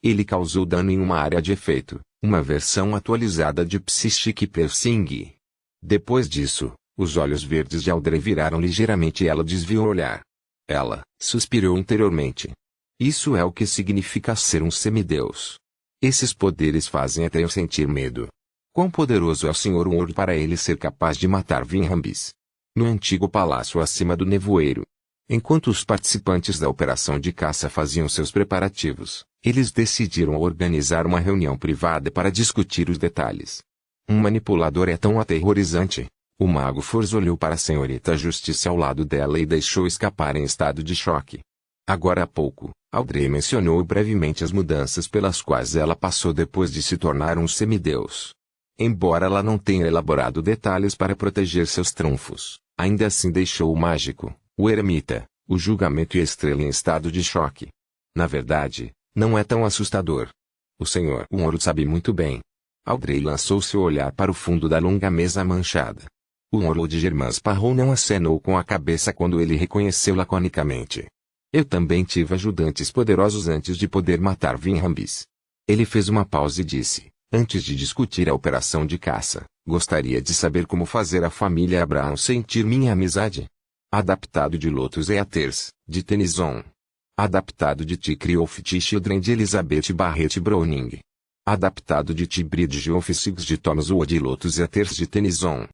Ele causou dano em uma área de efeito, uma versão atualizada de Psychic Piercing. Depois disso, os olhos verdes de Audrey viraram ligeiramente e ela desviou o olhar. Ela suspirou interiormente. Isso é o que significa ser um semideus. Esses poderes fazem até eu sentir medo. Quão poderoso é o Sr. Ward para ele ser capaz de matar Vinhambis? No antigo palácio acima do nevoeiro. Enquanto os participantes da operação de caça faziam seus preparativos, eles decidiram organizar uma reunião privada para discutir os detalhes. Um manipulador é tão aterrorizante. O mago Forz olhou para a senhorita Justiça ao lado dela e deixou escapar em estado de choque. Agora há pouco, Audrey mencionou brevemente as mudanças pelas quais ela passou depois de se tornar um semideus. Embora ela não tenha elaborado detalhes para proteger seus trunfos, ainda assim deixou o mágico, o eremita, o julgamento e a estrela em estado de choque. Na verdade, não é tão assustador. O Sr. Ward sabe muito bem. Audrey lançou seu olhar para o fundo da longa mesa manchada. O Orlo de Germans Parrou não acenou com a cabeça quando ele reconheceu laconicamente. Eu também tive ajudantes poderosos antes de poder matar Vinhambis. Ele fez uma pausa e disse, antes de discutir a operação de caça, gostaria de saber como fazer a família Abraham sentir minha amizade. Adaptado de Lotus Eaters, de Tennyson. Adaptado de T. of Children de Elizabeth Barrett Browning. Adaptado de T. Bridge of Sigs de Thomas Wood e Lotus Eaters de Tennyson.